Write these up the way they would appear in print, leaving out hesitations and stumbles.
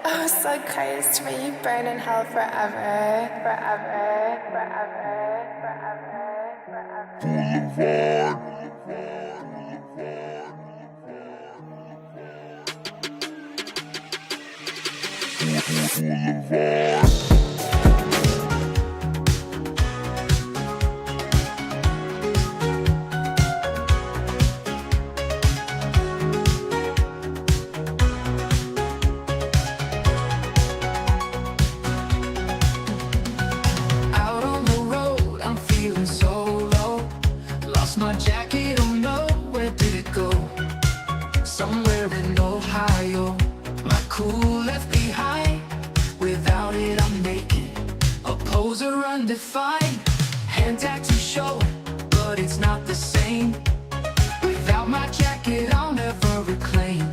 Oh, so close to me, burn in hell forever, forever, forever, forever, forever. Boulevard. Out on the road, I'm feeling so low. Lost my jacket, oh no, where did it go? Somewhere in Ohio, my cool left behind. Without it, I'm naked, a poser undefined. Hand tattoo showing, but it's not the same. Without my jacket, I'll never reclaim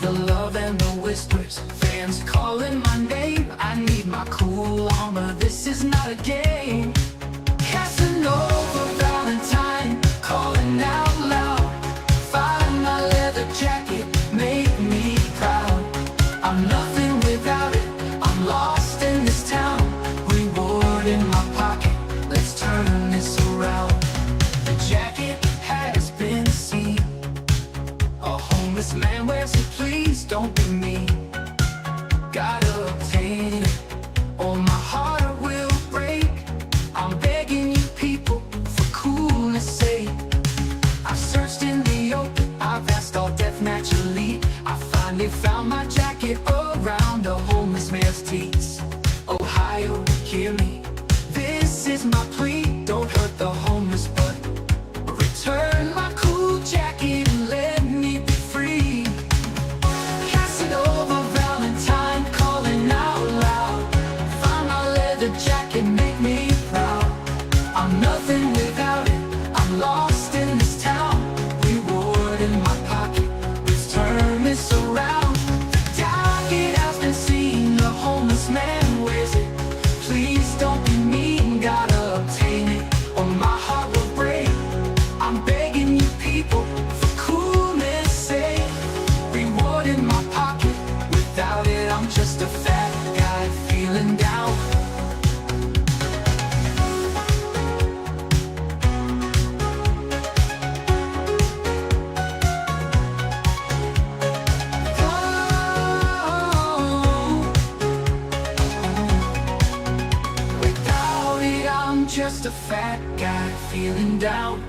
the love and the whispers, fans calling my name. I need my cool armor, this is not a game. Casanova Valentine, calling out loud. Find my leather jacket, make me proud. I'm nothing without it, I'm lost in this town. Reward in my pocket, let's turn this around. The jacket has been seen. A homeless man wears it, please don't be me. Gotta obtain it, or my heart will break. I'm begging you people, for coolness sake. I've searched in the open, I've asked all death naturally. I finally found my jacket around a homeless man's teeth. Ohio, hear me, this is my plea. Don't hurt the homeless, but return my cool jacket and let me be free. Casanova Valentine, calling out loud. Find my leather jacket, make me proud. I'm nothing without it, I'm lost in this town. Reward in my pocket, let's turn this around. The jacket has been seen, the homeless man wears it. Please don't be mean, gotta obtain it, or my heart will break. I'm begging you people, for coolness sake. Reward in my pocket, without it I'm just a fat guy feeling down. Without it I'm just a fat guy feeling down.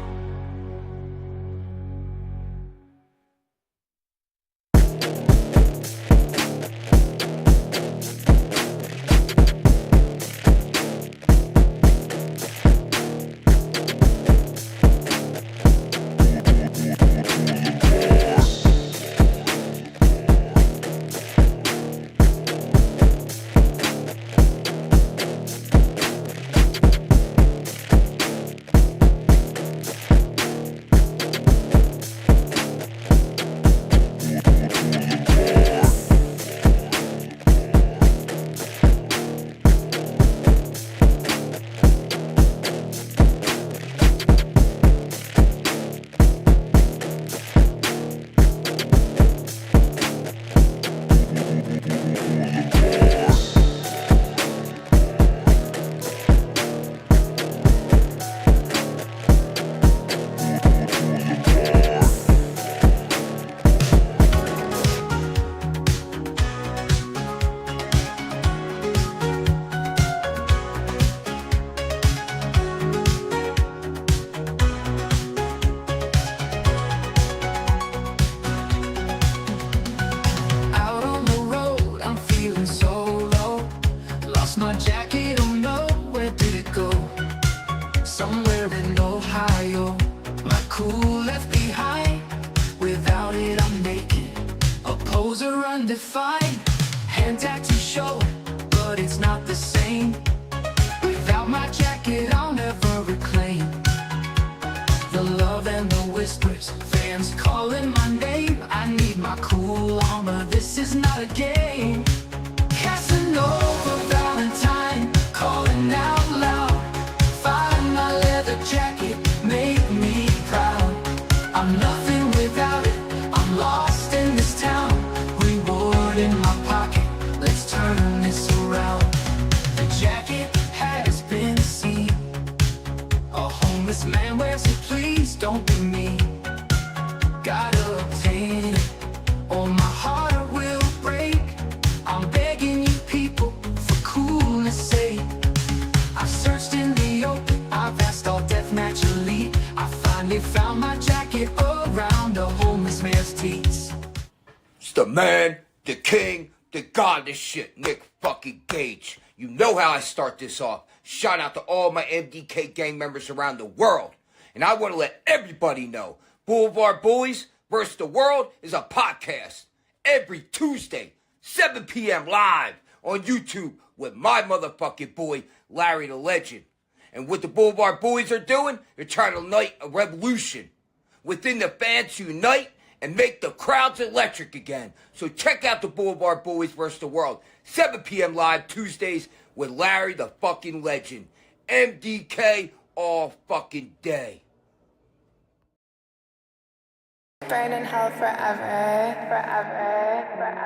Out on the road, I'm feeling so low. Lost my jacket, oh no, where did it go? Somewhere in Ohio, my cool left behind. Without it I'm naked, a poser undefined. Hand tattoo showing, but it's not the same. Without my jacket I'll never reclaim the love and the whispers, fans calling my name. I need my cool armor, this is not a game. Casanova Valentine, calling out loud. Find my leather jacket, make me proud. I'm nothing without it, I'm lost in this town. Reward in my pocket, man wears it, please don't be me. Gotta obtain it, or my heart will break. I'm begging you people, for coolness sake. I've searched in the open, I've asked all deathmatch elite. I finally found my jacket around a homeless man's teeth. It's the man, the king, the god, this shit, Nick fucking Gage. You know how I start this off. Shout out to all my MDK gang members around the world. And I want to let everybody know, Blvd Bullies vs. the World is a podcast. Every Tuesday, 7 p.m. live on YouTube with my motherfucking boy, Larry the Legend. And what the Blvd Bullies are doing, they're trying to ignite a revolution. Within the fans to unite and make the crowds electric again. So check out the Blvd Bullies vs. the World. 7 p.m. live Tuesdays with Larry the fucking Legend. MDK all fucking day. Burn in hell forever, forever, forever,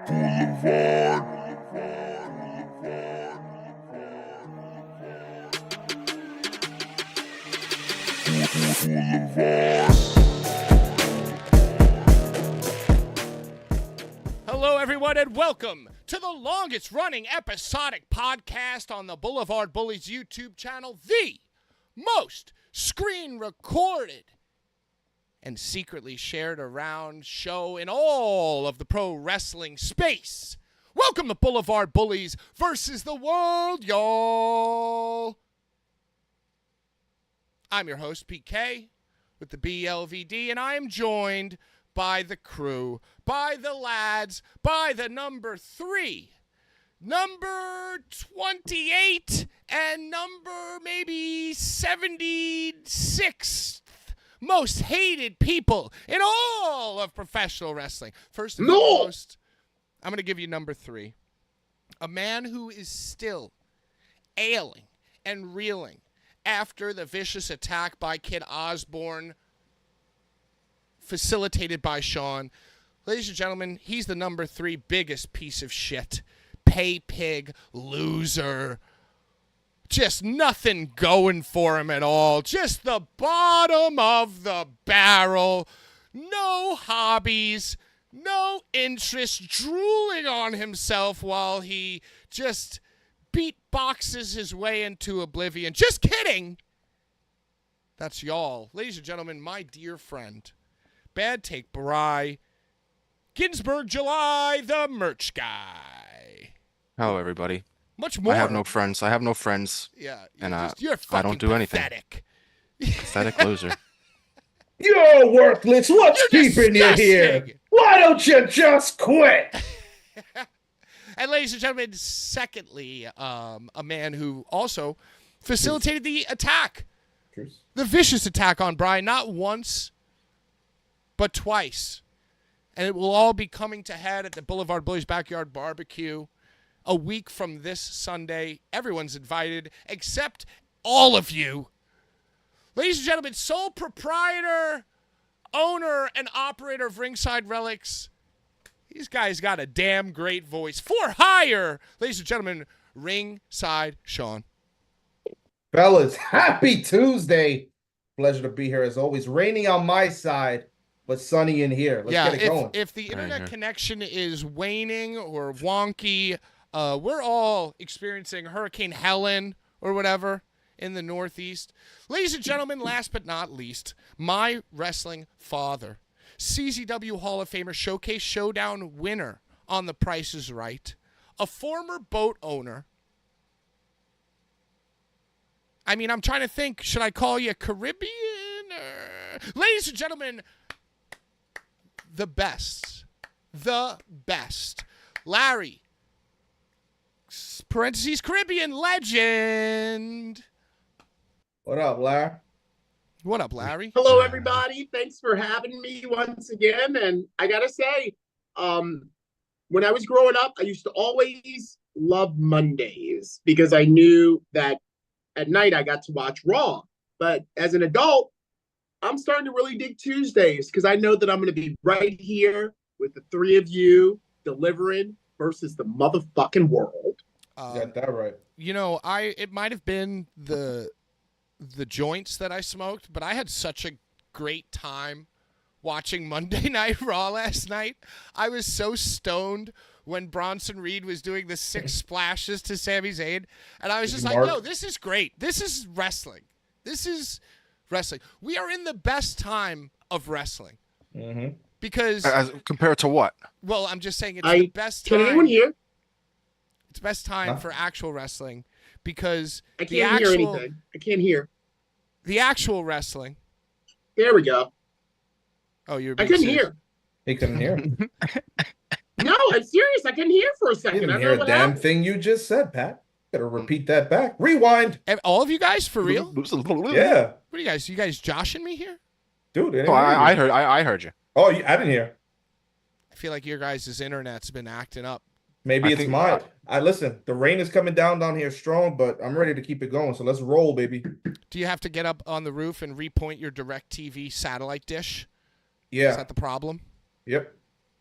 forever, forever. Hello, everyone, and welcome to the longest-running episodic podcast on the Blvd Bullies YouTube channel, the most screen-recorded and secretly shared around show in all of the pro wrestling space. Welcome to Blvd Bullies versus the World, y'all. I'm your host, PK, with the BLVD, and I am joined by the crew, by the lads, by the number 3, number 28, and number maybe 76th most hated people in all of professional wrestling. First and foremost, I'm going to give you number 3. A man who is still ailing and reeling after the vicious attack by Kid Osborne, facilitated by Sean. Ladies and gentlemen, he's the number 3 biggest piece of shit. Pay pig, loser. Just nothing going for him at all. Just the bottom of the barrel. No hobbies, no interest, drooling on himself while he just beatboxes his way into oblivion. Just kidding. That's y'all. Ladies and gentlemen, my dear friend, Bad Take Bry, Ginsburg July, the merch guy. Hello, everybody. Much more. I have no friends. Yeah. And you're I don't do anything. pathetic. Pathetic loser. You're worthless. What's You're keeping disgusting. you here? Why don't you just quit? And ladies and gentlemen, secondly, a man who also facilitated the attack. The vicious attack on Brian, not once, but twice. And it will all be coming to head at the Blvd Bullies Backyard Barbecue a week from this Sunday. Everyone's invited, except all of you. Ladies and gentlemen, sole proprietor, owner, and operator of Ringside Relics. These guys got a damn great voice. For hire, ladies and gentlemen, Ringside Sean. Fellas, happy Tuesday. Pleasure to be here as always. Raining on my side, but sunny in here. Let's get it going. If the internet connection is waning or wonky, we're all experiencing Hurricane Helen or whatever in the Northeast. Ladies and gentlemen, last but not least, my wrestling father, CZW Hall of Famer, Showcase Showdown winner on The Price is Right, a former boat owner. I mean, I'm trying to think, should I call you Caribbean? Ladies and gentlemen, the best, Larry, parentheses, Caribbean legend. What up, Larry? What up, Larry? Hello, everybody. Thanks for having me once again. And I gotta say, when I was growing up, I used to always love Mondays because I knew that at night I got to watch Raw. But as an adult, I'm starting to really dig Tuesdays because I know that I'm going to be right here with the 3 of you delivering versus the motherfucking world. Got that right. You know, it might have been the the joints that I smoked, but I had such a great time watching Monday Night Raw last night. I was so stoned when Bronson Reed was doing the 6 splashes to Sami Zayn, and I was just like, yo, this is great. This is wrestling. This is wrestling. We are in the best time of wrestling. Mm-hmm. Because As compared to what? Well, I'm just saying it's the best time. Can anyone hear? It's best time for actual wrestling because I can't hear anything. I can't hear. The actual wrestling. There we go. Oh, you're. I couldn't hear. He couldn't hear. No, I'm serious. I couldn't hear for a second. He didn't I hear don't know a what damn happened. thing you just said, Pat. Better repeat that back. Rewind. And all of you guys, for real? Yeah. What are you guys? You guys joshing me here? Dude, Oh, I heard you. Oh, I didn't hear. I feel like your guys' internet's been acting up. Maybe it's mine. Listen, the rain is coming down here strong, but I'm ready to keep it going. So let's roll, baby. Do you have to get up on the roof and repoint your DirecTV satellite dish? Yeah. Is that the problem? Yep.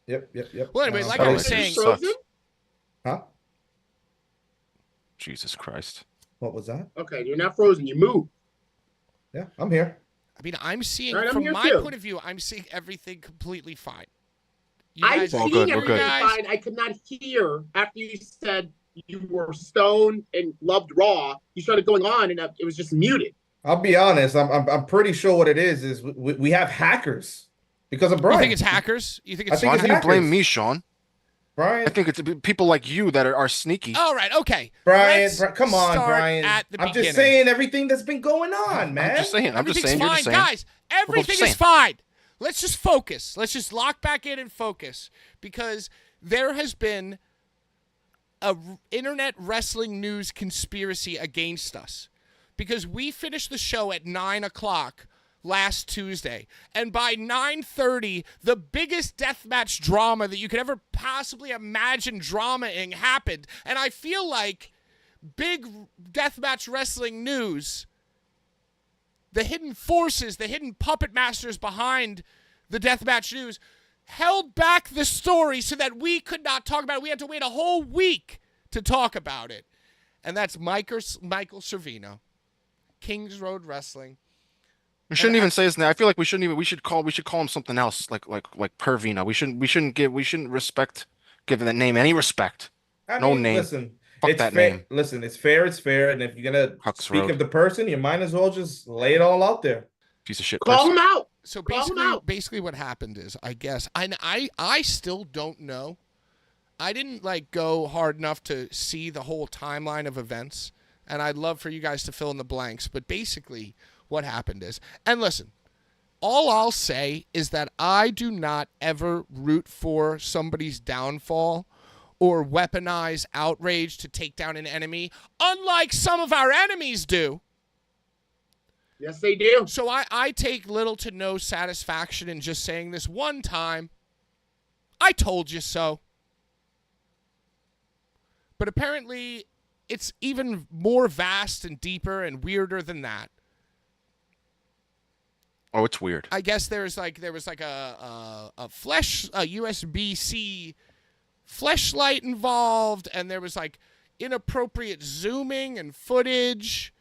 Well, anyway, like I was saying. Huh? Jesus Christ. What was that? Okay, you're not frozen. You move. Yeah, I'm here. I mean, I'm seeing, Right, I'm from here my too. point of view, I'm seeing everything completely fine. You I'm guys, seeing good, we're everything good. fine. I could not hear after you said you were stoned and loved Raw. You started going on, and it was just muted. I'll be honest. I'm pretty sure what it is we have hackers because of Brian. You think it's hackers? You think it's think Why it's do you blame hackers. me, Sean? Brian? I think it's people like you that are sneaky. All right, okay. Brian, Let's come on, start Brian. At the I'm beginning. just saying everything that's been going on, man. I'm just saying. Everything's You're fine, just saying. guys. Everything saying. is fine. Let's just focus. Let's just lock back in and focus because there has been a internet wrestling news conspiracy against us because we finished the show at 9:00 last Tuesday, and by 9:30, the biggest deathmatch drama that you could ever possibly imagine dramaing happened, and I feel like big deathmatch wrestling news, the hidden forces, the hidden puppet masters behind the deathmatch news, held back the story so that we could not talk about it. We had to wait a whole week to talk about it. And that's Michael Servino, Kings Road Wrestling. We shouldn't even say his name. I feel like we shouldn't even. We should call him something else, like Pervino. We shouldn't give that name any respect. I No mean, name. Listen, Fuck it's that fair. name. Listen, it's fair. And if you're gonna Huck's speak Road. of the person, you might as well just lay it all out there. Piece of shit. Call person. him out. So Call him out. basically what happened is, I guess, I still don't know. I didn't go hard enough to see the whole timeline of events, and I'd love for you guys to fill in the blanks. But basically what happened is, and listen, all I'll say is that I do not ever root for somebody's downfall or weaponize outrage to take down an enemy, unlike some of our enemies do. Yes, they do. So I take little to no satisfaction in just saying this one time, I told you so. But apparently it's even more vast and deeper and weirder than that. Oh, it's weird. I guess there was like a USB-C fleshlight involved, and there was like inappropriate zooming and footage.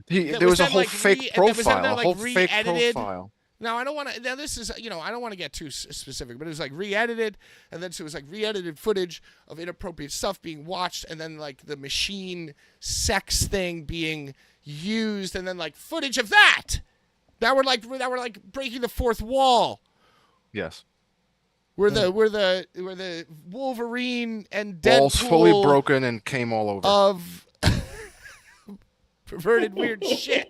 There was a whole fake profile. A whole fake profile. Now I don't want to. Now this is, I don't want to get too specific, but it was like re-edited, and then so it was like re-edited footage of inappropriate stuff being watched, and then like the machine sex thing being used, and then like footage of that. That were like breaking the fourth wall. Yes. Where the Wolverine and Balls Deadpool fully broken and came all over. of perverted weird shit.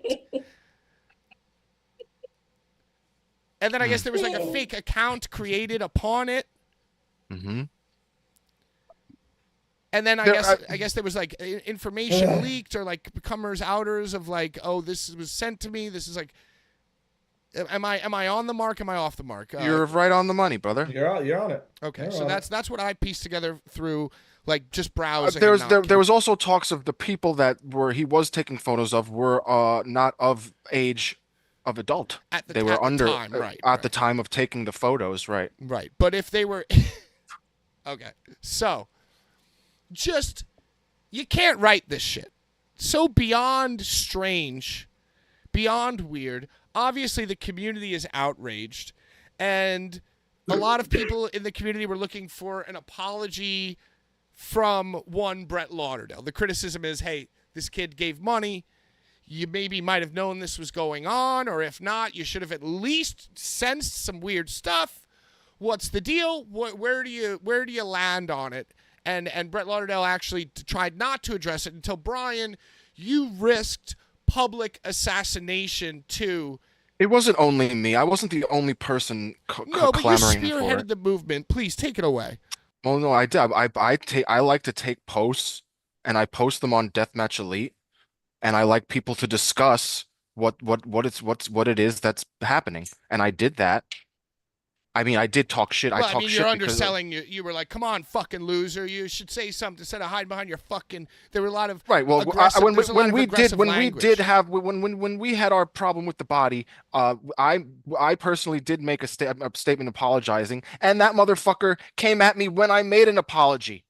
And then I guess there was like a fake account created upon it. Mm-hmm. And then I guess there was like information leaked or like comers outers of like, oh, this was sent to me. This is like, am I on the mark? Am I off the mark? You're right on the money, brother. You're on it. Okay, You're so on that's what I pieced together through like just browsing. There was also talks of the people that he was taking photos of were not of age of adult. They were under time, right, at the time of taking the photos, right? Right, but if they were okay, so just you can't write this shit. So beyond strange beyond weird. Obviously, the community is outraged, and a lot of people in the community were looking for an apology from one Brett Lauderdale. The criticism is, hey, this kid gave money. You maybe might have known this was going on, or if not, you should have at least sensed some weird stuff. What's the deal? Where do you land on it? And Brett Lauderdale actually tried not to address it until, Brian, you risked public assassination too. It wasn't only me. I wasn't the only person No, but you clamoring for spearheaded it. the movement. Please take it away. Well, no, I did. I like to take posts and I post them on Deathmatch Elite, and I like people to discuss what it is that's happening, and I did that. I mean, I did talk shit. Well, I talked mean, shit you're because underselling. You were like, "Come on, fucking loser! You should say something instead of hiding behind your fucking." There were a lot of right. Well, aggressive, when we language. did have when we had our problem with the body, I personally did make a statement apologizing, and that motherfucker came at me when I made an apology.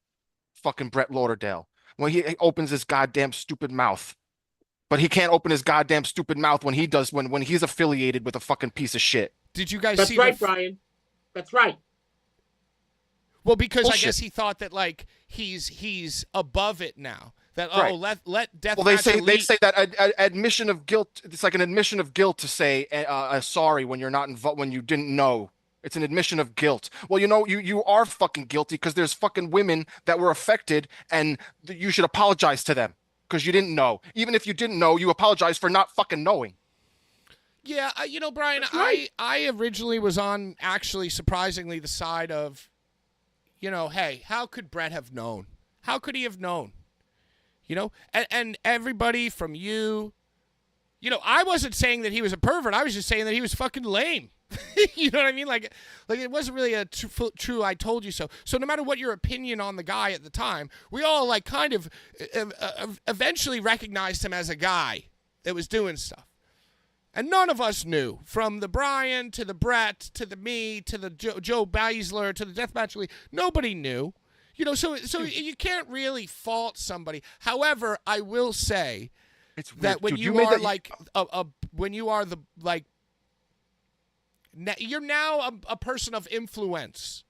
Fucking Brett Lauderdale, when he opens his goddamn stupid mouth. But he can't open his goddamn stupid mouth when he's affiliated with a fucking piece of shit. Did you guys That's see? right, Brian. That's right. Well, because Bullshit. I guess he thought that like he's above it now. That Right. let death. Well, they say that admission of guilt. It's like an admission of guilt to say sorry when you're not involved, when you didn't know. It's an admission of guilt. Well, you are fucking guilty because there's fucking women that were affected, and you should apologize to them because you didn't know. Even if you didn't know, you apologize for not fucking knowing. Yeah, Brian, right. I originally was on, actually, surprisingly, the side of, hey, how could Brett have known? How could he have known? And everybody from you, I wasn't saying that he was a pervert. I was just saying that he was fucking lame. You know what I mean? Like it wasn't really a true I told you so. So no matter what your opinion on the guy at the time, we all like kind of eventually recognized him as a guy that was doing stuff. And none of us knew, from the Brian to the Brett to the me to the Joe Beisler to the Deathmatch League. Nobody knew, So you can't really fault somebody. However, I will say It's weird. that when Dude, you are like when you are the like, you're now a person of influence,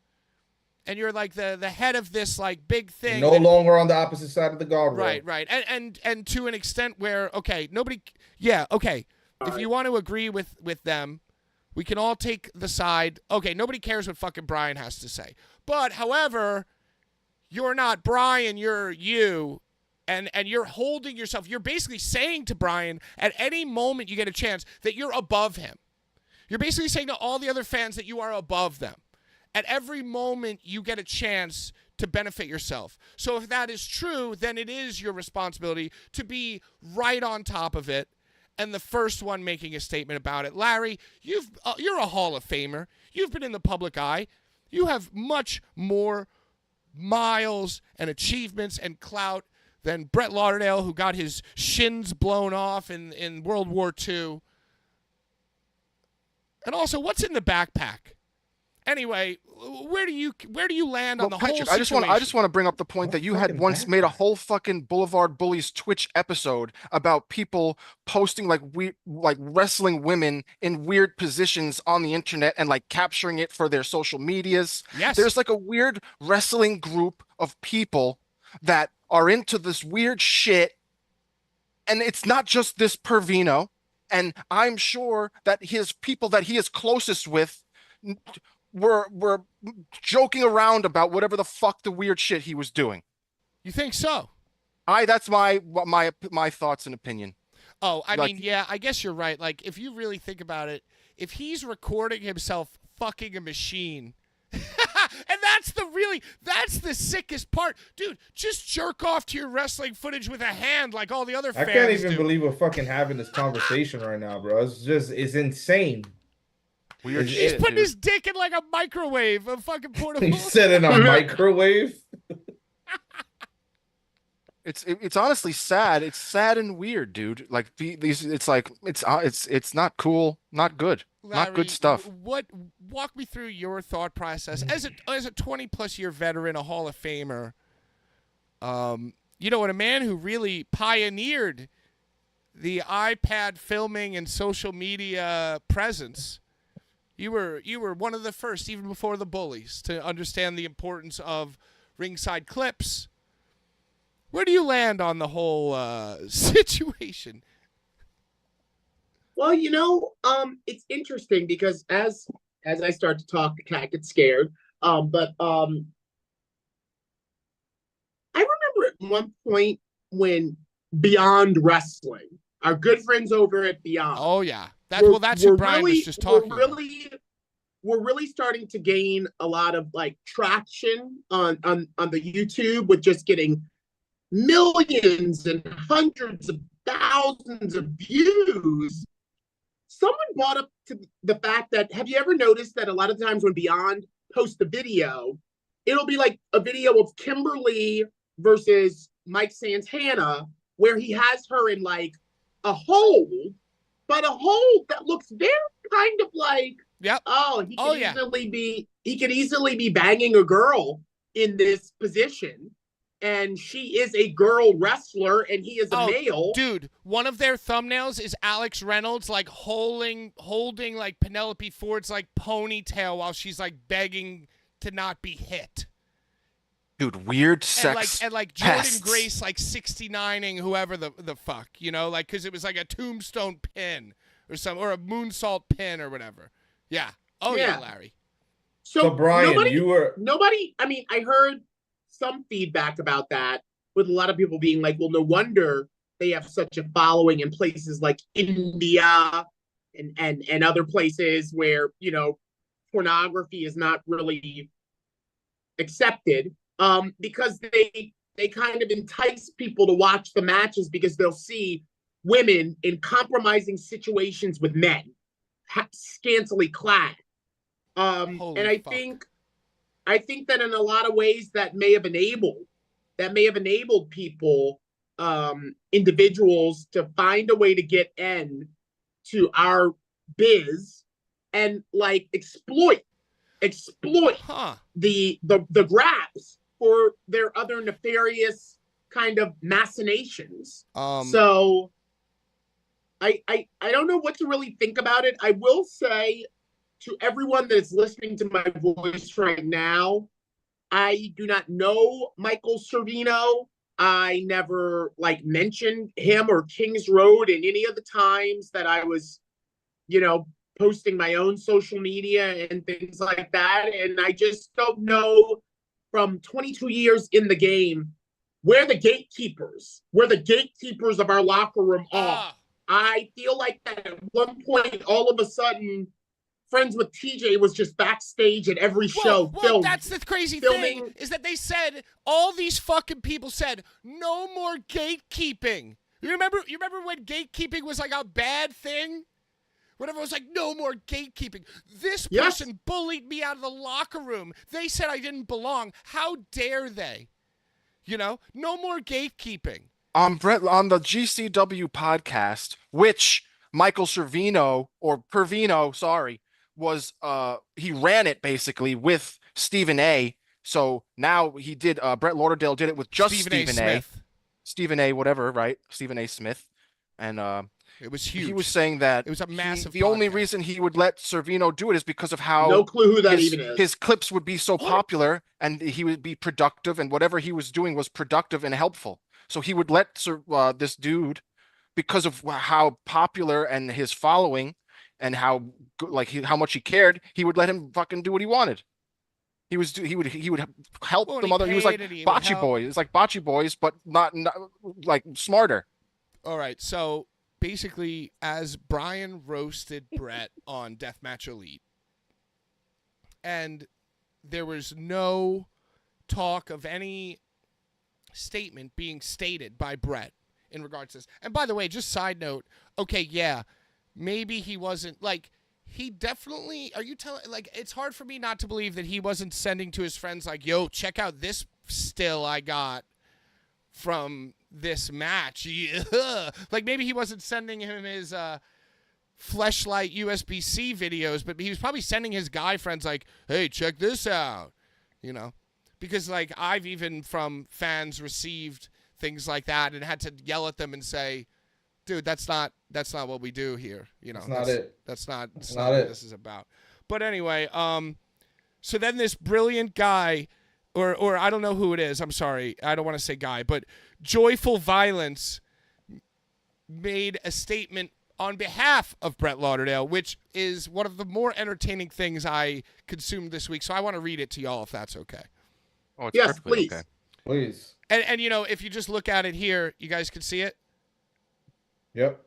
and you're like the head of this like big thing. No longer on the opposite side of the guardrail. Right, and to an extent where if you want to agree with them, we can all take the side. Okay, nobody cares what fucking Brian has to say. But, however, you're not Brian, you're you, and you're holding yourself. You're basically saying to Brian at any moment you get a chance that you're above him. You're basically saying to all the other fans that you are above them. At every moment you get a chance to benefit yourself. So if that is true, then it is your responsibility to be right on top of it and the first one making a statement about it. Larry, you're a Hall of Famer. You've been in the public eye. You have much more miles and achievements and clout than Brett Lauderdale, who got his shins blown off in World War II. And also, what's in the backpack? Anyway, where do you land on the whole Patrick, situation? I just want to bring up the point that you had once made a whole fucking Blvd Bullies Twitch episode about people posting like wrestling women in weird positions on the internet and like capturing it for their social medias. Yes. There's like a weird wrestling group of people that are into this weird shit, and it's not just this Pervino. And I'm sure that his people that he is closest with were joking around about whatever the fuck the weird shit he was doing. You think so? That's my thoughts and opinion. Oh, I mean, yeah, I guess you're right. Like, if you really think about it, if he's recording himself fucking a machine, and that's the sickest part. Dude, just jerk off to your wrestling footage with a hand like all the other fans I can't even do. believe we're fucking having this conversation right now, bro. It's insane. Weird He's shit, putting dude. his dick in like a microwave, a fucking portable. You said in a microwave? It's honestly sad. It's sad and weird, dude. Like it's not cool, not good. Larry, Not good stuff. Walk me through your thought process as a 20+ year veteran, a Hall of Famer. And a man who really pioneered the iPad filming and social media presence, you were one of the first, even before the Bullies, to understand the importance of ringside clips. Where do you land on the whole situation? Well, it's interesting because as I start to talk, the cat gets scared. But I remember at one point when Beyond Wrestling, our good friends over at Beyond. Oh yeah, that's who Brian was just talking about. We're really starting to gain a lot of like traction on the YouTube with just getting millions and hundreds of thousands of views. Someone brought up to the fact that, have you ever noticed that a lot of times when Beyond posts a video, it'll be like a video of Kimberly versus Mike Santana, where he has her in like a hole, but a hole that looks very kind of like, yep. He could easily be banging a girl in this position. And she is a girl wrestler, and he is a male. Dude, one of their thumbnails is Alex Reynolds like holding like Penelope Ford's like ponytail while she's like begging to not be hit. Dude, weird sex. And like Jordan Grace like 69ing whoever the fuck, like because it was like a tombstone pin or a moonsault pin or whatever. Yeah. Oh yeah, Larry. So Brian, I heard some feedback about that, with a lot of people being like, well, no wonder they have such a following in places like India and other places where, pornography is not really accepted, because they kind of entice people to watch the matches because they'll see women in compromising situations with men, scantily clad. And I think that in a lot of ways that may have enabled people, individuals, to find a way to get in to our biz and like exploit the grabs for their other nefarious kind of machinations. So I don't know what to really think about it. I will say, to everyone that is listening to my voice right now, I do not know Michael Servino. I never mentioned him or Kings Road in any of the times that I was, posting my own social media and things like that. And I just don't know, from 22 years in the game, we're the gatekeepers of our locker room are. I feel like that at one point, all of a sudden, Friends with TJ was just backstage at every show. Well, that's the crazy thing, is that they said, all these fucking people said, no more gatekeeping. You remember when gatekeeping was like a bad thing? When everyone was like, no more gatekeeping. This person bullied me out of the locker room. They said I didn't belong. How dare they? No more gatekeeping. Brett, on the GCW podcast, which Michael Servino, or Pervino, sorry, was he ran it basically with Stephen A. So now he did Brett Lauderdale did it with just Stephen A. Stephen A. whatever, right? Stephen A. Smith. And it was huge. He was saying that it was a massive the only reason he would let Servino do it is because of how no clue who that even is. His clips would be so popular and he would be productive, and whatever he was doing was productive and helpful. So he would let this dude, because of how popular and his following and how much he cared, he would let him fucking do what he wanted. He would help the mother. He was like Bocce Boys. It's like Bocce Boys, but not like smarter. All right, so basically, as Brian roasted Brett on Deathmatch Elite, and there was no talk of any statement being stated by Brett in regards to this. And by the way, just side note, okay, yeah, maybe he wasn't, he definitely, are you telling, it's hard for me not to believe that he wasn't sending to his friends, yo, check out this still I got from this match. Yeah. Maybe he wasn't sending him his Fleshlight USB-C videos, but he was probably sending his guy friends hey, check this out, because I've even from fans received things like that and had to yell at them and say, dude, that's not what we do here. You know, That's not it. That's not not what it. this is about. But anyway, so then this brilliant guy, or I don't know who it is. I'm sorry, I don't want to say guy, but Joyful Violence made a statement on behalf of Brett Lauderdale, which is one of the more entertaining things I consumed this week. So I want to read it to y'all if that's okay. Oh, it's Yes, perfectly please. okay. Please. And you know, if you just look at it here, you guys can see it. Yep.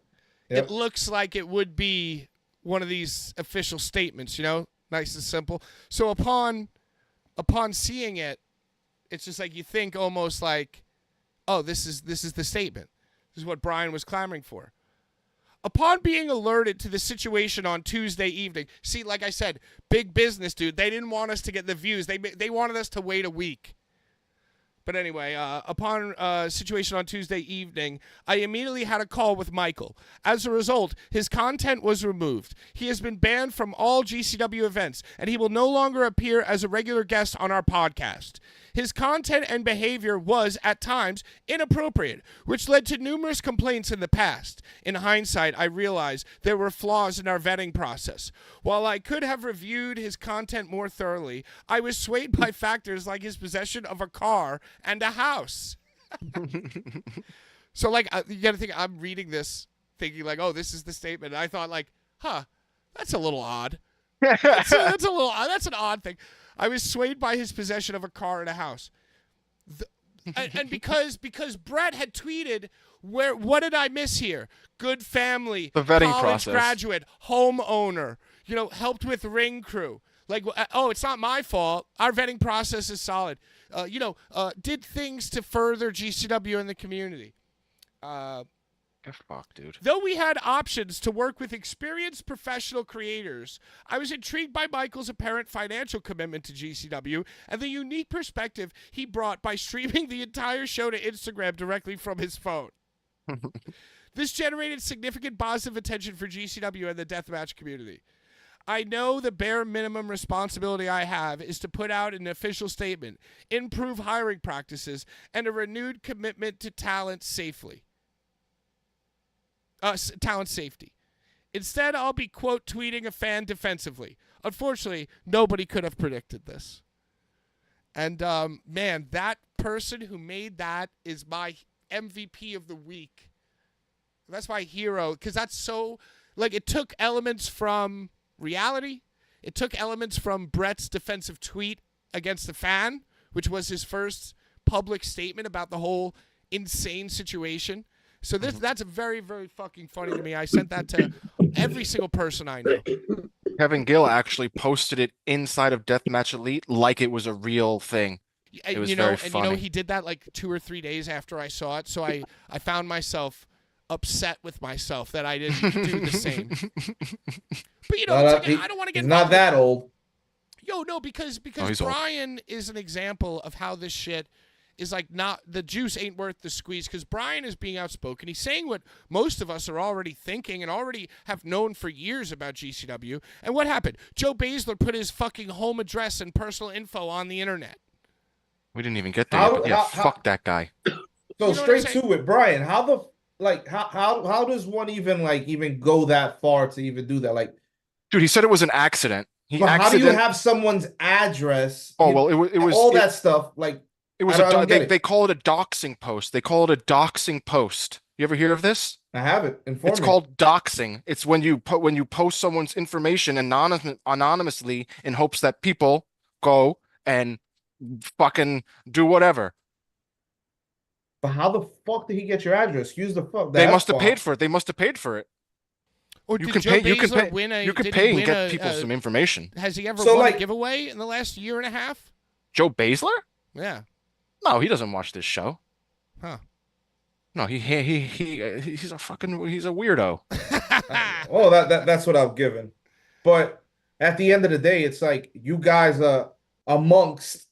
It looks like it would be one of these official statements, you know, nice and simple. So upon seeing it, it's just like you think almost like, oh, this is the statement. This is what Brian was clamoring for. Upon being alerted to the situation on Tuesday evening, see, like I said, big business, dude. They didn't want us to get the views. They wanted us to wait a week. But anyway, upon situation on Tuesday evening, I immediately had a call with Michael. As a result, his content was removed. He has been banned from all GCW events, and he will no longer appear as a regular guest on our podcast. His content and behavior was, at times, inappropriate, which led to numerous complaints in the past. In hindsight, I realize there were flaws in our vetting process. While I could have reviewed his content more thoroughly, I was swayed by factors like his possession of a car and a house. So, like, you gotta think, I'm reading this thinking, like, oh, this is the statement. And I thought, like, that's a little odd. That's an odd thing. I was swayed by his possession of a car and a house. And because Brett had tweeted, what did I miss here? Good family, The vetting college process. graduate, homeowner, you know, helped with ring crew. Like, oh, it's not my fault. Our vetting process is solid. Did things to further GCW in the community. Fuck, dude. Though we had options to work with experienced professional creators, I was intrigued by Michael's apparent financial commitment to GCW and the unique perspective he brought by streaming the entire show to Instagram directly from his phone. This generated significant positive attention for GCW and the deathmatch community. I know the bare minimum responsibility I have is to put out an official statement, improve hiring practices, and a renewed commitment to talent safety. Instead, I'll be quote tweeting a fan defensively. Unfortunately, nobody could have predicted this. And man, that person who made that is my MVP of the week. That's my hero, because that's so, like, it took elements from reality. It took elements from Brett's defensive tweet against the fan, which was his first public statement about the whole insane situation. So that's very, very fucking funny to me. I sent that to every single person I know. Kevin Gill actually posted it inside of Deathmatch Elite like it was a real thing. It was very funny. You know, he did that like 2 or 3 days after I saw it. So I found myself upset with myself that I didn't do the same. But you know, I don't want to get he's not that old. Yo, no, because he's old. Brian is an example of how this shit is like not the juice ain't worth the squeeze, because Brian is being outspoken. He's saying what most of us are already thinking and already have known for years about GCW. And what happened? Joe Baszler put his fucking home address and personal info on the internet. We didn't even get there. Fuck that guy. So You know straight what I'm to it, Brian. How does one even go that far to even do that? Like, Dude, he said it was an accident. how do you have someone's address? Oh, well, it was all that stuff. Like, it was I don't get it. they call it a doxing post. They call it a doxing post. You ever hear of this? I haven't. Inform It's me. called doxing. It's when you post someone's information anonymously in hopes that people go and fucking do whatever. But how the fuck did he get your address? Excuse the fuck. They must have paid for it. They must have paid for it. Or You did can Joe pay. You can Baszler pay. win a, You can did he pay and win get people some information. Has he ever So, won like- a giveaway in the last year and a half? Joe Baszler? Yeah. No, he doesn't watch this show. Huh. No, he's a weirdo. Oh, that's what I've given. But at the end of the day, it's like you guys are amongst.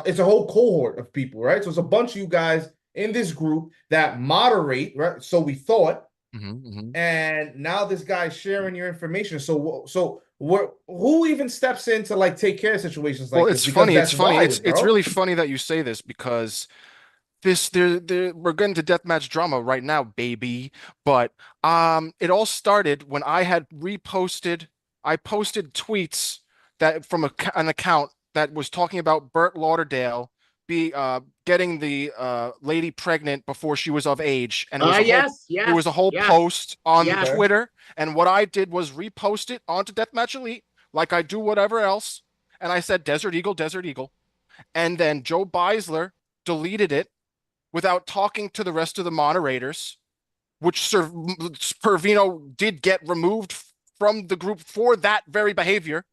It's a whole cohort of people, right? So it's a bunch of you guys in this group that moderate, right? So we thought, and now this guy's sharing your information. So who even steps in to like take care of situations like Well, this? it's funny. Because It's that's funny. wild, It's bro. really funny that you say this because we're getting to deathmatch drama right now, baby. But it all started when I posted tweets that from an account that was talking about Burt Lauderdale getting the lady pregnant before she was of age, and Yes, there was a whole yes, post on yes. Twitter, and what I did was repost it onto Deathmatch Elite, like I do whatever else, and I said Desert Eagle, Desert Eagle, and then Joe Beisler deleted it without talking to the rest of the moderators, which Pervino did get removed from the group for that very behavior.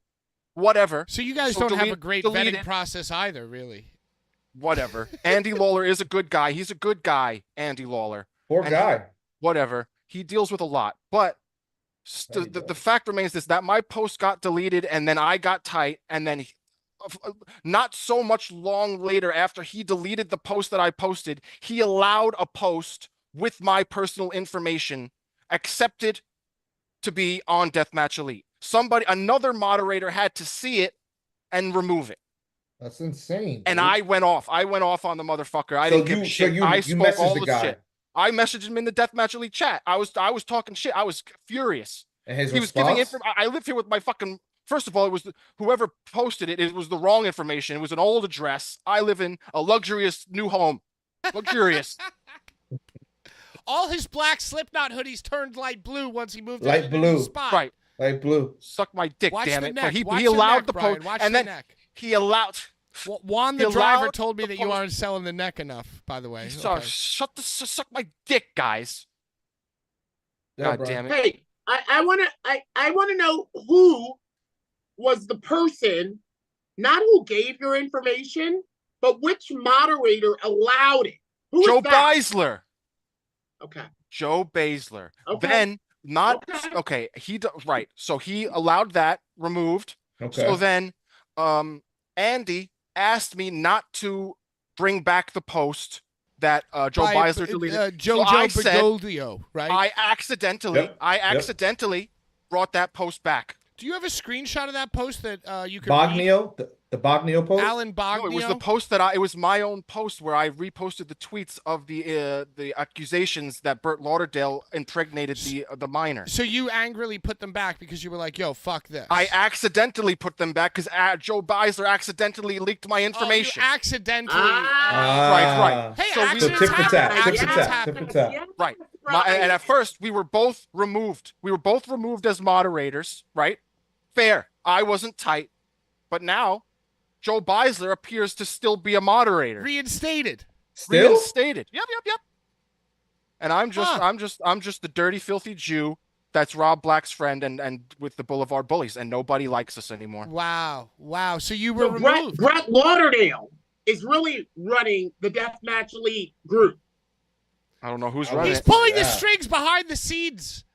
Whatever. So you guys don't have a great vetting process either, really. Whatever. Andy Lawler is a good guy. He's a good guy, Andy Lawler. Poor guy. Whatever. He deals with a lot. But the fact remains that my post got deleted, and then I got tight, and then not so much long later, after he deleted the post that I posted, he allowed a post with my personal information accepted to be on Deathmatch Elite. Another moderator had to see it and remove it. That's insane. And dude. I went off on the motherfucker. I didn't give a shit. I spoke all the shit. I messaged him in the Deathmatch Elite chat. I was talking shit. I was furious. And his he response? was giving I live here with my fucking. First of all, it was whoever posted it. It was the wrong information. It was an old address. I live in a luxurious new home. Luxurious. All his black Slipknot hoodies turned light blue once he moved light to blue. the spot. Right. Light blue. Suck my dick, Watch damn the it. neck. But he Watch allowed neck, the Brian. post. Watch And the then neck. he allowed. Juan the He driver allowed told me the that you post- aren't selling the neck enough, by the way. So Okay. suck my dick, guys. Yeah, God damn it. Hey, I wanna know who was the person, not who gave your information, but which moderator allowed it. Who Joe is that? Beisler. Okay. Joe Beisler. Okay. Then okay. Right. So he allowed that removed. Okay. So then Andy asked me not to bring back the post that Joe Beisler deleted. Jojo Bagoldio, right? I accidentally brought that post back. Do you have a screenshot of that post that you could Bognio? The Bognio post? Alan Bognio? No, it was the post it was my own post where I reposted the tweets of the accusations that Burt Lauderdale impregnated the minor. So you angrily put them back because you were like, yo, fuck this. I accidentally put them back because Joe Beisler accidentally leaked my information. Oh, you accidentally. Right. Hey, So accidents tip for tat, happen. tip for Accidents tat, happen. tip for tat. Yeah, Right. right. And at first, we were both removed. We were both removed as moderators, right? Fair. I wasn't tight. But now, Joe Beisler appears to still be a moderator. Reinstated. Still? Reinstated. Yep. And I'm just the dirty, filthy Jew that's Rob Black's friend and with the Blvd Bullies, and nobody likes us anymore. Wow. So you were So removed. Brett Lauderdale is really running the Deathmatch Elite group. I don't know who's running He's it. pulling the strings behind the scenes.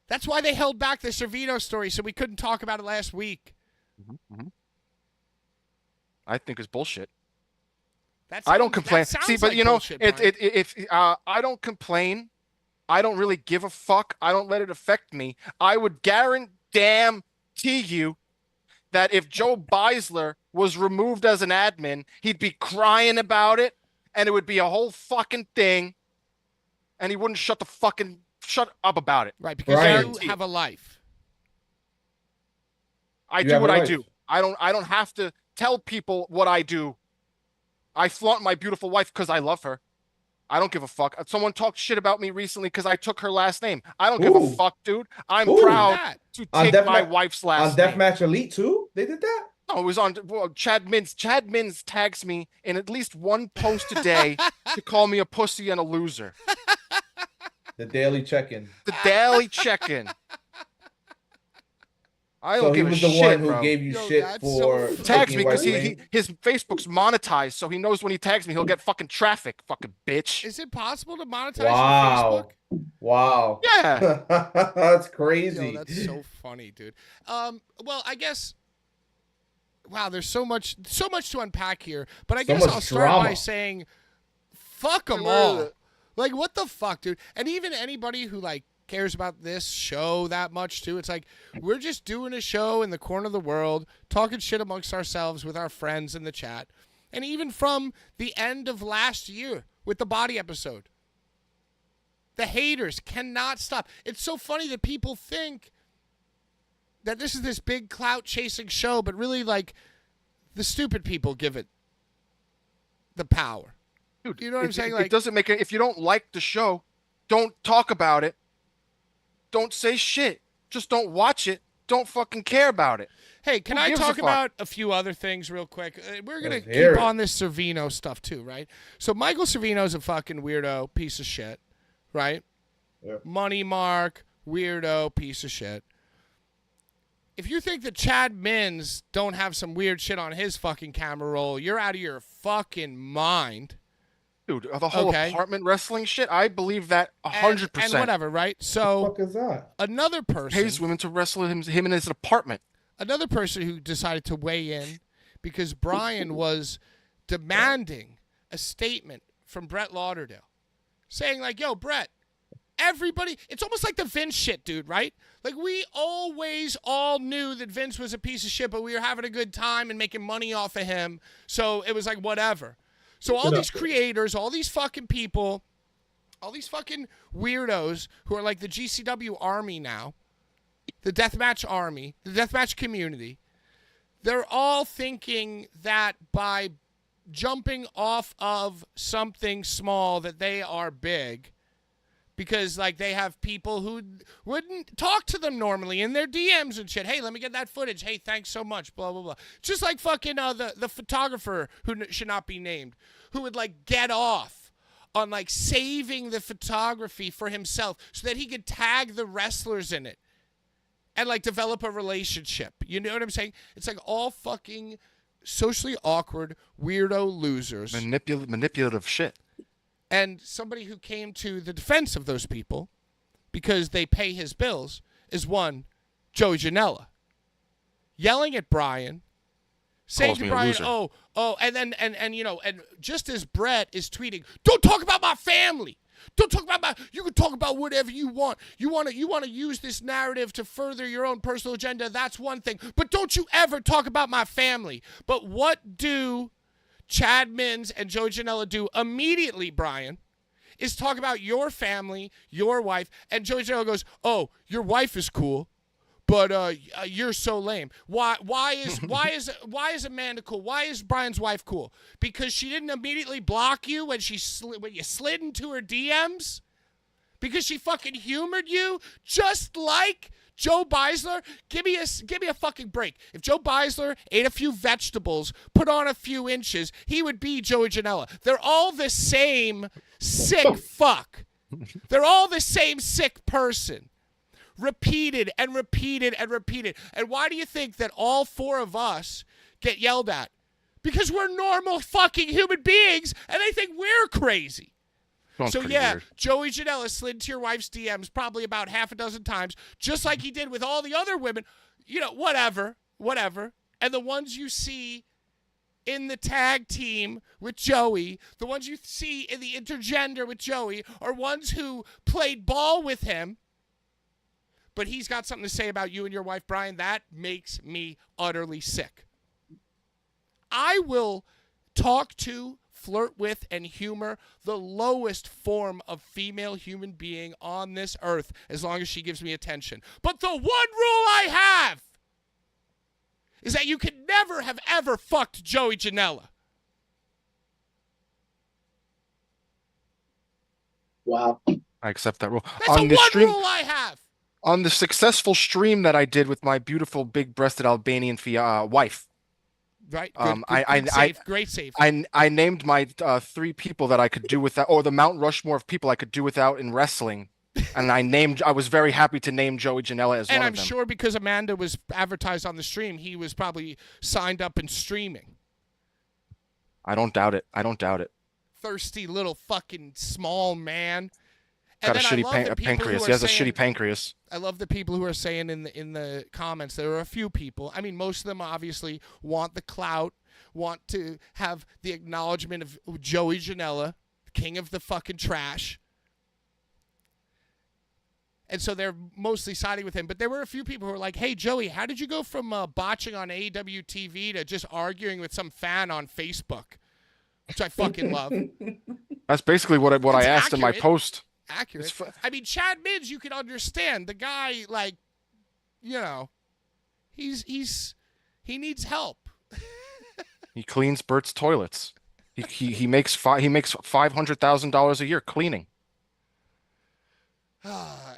That's why they held back the Servino story, so we couldn't talk about it last week. Mm-hmm. I think it's bullshit. I don't complain. See, but you know, bullshit, if I don't complain, I don't really give a fuck. I don't let it affect me. I would guarantee you that if Joe Beisler was removed as an admin, he'd be crying about it, and it would be a whole fucking thing, and he wouldn't shut up about it. Right, because Brian. you have a life. I You do have what a I life. do. I don't have to tell people what I do. I flaunt my beautiful wife because I love her. I don't give a fuck. Someone talked shit about me recently because I took her last name. I don't give a Ooh. fuck, dude. I'm Ooh. proud That. to On take my Deathmatch- wife's On last name. Deathmatch Elite too? They did that? No, it was on Chad Mins. Chad Mins tags me in at least one post a day to call me a pussy and a loser. The daily check-in. The daily check-in. I don't So he give a was the shit, one who bro. gave you Yo, shit that's for so Tags taking me your because wife's name? his Facebook's monetized, so he knows when he tags me, he'll get fucking traffic, fucking bitch. Is it possible to monetize Wow. your Facebook? Wow. Yeah. That's crazy. Yo, that's so funny, dude. Well, I guess. Wow, there's so much to unpack here. But I So guess much I'll start by drama. saying, fuck them Where is all. it? Like, what the fuck, dude? And even anybody who like cares about this show that much too. It's like we're just doing a show in the corner of the world, talking shit amongst ourselves with our friends in the chat. And even from the end of last year with the body episode. The haters cannot stop. It's so funny that people think that this is this big clout chasing show, but really, like, the stupid people give it the power. Dude, you know what I'm saying? It Like, doesn't make it. If you don't like the show, don't talk about it. Don't say shit. Just don't watch it. Don't fucking care about it. hey, can Who I gives a talk fuck? about a few other things real quick? We're going to Let's hear keep it. on this Servino stuff too, right? So Michael Servino's a fucking weirdo piece of shit, right? Yeah. Money mark, weirdo piece of shit. If you think that Chad Mins don't have some weird shit on his fucking camera roll, you're out of your fucking mind. Dude, the whole Okay. apartment wrestling shit, I believe that And 100%. whatever, right? What So the fuck is that? another person Pays women to wrestle him in his apartment. another person who decided to weigh in because Brian was demanding a statement from Brett Lauderdale saying like, yo, Brett, everybody, it's almost like the Vince shit, dude, right? Like, we always all knew that Vince was a piece of shit, but we were having a good time and making money off of him. So it was like, whatever. So all these creators, all these fucking people, all these fucking weirdos who are like the GCW army now, the deathmatch army, the deathmatch community, they're all thinking that by jumping off of something small that they are big because, like, they have people who wouldn't talk to them normally in their DMs and shit. Hey, let me get that footage. Hey, thanks so much, blah, blah, blah. Just like fucking the photographer who should not be named, who would, like, get off on, like, saving the photography for himself so that he could tag the wrestlers in it and, like, develop a relationship. You know what I'm saying? It's like all fucking socially awkward, weirdo losers. Manipulative shit. And somebody who came to the defense of those people because they pay his bills is one, Joey Janela. Yelling at Brian, saying Calls to me a Brian, loser. oh, and then, and you know, and just as Brett is tweeting, don't talk about my family. Don't talk about you can talk about whatever you want. You want to use this narrative to further your own personal agenda. That's one thing. But don't you ever talk about my family. But what do Chad Mins and Joey Janela do immediately, Brian, is talk about your family, your wife, and Joey Janela goes, oh, your wife is cool, but you're so lame. Why is Amanda cool? Why is Brian's wife cool? Because she didn't immediately block you when when you slid into her DMs? Because she fucking humored you, just like Joe Beisler? Give me a fucking break. If Joe Beisler ate a few vegetables, put on a few inches, he would be Joey Janela. They're all the same sick fuck. They're all the same sick person. Repeated and repeated and repeated. And why do you think that all four of us get yelled at? Because we're normal fucking human beings and they think we're crazy. Sounds So pretty yeah, weird. Joey Janela slid into your wife's DMs probably about half a dozen times, just like he did with all the other women. You know, whatever. And the ones you see in the tag team with Joey, the ones you see in the intergender with Joey, are ones who played ball with him. But he's got something to say about you and your wife, Brian. That makes me utterly sick. I will talk to, flirt with, and humor the lowest form of female human being on this earth as long as she gives me attention. But the one rule I have is that you can never have ever fucked Joey Janela. Wow. I accept that rule. That's the one rule I have. On the successful stream that I did with my beautiful big-breasted Albanian wife, Right? Great save. I named my 3 people that I could do without, or the Mount Rushmore of people I could do without in wrestling, and I was very happy to name Joey Janela as And one I'm of them. sure because Amanda was advertised on the stream, he was probably signed up and streaming. I don't doubt it. Thirsty little fucking small man. Got a then I shitty love the people pancreas. who He are has a saying- shitty pancreas. I love the people who are saying in the comments, there are a few people. I mean, most of them obviously want the clout, want to have the acknowledgement of Joey Janela, king of the fucking trash. And so they're mostly siding with him. But there were a few people who were like, hey, Joey, how did you go from botching on AEW TV to just arguing with some fan on Facebook? which I fucking love. That's basically what I It's asked in my accurate. post. Accurate. I mean, Chad Mids, you can understand. The guy, like, you know, he needs help. He cleans Bert's toilets. He makes $500,000 a year cleaning.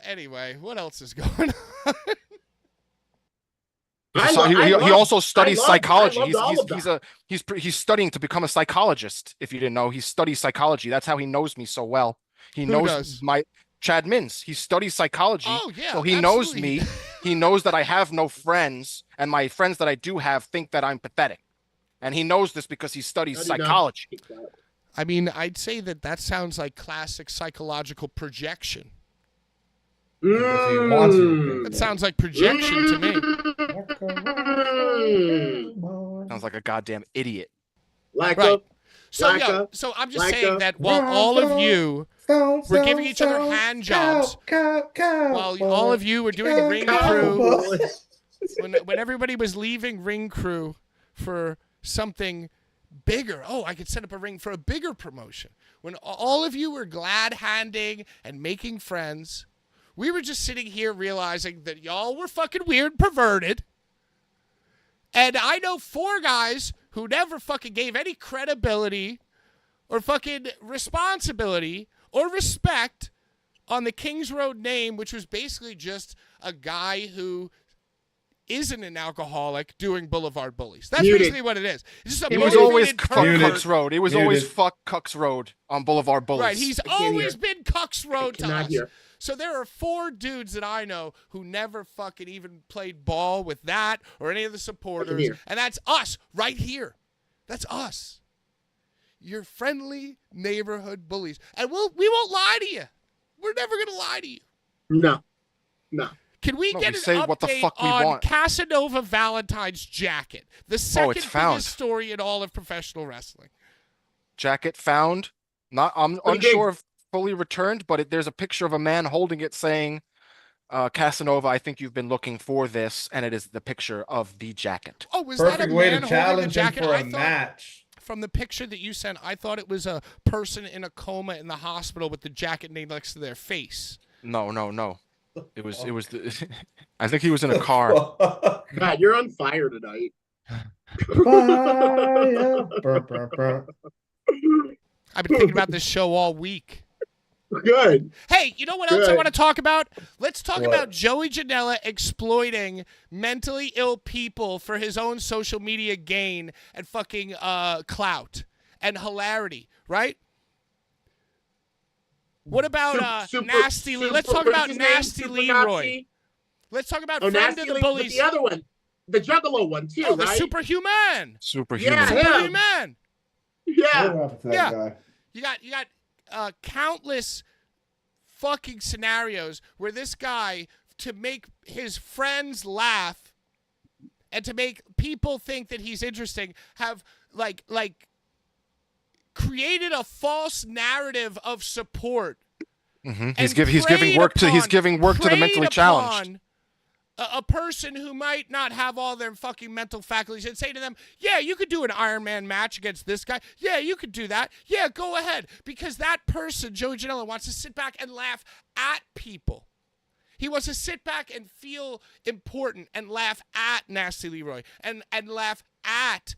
Anyway, what else is going on? He also studies psychology. I loved all of He's studying to become a psychologist. If you didn't know, he studies psychology. That's how he knows me so well. He Who knows does? Chad Mins. He studies psychology. Oh, yeah, so he knows absolutely. me. He knows that I have no friends, and my friends that I do have think that I'm pathetic. And he knows this because he studies psychology. I mean, I'd say that sounds like classic psychological projection. Because he wants you to That think sounds like projection to me. Sounds like a goddamn idiit. Like Right. a So, Like yeah, a- so I'm just like saying a- that while all of you were giving each other hand jobs, while all of you were doing the ring crew, when everybody was leaving ring crew for something bigger, oh, I could set up a ring for a bigger promotion. When all of you were glad handing and making friends, we were just sitting here realizing that y'all were fucking weird, perverted. And I know 4 guys who never fucking gave any credibility or fucking responsibility or respect on the Kings Road name, which was basically just a guy who isn't an alcoholic doing Boulevard Bullies. That's Muted. basically what it is. It's just a It was always motivated fuck pervert. Cucks Road. It was always fuck Cucks Road on Boulevard Bullies. Right, he's can't always hear. been Cucks Road to cannot us. hear. So there are 4 dudes that I know who never fucking even played ball with that or any of the supporters. hear. And that's us right here. That's us. Your friendly neighborhood bullies. And we won't lie to you. We're never going to lie to you. No. Can we No, get we an say update what the fuck we on want. Casanova Valentine's jacket? The second it's found. biggest story in all of professional wrestling. Jacket found. I'm Pretty unsure big. if fully returned, but there's a picture of a man holding it saying, Casanova, I think you've been looking for this, and it is the picture of the jacket. Oh, was that a Perfect way man to holding the challenge him jacket? for I a thought- match. From the picture that you sent, I thought it was a person in a coma in the hospital with the jacket next to their face. No. It was the, I think he was in a car. God, you're on fire tonight. Fire. Brr, brr, brr. I've been thinking about this show all week. Good. Hey, you know what else I Good. want to talk about? Let's talk What? about Joey Janela exploiting mentally ill people for his own social media gain and fucking clout and hilarity, right? What about Nasty Lee? Let's talk what about is his name? Nasty Super Leroy. Nazi? Let's talk about Oh, Friend Nasty of the Lee, but Bullies. the other one. The Juggalo one, too, Oh, the right? Superhuman. Superhuman. Yeah. Superhuman. Yeah. What happened to that Yeah. guy? You got countless fucking scenarios where this guy, to make his friends laugh and to make people think that he's interesting, have like created a false narrative of support. Mhm. and He's giving work to the mentally challenged. upon a person who might not have all their fucking mental faculties and say to them, yeah, you could do an Iron Man match against this guy. Yeah, you could do that. Yeah, go ahead. Because that person, Joey Janela, wants to sit back and laugh at people. He wants to sit back and feel important and laugh at Nasty Leroy and laugh at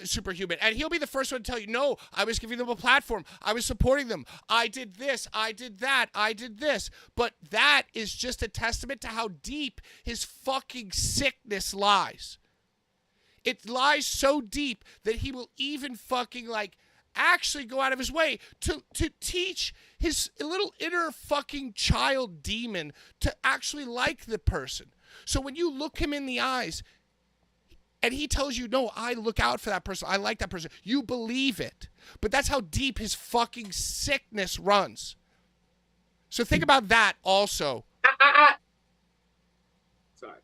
Superhuman. And he'll be the first one to tell you, no, I was giving them a platform. I was supporting them. I did this. I did that. I did this. But that is just a testament to how deep his fucking sickness lies. It lies so deep that he will even fucking actually go out of his way to teach his little inner fucking child demon to actually like the person. So when you look him in the eyes, and he tells you, no, I look out for that person. I like that person. You believe it. But that's how deep his fucking sickness runs. So think about that also. Sorry.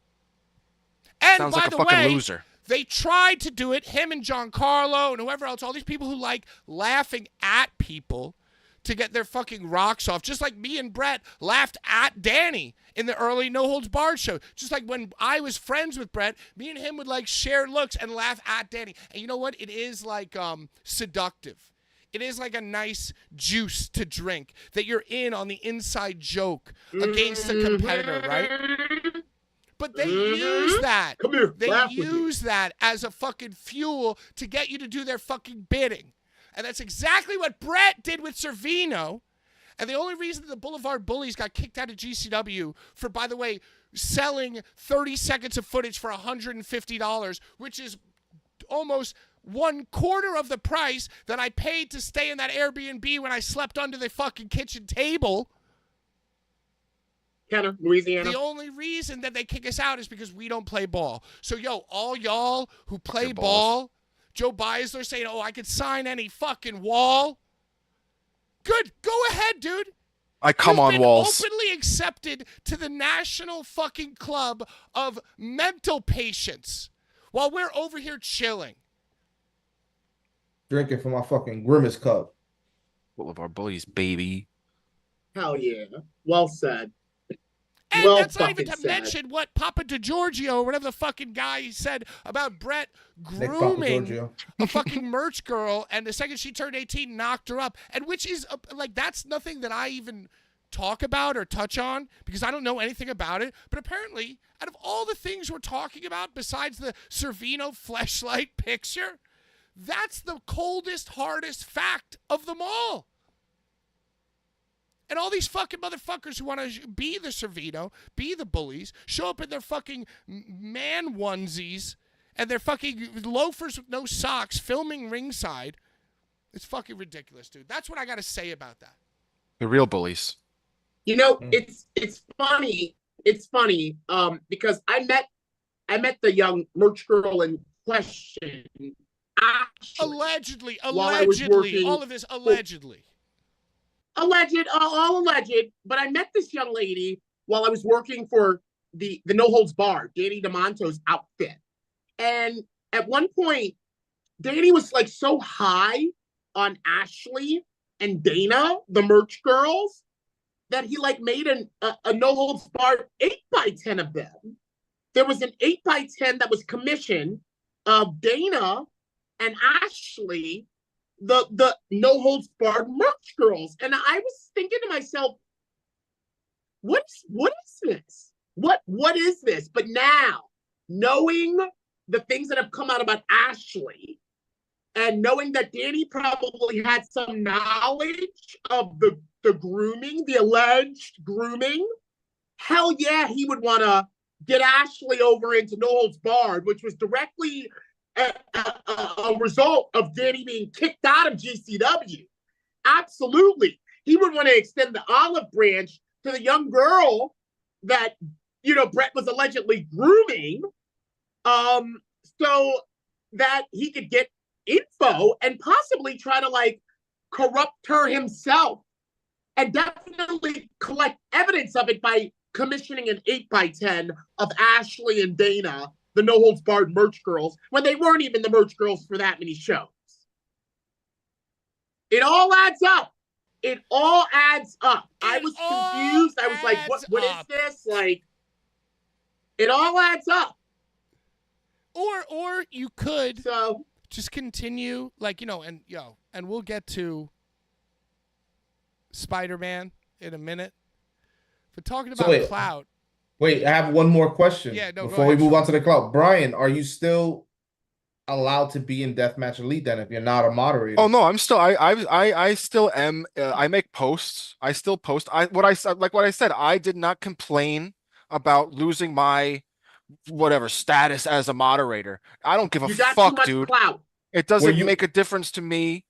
And Sounds by like a the fucking way, loser. they tried to do it, him and Giancarlo and whoever else, all these people who like laughing at people, to get their fucking rocks off. Just like me and Brett laughed at Danny in the early No Holds Barred show. Just like when I was friends with Brett, me and him would like share looks and laugh at Danny. And you know what? It is like seductive. It is like a nice juice to drink that you're in on the inside joke against a competitor, right? But they use that. Come here, They laugh with me. use that as a fucking fuel to get you to do their fucking bidding. And that's exactly what Brett did with Servino. And the only reason the Blvd Bullies got kicked out of GCW for, by the way, selling 30 seconds of footage for $150, which is almost 1/4 of the price that I paid to stay in that Airbnb when I slept under the fucking kitchen table. Kenner, Louisiana. The only reason that they kick us out is because we don't play ball. So, yo, all y'all who play ball, Joe Beisler saying, oh, I could sign any fucking wall. Good. Go ahead, dude. I come You've on been walls. openly accepted to the National fucking Club of Mental Patients while we're over here chilling. Drinking from my fucking Grimace cup. Blvd Bullies, baby. Hell yeah. Well said. And Well that's not even to fucking said. mention what Papa DiGiorgio, or whatever the fucking guy he said about Brett Nick Papa grooming Giorgio. a fucking merch girl, and the second she turned 18, knocked her up. And which is, like, that's nothing that I even talk about or touch on because I don't know anything about it. But apparently, out of all the things we're talking about besides the Servino fleshlight picture, that's the coldest, hardest fact of them all. And all these fucking motherfuckers who want to be the Servino, be the Bullies, show up in their fucking man onesies and their fucking loafers with no socks filming ringside. It's fucking ridiculous, dude. That's what I got to say about that. The real bullies. You know, it's funny. It's funny because I met the young merch girl in question. Actually, Allegedly, while I was working- all of this allegedly. all alleged, but I met this young lady while I was working for the No Holds Barred, Danny DeMonto's outfit. And at one point, Danny was like so high on Ashley and Dana, the merch girls, that he like made a No Holds Barred 8x10 of them. There was an 8x10 that was commissioned of Dana and Ashley, the No Holds Barred merch girls. And I was thinking to myself, what is this? What is this? But now, knowing the things that have come out about Ashley and knowing that Danny probably had some knowledge of the grooming, the alleged grooming, hell yeah, he would want to get Ashley over into No Holds Barred, which was directly a result of Danny being kicked out of GCW. Absolutely. He would want to extend the olive branch to the young girl that, you know, Brett was allegedly grooming, so that he could get info and possibly try to like corrupt her himself and definitely collect evidence of it by commissioning an 8x10 of Ashley and Dana, the No Holds Barred merch girls, when they weren't even the merch girls for that many shows. It all adds up. It all adds up. I was confused. I was like, what is this? Like, it all adds up. Or you could So just continue, like, and we'll get to Spider-Man in a minute. But talking about wait. clout. Wait, I have one more question before we move on to the clout. Brian, are you still allowed to be in Deathmatch Elite then if you're not a moderator? Oh no, I'm still. I still am. I make posts. I still post. What I said. I did not complain about losing my whatever status as a moderator. I don't give a you got too fuck, much dude. clout. It doesn't make a difference to me.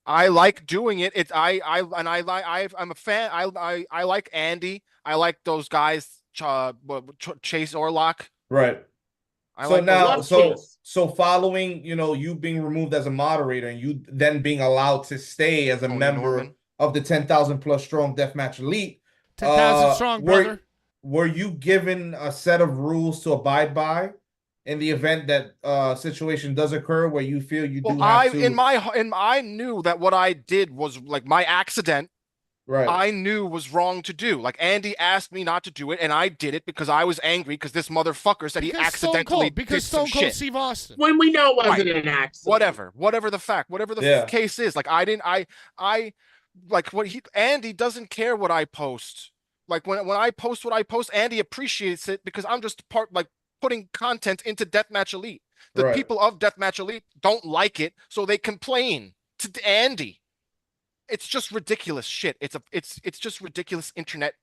I like doing it. I'm a fan. I like Andy. I like those guys. Chase Orlock. Right. I So like now, those- so following, you being removed as a moderator and you then being allowed to stay as a Tony member Norman. of the 10,000 plus strong Deathmatch Elite. 10,000 strong, brother. Were you given a set of rules to abide by in the event that situation does occur where you feel you do have to? I knew that what I did was like my accident Right. I knew was wrong to do. Like Andy asked me not to do it, and I did it because I was angry because this motherfucker said he accidentally did some Stone Cold shit. Steve Austin. When we know it wasn't Right. an accident. Whatever the fact, whatever the Yeah. case is. Like I like what Andy doesn't care what I post. Like when I post what I post, Andy appreciates it because I'm just putting content into Deathmatch Elite. The Right. people of Deathmatch Elite don't like it, so they complain to Andy. It's just ridiculous shit. It's just ridiculous internet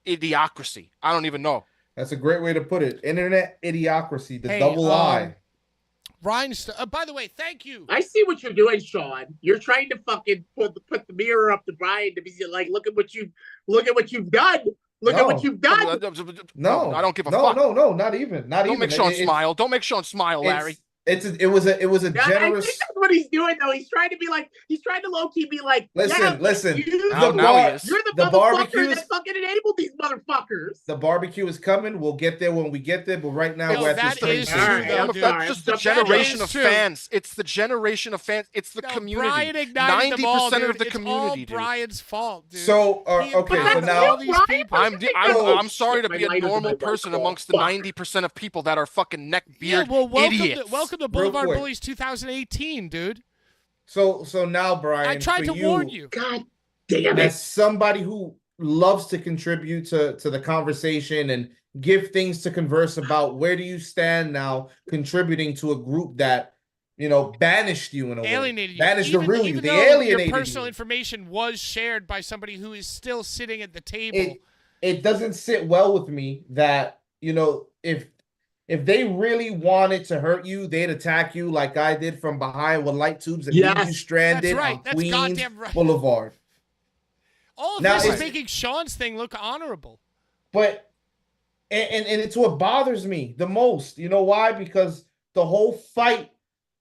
idiocracy. I don't even know. That's a great way to put it. Internet idiocracy, the Hey, double I. Ryan, by the way, thank you. I see what you're doing, Sean. You're trying to fucking put the mirror up to Brian to be like, look at what you've done. Look at what you've done. No, I don't give a no, fuck. No, not even. Don't make Sean smile. Don't make Sean smile, Larry. It was a I think generous. that's what he's doing, though. He's trying to low key be like, Listen. Now he is. You're the barbecue motherfucker that fucking enabled these motherfuckers. The barbecue is coming. We'll get there when we get there. But right now, Yo, we're at that this is stage. true, Alright, though, I'm dude. That's just the generation of true. fans. It's the generation of fans. It's the No, community. Brian ignited them all, 90% dude. of the it's community, all dude. Brian's fault, dude. So, He okay, so ignited now all these people. I'm sorry to My be a light is in normal my person white amongst claw. the 90% of people that are fucking neck Yeah, beard well, idiots. welcome to Real Blvd quick. Bullies 2018, dude. So now, Brian, I tried for to warn you. God damn it. as somebody who loves to contribute to the conversation and give things to converse about, where do you stand now contributing to a group that, banished you in a way? Alienated you. Banished the real you. Even They though alienated your personal you. information was shared by somebody who is still sitting at the table. It doesn't sit well with me that, if they really wanted to hurt you, they'd attack you like I did from behind with light tubes and leave you Yes. stranded That's right. on That's Queens goddamn right. Boulevard. All of Now, this is it's- making Sean's thing look honorable. But and it's what bothers me the most. You know why? Because the whole fight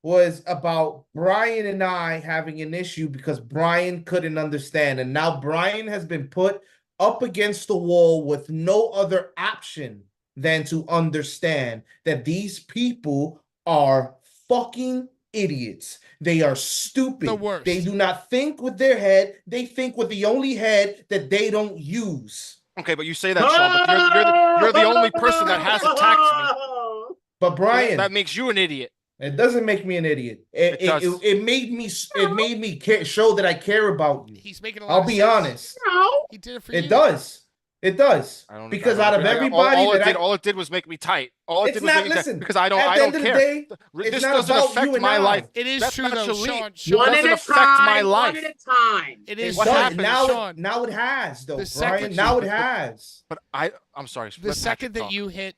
was about Brian and I having an issue because Brian couldn't understand. And now Brian has been put up against the wall with no other option than to understand that these people are fucking idiots. They are stupid. The worst. They do not think with their head. They think with the only head that they don't use. Okay, but you say that, Sean, but you're the only person that has attacked me. But Brian, That makes you an idiot. it doesn't make me an idiot. It made me show that I care about you. He's making a lot I'll of be sense. honest. No. He did it for you. It does. It does. Because out of everybody all it did was make me tight. All it It's did was not- make me listen, tight because I at don't the end of the care. day, This it's not doesn't about affect you and my I. life. It is That's true, though, actually- Sean. One doesn't at a affect time. my life. One at a time. It is It true. does. Sean. Now it has though, The Brian. second- Now it has. But I'm sorry. The let second Patrick that talk. you hit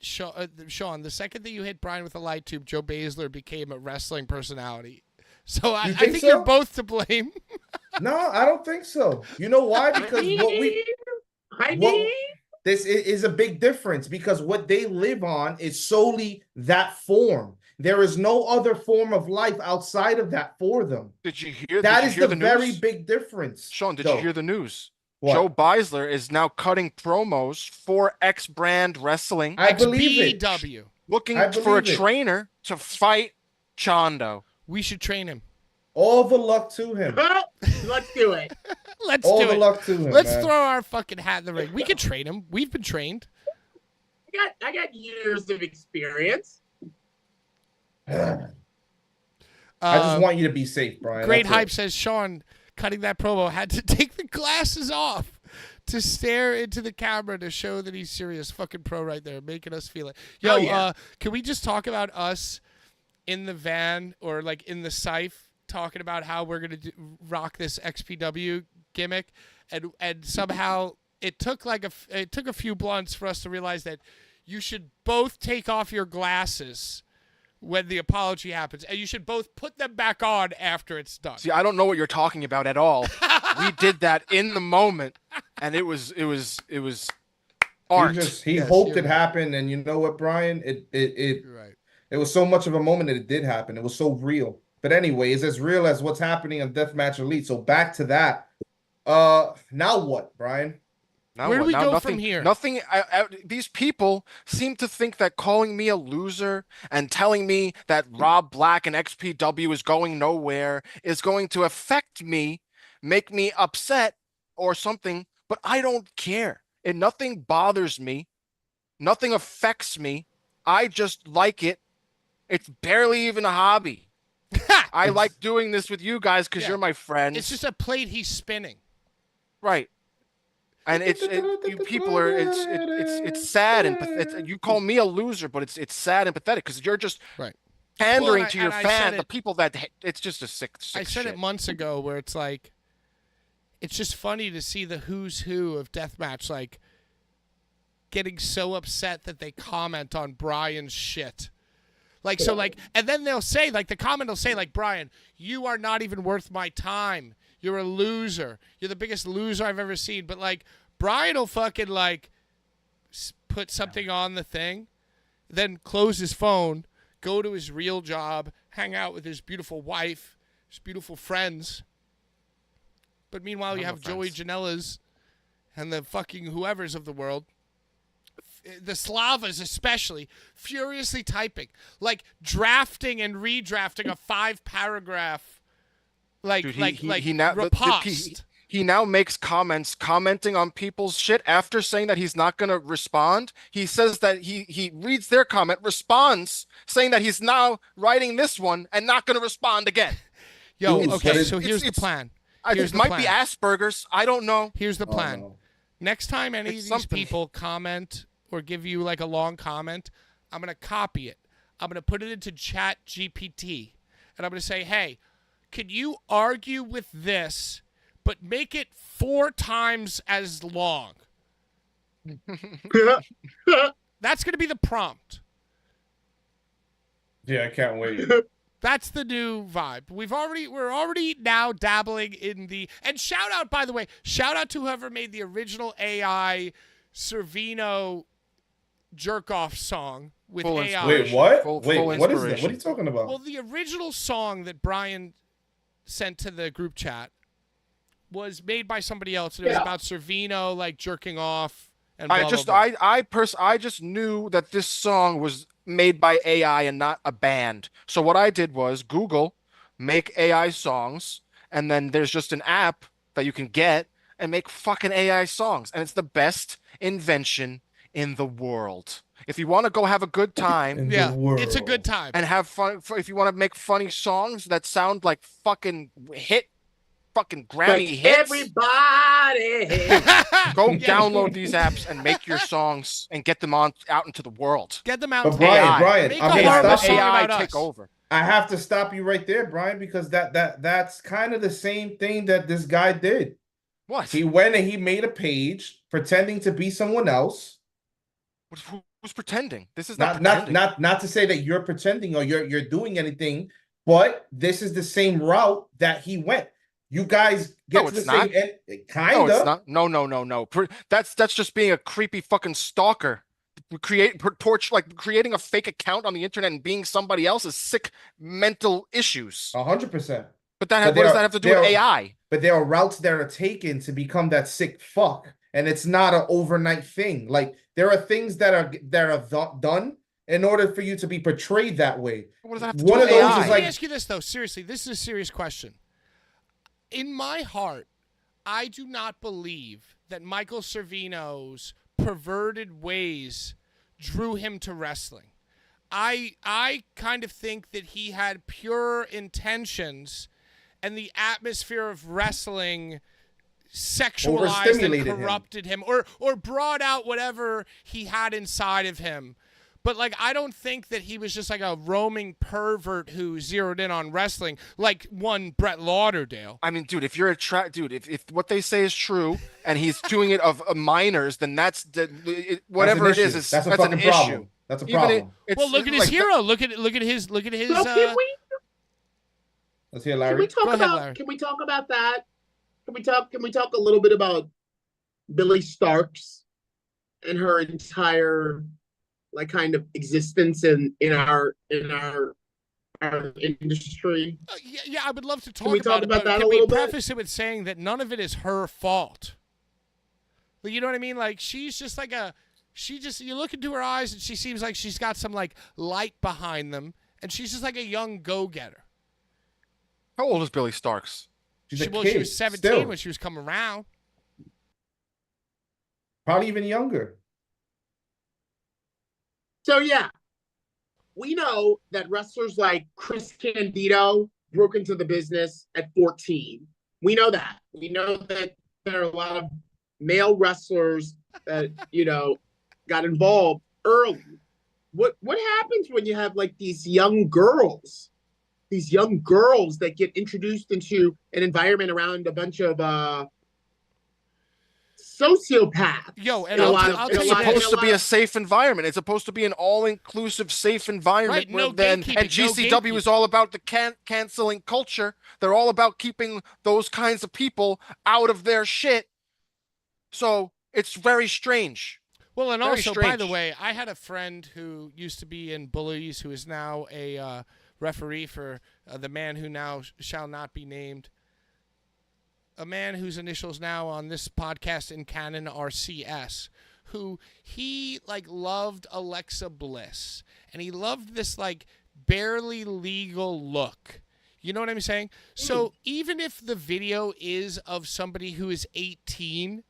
Sean, the second that you hit Brian with a light tube, Joe Baszler became a wrestling personality. So I think think so? you're both to blame. No, I don't think so. You know why? Because this is a big difference because what they live on is solely that form. There is no other form of life outside of that for them. Did you hear? That did is you hear the the very news? big difference. Sean, did though. you hear the news? What? Joe Baszler is now cutting promos for X Brand Wrestling, I believe it. BW. looking I for a believe it. trainer to fight Chondo. We should train him. All the luck to him. Let's do it. Let's All do the it. luck to him. Let's man. throw our fucking hat in the ring. We can train him. We've been trained. I got years of experience. I just want you to be safe, Brian. Great That's Hype it. says Sean cutting that promo had to take the glasses off to stare into the camera to show that he's serious. Fucking pro right there, making us feel it. Yo, Oh, yeah. can we just talk about us in the van or like in the Syph talking about how we're gonna rock this XPW gimmick, and somehow it took a few blunts for us to realize that you should both take off your glasses when the apology happens, and you should both put them back on after it's done. See, I don't know what you're talking about at all. We did that in the moment, and it was art. He Yes, hoped you're it right. happened, and you know what, Brian? You're right. It was so much of a moment that it did happen. It was so real. But anyway, it's as real as what's happening on Deathmatch Elite. So back to that. Now what, Brian? Now Where do what? we Now go nothing, from here? Nothing. These people seem to think that calling me a loser and telling me that Rob Black and XPW is going nowhere is going to affect me, make me upset, or something, but I don't care. And nothing bothers me. Nothing affects me. I just like it. It's barely even a hobby. I like doing this with you guys because Yeah. you're my friends. It's just a plate he's spinning. Right. And you people are it's sad and pathetic. You call me a loser, but it's sad and pathetic because you're just Right. pandering Well, to your and I said fan, the it- people that it's just a sick I said shit. it months ago where it's like, it's just funny to see the who's who of deathmatch like getting so upset that they comment on Brian's shit. Like, so like, and then they'll say, like, the comment will say, like, Brian, you are not even worth my time. You're a loser. You're the biggest loser I've ever seen. But like, Brian will fucking like put something on the thing, then close his phone, go to his real job, hang out with his beautiful wife, his beautiful friends. But meanwhile, you have Joey Janela's and the fucking whoever's of the world, the Slavas especially, furiously typing, like drafting and redrafting a 5-paragraph, like, Dude, he now riposte. he now makes commenting on people's shit after saying that he's not going to respond. He says that he reads their comment, responds, saying that he's now writing this one and not going to respond again. Yo, Dude, okay, so here's the it's- plan. It might be Asperger's. I don't know. Here's the plan. no. Next time any It's of these something. people comment or give you like a long comment, I'm going to copy it. I'm going to put it into Chat GPT. And I'm going to say, hey, could you argue with this, but make it 4 times as long? That's going to be the prompt. Yeah, I can't wait. That's the new vibe. We're already now dabbling in the, and shout out, by the way, shout out to whoever made the original AI Servino jerk off song with Full AI. Wait, what? Full Wait, what is that? inspiration. What are you talking about? Well, the original song that Brian sent to the group chat was made by somebody else, and it was about Servino like jerking off. And blah, blah, blah. I just knew that this song was made by AI and not a band. So what I did was Google make AI songs, and then there's just an app that you can get and make fucking AI songs, and it's the best invention in the world. If you want to go have a good time In Yeah, the world. it's a good time. and have fun, if you want to make funny songs that sound like fucking Grammy hits, Everybody. go Yeah. download these apps and make your songs and get them out into the world. Get them out. But to Brian, AI. Brian, Make I'm a gonna horrible stop song AI about take us. over. I have to stop you right there, Brian, because that's kind of the same thing that this guy did. What? He went and he made a page pretending to be someone else. Who's pretending? This is not Not pretending. not to say that you're pretending or you're doing anything, but this is the same route that he went. You guys get No, to the it's not. same end, kind No, it's of. not. No. That's just being a creepy fucking stalker. Creating a fake account on the internet and being somebody else's sick mental issues. 100%. But But what does that have to do with AI? But there are routes that are taken to become that sick fuck, and it's not an overnight thing. Like there are things that are done in order for you to be portrayed that way. What does that have to One do of with those AI? is Let me like ask you this though, seriously. This is a serious question. In my heart, I do not believe that Michael Servino's perverted ways drew him to wrestling. I kind of think that he had pure intentions, and the atmosphere of wrestling sexualized and Overstimulated him. corrupted him, or brought out whatever he had inside of him. But like, I don't think that he was just like a roaming pervert who zeroed in on wrestling like one Brett Lauderdale. I mean, dude, if you're if what they say is true and he's doing it of minors, then whatever it is, that's a an fucking issue. problem. That's a Even problem. Well, look at his like, hero. Look at his. So Let's Let's hear can Larry. we talk Go ahead, about Larry. can we talk about that? Can we talk a little bit about Billy Starks and her entire like kind of existence in our industry? yeah, I would love to talk we about talk it, about but that can a we little bit? preface it with saying that none of it is her fault? Like, you know what I mean? Like, she's just like you look into her eyes and she seems like she's got some like light behind them, and she's just like a young go-getter. How old is Billy Starks? She's a She kid, was 17 still. when she was coming around. Probably even younger. So yeah, we know that wrestlers like Chris Candido broke into the business at 14. We know that. We know that there are a lot of male wrestlers that, got involved early. What happens when you have like these young girls? These young girls that get introduced into an environment around a bunch of sociopaths. Yo, and It's supposed to be a safe environment. It's supposed to be an all-inclusive, safe environment. Right, no and GCW is all about the canceling culture. They're all about keeping those kinds of people out of their shit. So it's very strange. Well, and Very also, strange. by the way, I had a friend who used to be in Bullies, who is now a referee for the man who now shall not be named. A man whose initials now on this podcast in canon are CS, who he like loved Alexa Bliss, and he loved this like barely legal look. You know what I'm saying? So even if the video is of somebody who is 18,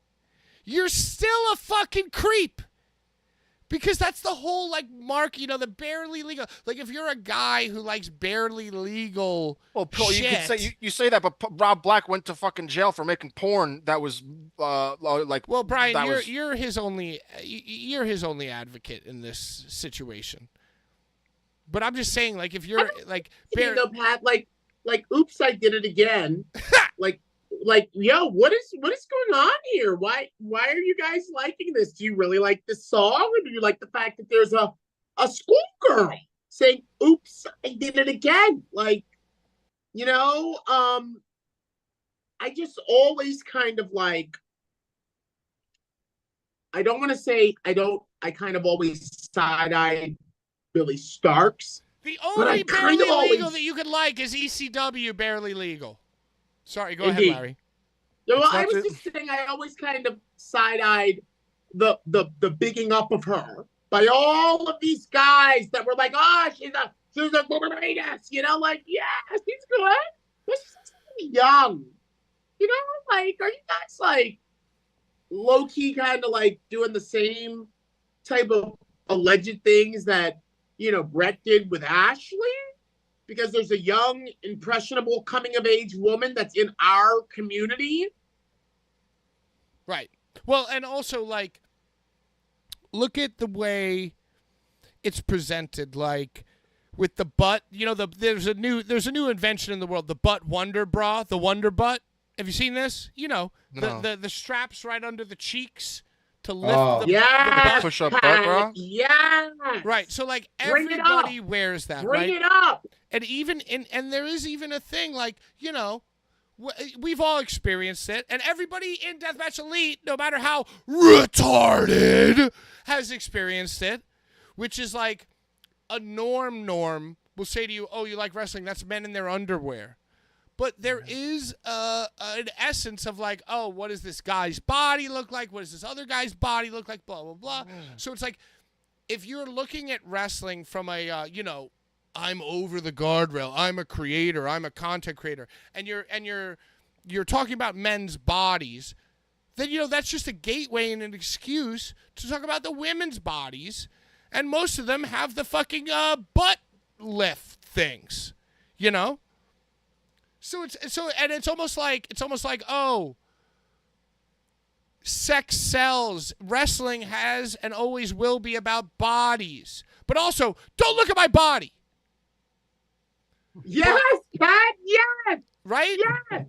you're still a fucking creep. Because that's the whole like mark, the barely legal. Like if you're a guy who likes barely legal, shit, you could say you say that, but Rob Black went to fucking jail for making porn that was like. Well, Brian, you're his only advocate in this situation. But I'm just saying, like if you're like, Pat, like, oops, I did it again. like, yo, what is going on here? Why are you guys liking this? Do you really like this song, or do you like the fact that there's a schoolgirl saying, oops, I did it again? Like, I just always kind of like, I don't want to say I kind of always side-eye Billy Starks. The only barely legal that you could like is ECW barely legal. Sorry, go ahead, Larry. No, well, I was just saying I always kind of side-eyed the bigging up of her by all of these guys that were like, oh, she's a greatest, like, yeah, she's good, but she's young. Like, are you guys like low-key kind of like doing the same type of alleged things that, Brett did with Ashley? Because there's a young, impressionable coming-of-age woman that's in our community. Right. Well, and also, like, look at the way it's presented, like, with the butt. There's a new invention in the world, the butt wonder bra, the wonder butt. Have you seen this? No. The straps right under the cheeks to lift the butt. Push-up butt bra? Yeah. Right. So, like, everybody wears that, Bring right? it up. And even and there is even a thing like, we've all experienced it, and everybody in Deathmatch Elite, no matter how retarded, has experienced it, which is like a norm will say to you, oh, you like wrestling, that's men in their underwear. But there is an essence of like, oh, what does this guy's body look like? What does this other guy's body look like? Blah, blah, blah. So it's like, if you're looking at wrestling from a, I'm over the guardrail, I'm a creator, I'm a content creator, and you're talking about men's bodies, then, that's just a gateway and an excuse to talk about the women's bodies, and most of them have the fucking butt lift things, So it's almost like, oh, sex sells. Wrestling has and always will be about bodies. But also, don't look at my body. Yes, Pat, yes. Right? Yes.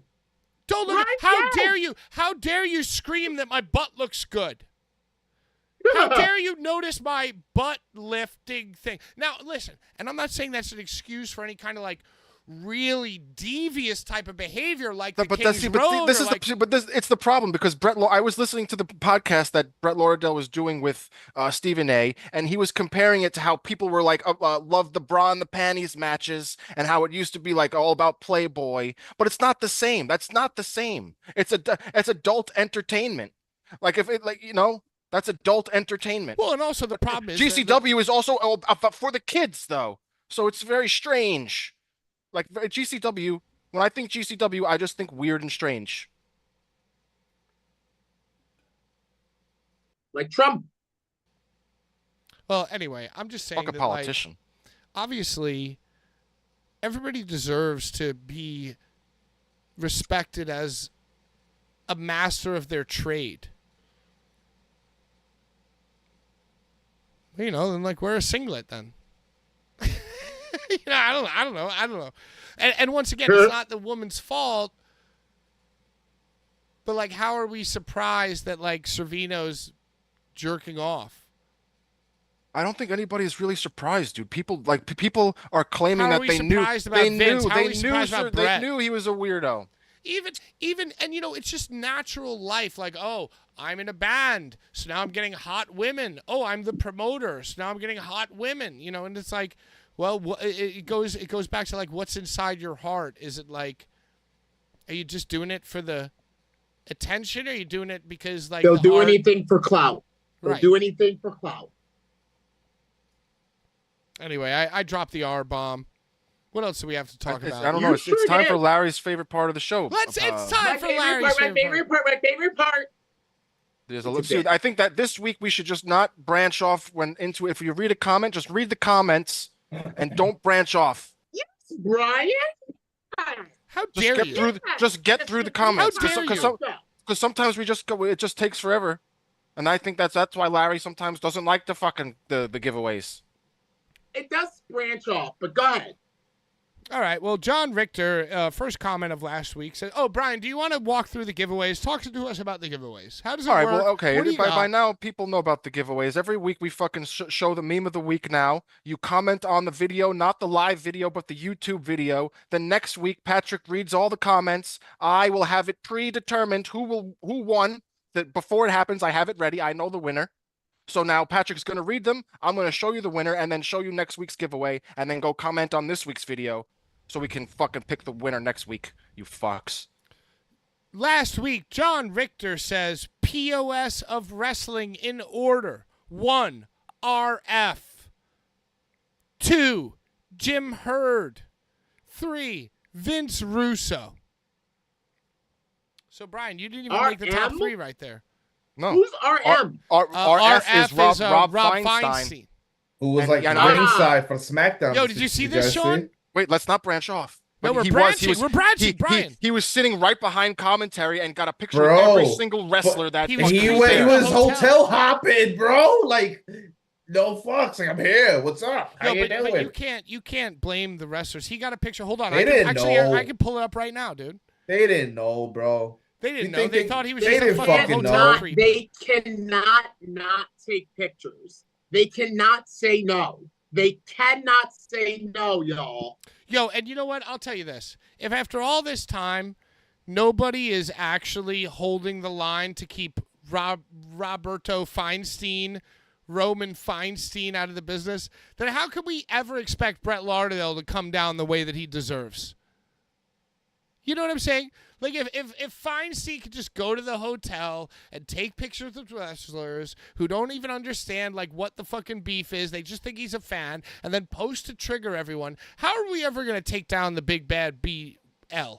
Don't look at, how dare you scream that my butt looks good? How dare you notice my butt lifting thing? Now, listen, and I'm not saying that's an excuse for any kind of like really devious type of behavior like the King's Road. It's the problem because I was listening to the podcast that Brett Lauderdale was doing with Stephen A, and he was comparing it to how people were like love the bra and the panties matches and how it used to be like all about Playboy, but it's not the same. That's not the same. It's adult entertainment. Like if it that's adult entertainment. Well, and also the problem is GCW is also for the kids though, so it's very strange. Like GCW, when I think GCW, I just think weird and strange. like Trump. Well, anyway, I'm just saying Fuck a that, politician. like, obviously, everybody deserves to be respected as a master of their trade. You know, then like wear a singlet then. You know, I don't know. And once again, it's not the woman's fault. But like, how are we surprised that like Servino's jerking off? I don't think anybody is really surprised, dude. People are claiming How are that we they knew surprised about Vince? How are we they surprised knew about they Brett? knew he was a weirdo. Even and you know, it's just natural life. Like, oh, I'm in a band, so now I'm getting hot women. Oh, I'm the promoter, so now I'm getting hot women. You know, and it's like, well, it goes back to like, what's inside your heart? Is it like, are you just doing it for the attention? Or are you doing it because like They'll the do heart... anything for clout. They'll Right. do anything for clout. Anyway, I dropped the R bomb. What else do we have to talk about? I don't know. You It's sure time for did. Larry's favorite part of the show. It's My time for Larry's favorite part. My favorite part. There's It's a see, bit. I think that this week we should just not branch off when into. If you read a comment, just read the comments and don't branch off. Yes, Brian. How Just dare get you? through. Just get through the comments. How dare you? Because sometimes we just go. It just takes forever, and I think that's why Larry sometimes doesn't like the fucking the giveaways. It does branch off, but go ahead. All right. Well, John Richter, first comment of last week, said, "Oh, Brian, do you want to walk through the giveaways? Talk to us about the giveaways. How does it All right, work? well, okay. What do you By got?" now, people know about the giveaways. Every week, we fucking show the meme of the week now. You comment on the video, not the live video, but the YouTube video. Then next week, Patrick reads all the comments. I will have it predetermined who won. That before it happens, I have it ready. I know the winner. So now Patrick's going to read them. I'm going to show you the winner and then show you next week's giveaway and then go comment on this week's video so we can fucking pick the winner next week, you fucks. Last week, John Richter says POS of wrestling in order. 1, RF. 2, Jim Hurd. 3, Vince Russo. So, Brian, you didn't even make the top RM? 3 right there. No. Who's RM? RF is Rob Feinstein. Feinstein. Who was like and I- ringside for SmackDown? Yo, did you see this, guys Sean? Wait, let's not branch off. No, But we're he branching. was- We're branching, Brian. He was sitting right behind commentary and got a picture Bro, of every single wrestler that he fucking was He creeping was went. He there. was hotel hopping, bro. Like, no fucks. Like, I'm here. What's up? How No, you but doing? you can't blame the wrestlers. He got a picture. Hold on. They didn't know. I can pull it up right now, dude. They didn't know, bro. They didn't You know. think They they- thought he was they just a didn't fucking fucking hotel know. creep. They cannot not take pictures. They cannot say no. They cannot say no, y'all. Yo, and you know what? I'll tell you this. If after all this time, nobody is actually holding the line to keep Roberto Feinstein, Roman Feinstein out of the business, then how could we ever expect Brett Lauderdale to come down the way that he deserves? You know what I'm saying? Like, if Feinstein could just go to the hotel and take pictures of wrestlers who don't even understand, like, what the fucking beef is, they just think he's a fan, and then post to trigger everyone, how are we ever going to take down the big bad BL?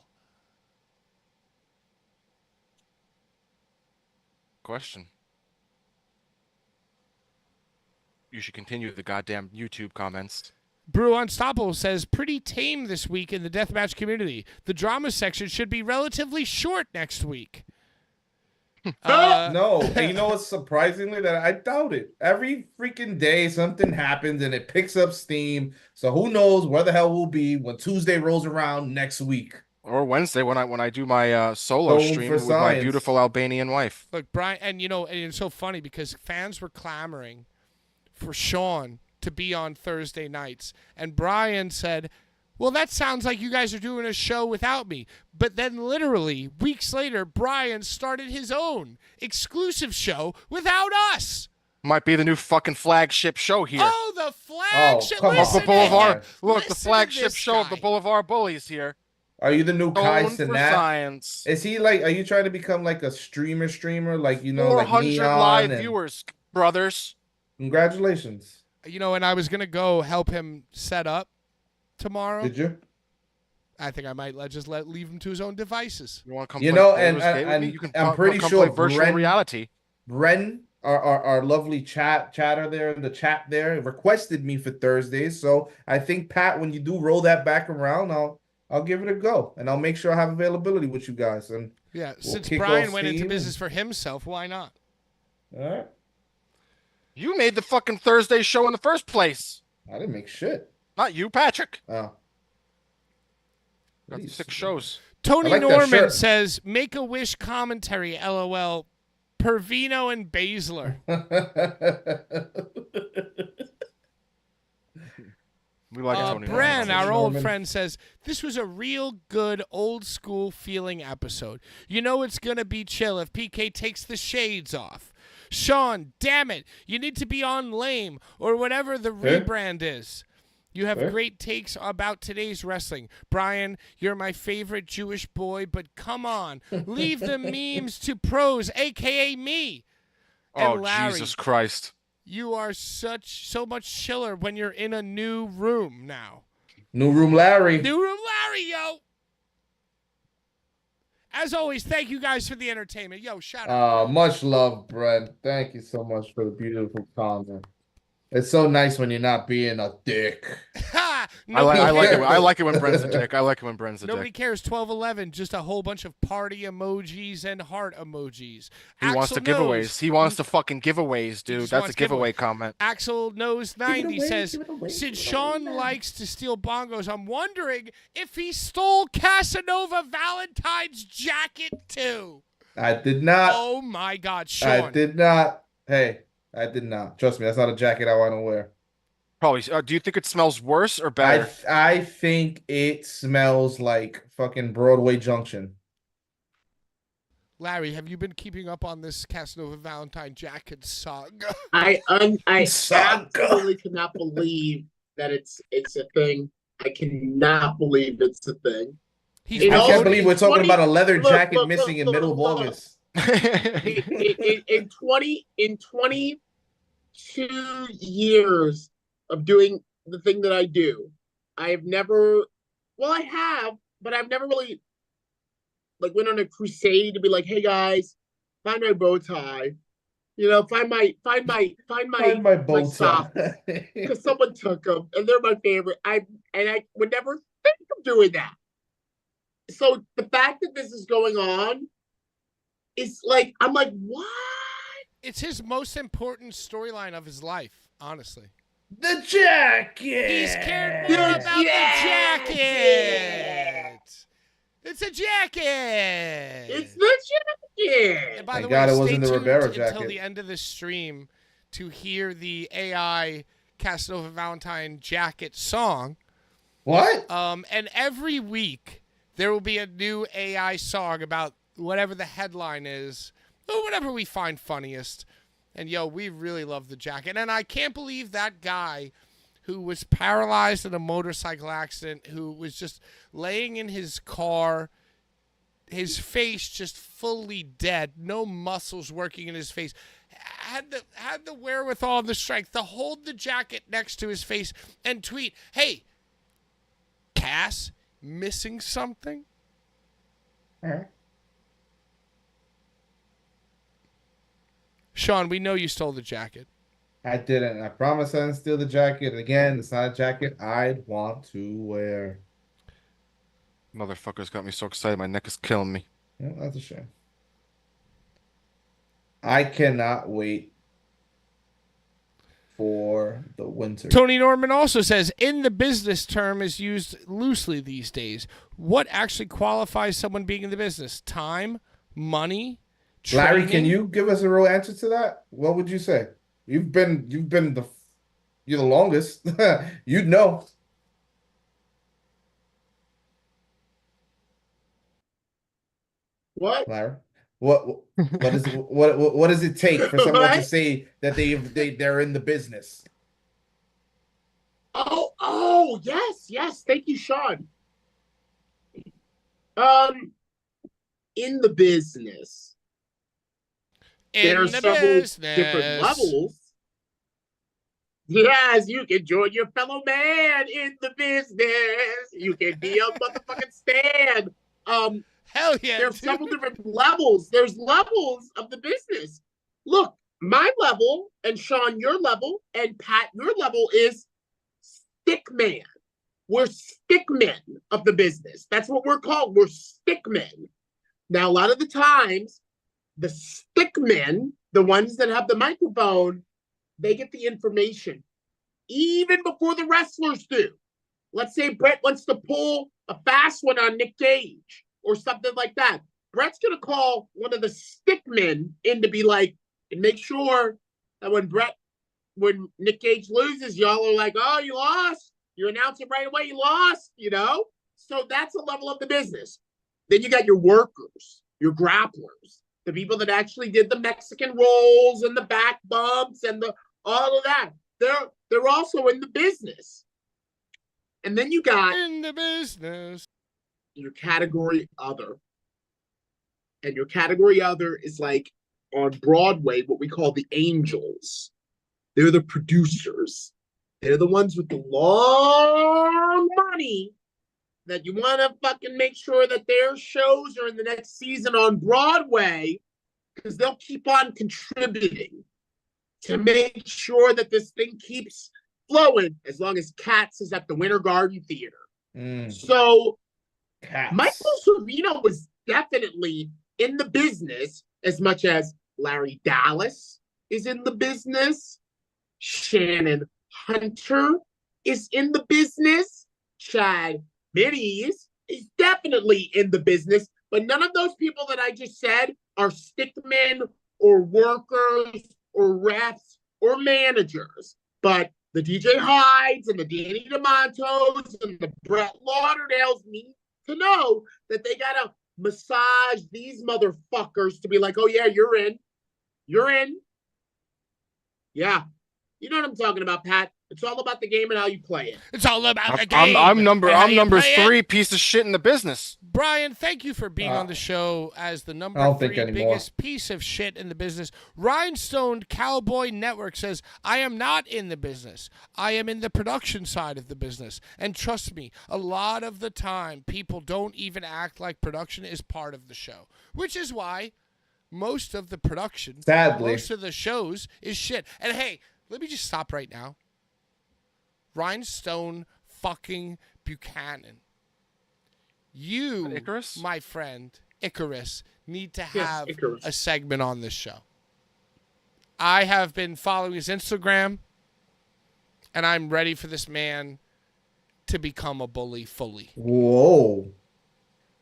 Question. You should continue the goddamn YouTube comments. Brew Unstoppable says, pretty tame this week in the deathmatch community. The drama section should be relatively short next week. No, and you know what's surprisingly that I doubt it. Every freaking day something happens and it picks up steam. So who knows where the hell we'll be when Tuesday rolls around next week. Or Wednesday when I do my solo Home stream for with my science. beautiful Albanian wife. Look, Brian, and you know, and it's so funny because fans were clamoring for Sean to be on Thursday nights. And Brian said, well, that sounds like you guys are doing a show without me. But then literally weeks later, Brian started his own exclusive show without us. Might be the new fucking flagship show here. Oh, the flagship. come on. Listen the to Boulevard. him. Look, Listen the to flagship this show of the guy. Boulevard Bullies here. Are you the new Kai Known for Cenat? science. Is he like, are you trying to become like a streamer, like, you know, like 400 Neon live and- viewers, brothers. Congratulations. You know, and I was going to go help him set up tomorrow. Did you? I think I might leave him to his own devices. You want to come You play know, Baldur's and Gate with me? You can I'm pretty come sure play virtual Bren- reality. Bren, our lovely chatter there in the chat there requested me for Thursdays. So I think Pat, when you do roll that back around, I'll give it a go, and I'll make sure I have availability with you guys. And Yeah, we'll since kick Brian off went into steam business for himself, why not? All right, You made the fucking Thursday show in the first place. I didn't make shit. Not you, Patrick. Oh, Got Jeez. 6 shows. Tony I like that Norman shirt. says, "Make a wish commentary." LOL. Pervino and Baszler. We like Tony Bren, Norman. our old Norman. friend, says, "This was a real good old school feeling episode. You know it's going to be chill if PK takes the shades off. Sean, damn it, you need to be on Lame or whatever the Fair. rebrand is. You have Fair. great takes about today's wrestling. Brian, you're my favorite Jewish boy, but come on, leave the memes to pros, a.k.a. me. And Oh, Larry, Jesus Christ. you are so much chiller when you're in a new room now. New room, Larry. New room Larry, yo. As always, thank you guys for the entertainment. Yo, shout out. Much love, Brent. Thank you so much for the beautiful comment. It's so nice when you're not being a dick. Ha! I like it. cares. I like it when Bren's a dick. I like it when Bren's a Nobody dick. cares. 1211, just a whole bunch of party emojis and heart emojis. He wants Axel to giveaways. Knows. He wants to fucking giveaways, dude. just That's wants a giveaway giveaway. comment. Axel Knows 90 away, says, give it away, since give it Sean away. likes to steal bongos, I'm wondering if he stole Casanova Valentine's jacket too. I did not. Oh my God, Sean. I did not. Hey, I did not. Trust me, that's not a jacket I want to wear. Probably. Do you think it smells worse or better? I think it smells like fucking Broadway Junction. Larry, have you been keeping up on this Casanova Valentine jacket saga? I Saga. absolutely cannot believe that it's a thing. I cannot believe it's a thing. He's You I know, can't promoting- believe we're talking 20 about a leather look, jacket look, missing in look, middle of look. August. in 22 years of doing the thing that I do, I have never, well, I have, but I've never really like went on a crusade to be like, hey guys, find my bow tie, you know, find my Find my bow sock, tie. because someone took them and they're my favorite. I would never think of doing that. So the fact that this is going on is like, I'm like, what? It's his most important storyline of his life, honestly. The jacket. He's cared more about the jacket. It's a jacket. It's the jacket. And by Thank the God way, it stay wasn't the tuned Rivera until jacket. the end of the stream to hear the AI Casanova Valentine jacket song. What? And every week there will be a new AI song about whatever the headline is or whatever we find funniest. And yo, we really love the jacket. And I can't believe that guy who was paralyzed in a motorcycle accident, who was just laying in his car, his face just fully dead, no muscles working in his face, had the wherewithal and the strength to hold the jacket next to his face and tweet, "Hey, Cass, missing something?" Sean, we know you stole the jacket. I didn't. I promise I didn't steal the jacket. Again, it's not a jacket I'd want to wear. Motherfuckers got me so excited. My neck is killing me. Yeah, that's a shame. I cannot wait for the winter. Tony Norman also says, in the business term is used loosely these days. What actually qualifies someone being in the business? Time? Money? Larry, can training? you give us a real answer to that? What would you say? You're the longest. You'd know. What? Larry. What is it, what does it take for someone to What? say that they're in the business? Oh, yes. Thank you, Sean. In the business, there are In the several business. different levels. Yes, you can join your fellow man in the business. You can be a motherfucking stand. Hell yeah. There's dude. several different levels. There's levels of the business. Look, my level, and Sean, your level, and Pat, your level is stick man. We're stick men of the business. That's what we're called. We're stick men. Now, a lot of the times, the stick men, the ones that have the microphone, they get the information even before the wrestlers do. Let's say Brett wants to pull a fast one on Nick Gage or something like that. Brett's going to call one of the stick men in to be like, and make sure that when Nick Gage loses, y'all are like, oh, you lost. You announce it right away, you lost, you know? So that's a level of the business. Then you got your workers, your grapplers, the people that actually did the Mexican rolls and the back bumps and all of that. They're also in the business. And then you got In the business. your category other. And your category other is like on Broadway, what we call the angels. They're the producers. They're the ones with the long money that you want to fucking make sure that their shows are in the next season on Broadway, because they'll keep on contributing to make sure that this thing keeps flowing as long as Cats is at the Winter Garden Theater. So Cats. Michael Sorvino was definitely in the business as much as Larry Dallas is in the business. Shannon Hunter is in the business. Chad Middies is definitely in the business. But none of those people that I just said are stickmen or workers or refs or managers. But the DJ Hydes and the Danny DeMontos and the Brett Lauderdales need to know that they got to massage these motherfuckers to be like, oh, yeah, you're in. You're in. Yeah. You know what I'm talking about, Pat. It's all about the game and how you play it. It's all about the game. I'm number and how you number play it. 3 piece of shit in the business. Brian, thank you for being on the show as the number I don't 3 think anymore. biggest piece of shit in the business. Rhinestone Cowboy Network says, I am not in the business. I am in the production side of the business. And trust me, a lot of the time, people don't even act like production is part of the show, which is why most of the production, Sadly. most of the shows is shit. And hey, let me just stop right now. Rhinestone fucking Buchanan. You, Icarus? my friend, Icarus, need to Yes, have Icarus. a segment on this show. I have been following his Instagram, and I'm ready for this man to become a bully fully. Whoa.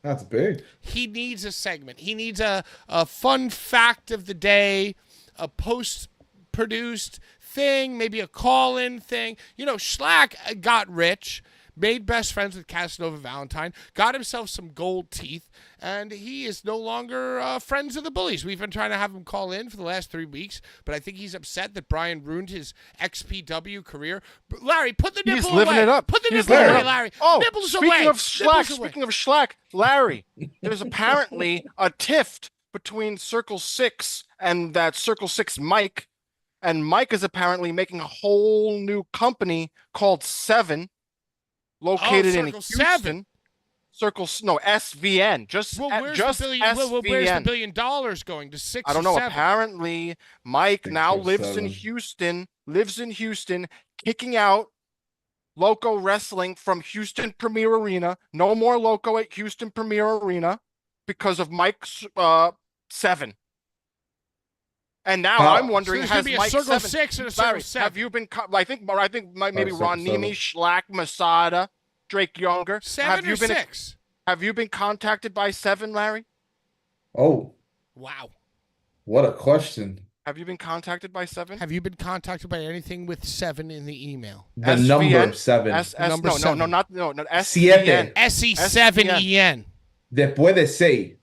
That's big. He needs a segment. He needs a fun fact of the day, a post-produced thing, maybe a call-in thing. You know, Schlack got rich, made best friends with Casanova Valentine, got himself some gold teeth, and he is no longer friends of the Bullies. We've been trying to have him call in for the last 3 weeks, but I think he's upset that Brian ruined his XPW career. But Larry, put the nipple He's away. living it up. Put the He's nipple living away, it up. Larry. Oh, Nipples speaking away. of Schlack, Nipples away. speaking of Schlack, Larry, there's apparently a tiff between Circle 6 and that Circle 6 Mike, and Mike is apparently making a whole new company called Seven, located in Circle Houston. 7. SVN. Just Where's just the billion, where's the SVN. $1 billion going? To 6 I don't or know. 7? Apparently, Mike now 6 or lives 7. in Houston. Lives in Houston, kicking out Loco Wrestling from Houston Premier Arena. No more Loco at Houston Premier Arena because of Mike's 7. And now I'm wondering, So there's has gonna be a Mike Circle 7? 6 and a Circle Larry, 7. have you been? I think maybe Circle Ron 7. Nemi, Schlack, Masada, Drake Younger. 7 have or you been? 6? Have you been contacted by Seven, Larry? Oh, Wow. what a question. Have you been contacted by Seven? Have you been contacted by anything with 7 in the email? The SVN? number 7. Number No, 7. not SVN. Siete. SE7EN. Después de 6.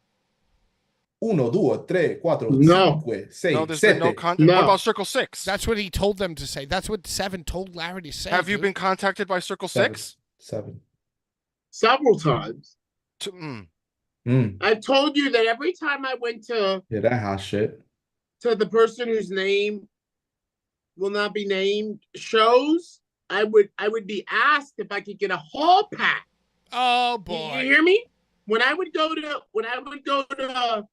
1, 2, 3, 4, No. 5, 6, No, there's been no 7. contact. No. What about Circle 6? That's what he told them to say. That's what 7 told Larry to say. Have you dude. been contacted by Circle 6? 7. Several times. Mm. I've told you that every time I went to Yeah, that hot shit. the person whose name will not be named shows, I would be asked if I could get a hall pack. Oh, You boy. hear me? When I would go to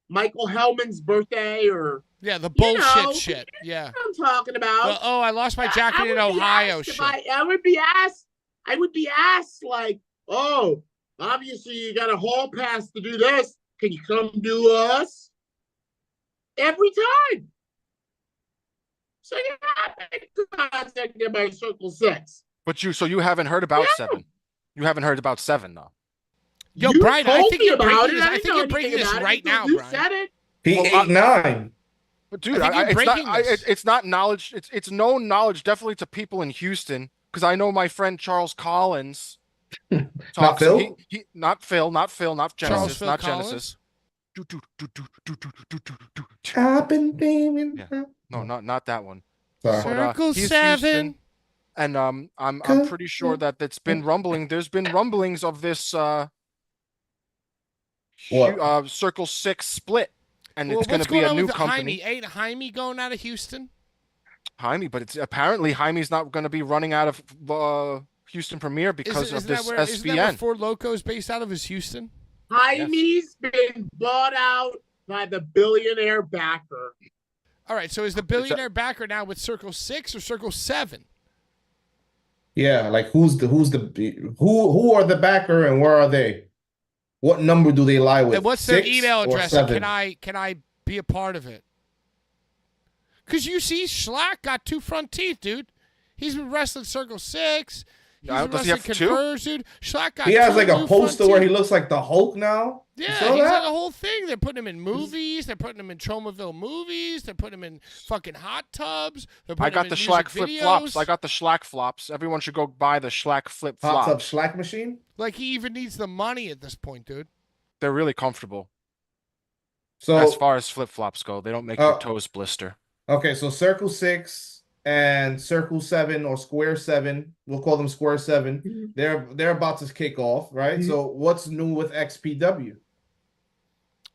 Michael Hellman's birthday or Yeah, the You bullshit know, shit. Yeah. what I'm talking about. Oh, I lost my I jacket in would be Ohio asked if shit. I would be asked like, oh, obviously you got a hall pass to do this. Can you come do us? Every time. So you have been contacted by Circle 6. But so you haven't heard about Yeah. 7. You haven't heard about 7 though. Yo, You Brian, I told think me you're about breaking it. this. I I didn't think know you're breaking anything this about it right until now, you Brian. said it. He Well, 8'9". But dude, I think you're it's not. breaking this. It's not knowledge. It's known knowledge, definitely to people in Houston, because I know my friend Charles Collins Not talks. Phil? He not Phil, not Genesis, Charles Phil not Collins? Genesis. I've been dreaming. Yeah. No, not that one. Sorry. Circle he's 7. Houston, and I'm pretty sure that it's been rumbling. There's been rumblings of this What? Circle 6 split, and Well, it's going what's to be going a on new with company. Jaime? Ain't Jaime going out of Houston? Jaime, but it's apparently Jaime's not going to be running out of Houston Premiere because of this Isn't that where SVN. Ford Loco is based out of? Is Houston? Jaime's been bought out by the billionaire backer. All right. So is the billionaire backer now with Circle 6 or Circle 7? Yeah, like who are the backer and where are they? What number do they lie with? And what's their 6 email or address? 7? And can I be a part of it? Because you see, Schlack got 2 front teeth, dude. He's been wrestling Circle 6. He's been Does he wrestling have 2? Converse, dude. Schlack got He has 2 like a new poster front where he teeth. looks like the Hulk now. You Yeah, saw he's that? like a whole thing. They're putting him in movies. They're putting him in Tromaville movies. They're putting him in fucking hot tubs. They're I putting got him the in Schlack music flip videos. flops. I got the Schlack flops. Everyone should go buy the Schlack flip Hot tub flops. Schlack machine? Like, he even needs the money at this point, dude. They're really comfortable. So As far as flip flops go, they don't make your toes blister. okay, so Circle 6 and Circle 7 or Square 7, we'll call them Square 7. They're about to kick off, right? So what's new with XPW?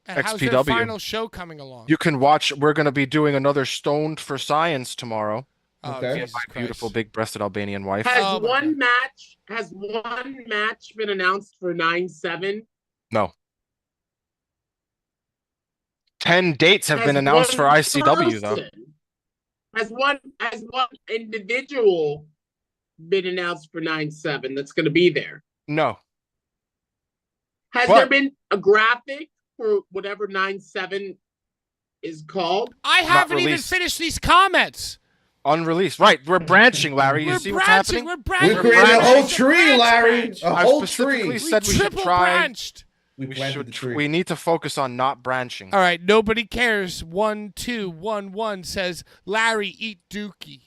And how's XPW. their final show coming along? You can watch. We're going to be doing another Stoned for Science tomorrow. Oh, Okay. Jesus My Christ. beautiful big-breasted Albanian wife. Has Oh, my one God. match been announced for 9/7? No. 10 dates have Has been announced for one ICW though. person- Has one individual been announced for 9/7 that's going to be there? No. Has What? there been a graphic for whatever 9/7 is called? I haven't even released. finished these comments. Unreleased. Right. We're branching, Larry. You We're see what's branching. happening? We're We branching. created a branching. whole tree, Larry. A I whole specifically tree. said we should triple try. branched. We We planted the should. tree. We need to focus on not branching. All right, nobody cares. 1211 says Larry eat Dookie.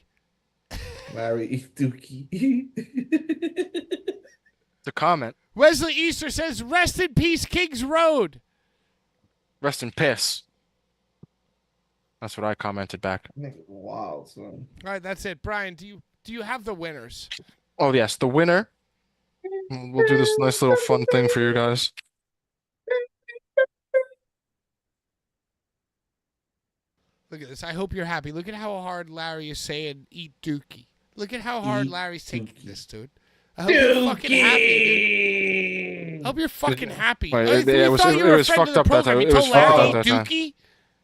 Larry eat dookie. The comment. Wesley Easter says rest in peace, Kings Road. Rest in piss. That's what I commented back. Wow, son. All right, that's it. Brian, do you have the winners? Oh yes, the winner. We'll do this nice little fun thing for you guys. Look at this. I hope you're happy. Look at how hard Larry is saying eat Dookie. Look at how hard Eat Larry's taking Dookie. this, dude. I hope you're fucking happy, dude. I hope you're fucking happy. Wait, Oh, it we was- thought it you were a was friend of fucked the up that program. time. You It was told fucked Larry up eat that time. Dookie?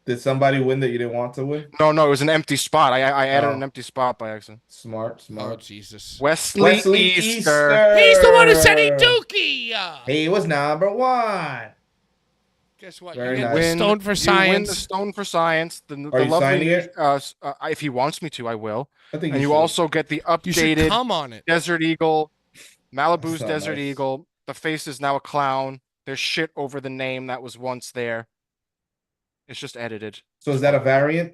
Did somebody win that you didn't want to win? No, it was an empty spot. I added Oh. an empty spot by accident. Smart, Oh, smart. Jesus. Wesley Easter. He's the one who said eat Dookie. He was number 1. Guess what? Very You get nice. the Stone for You win the Science. Stone for Science. The Are you lovely, signing it? if he wants me to, I will. I think And you should. also get the You should updated come on it. Desert Eagle, Malibu's so Desert nice. Eagle. The face is now a clown. There's shit over the name that was once there. It's just edited. So is that a variant?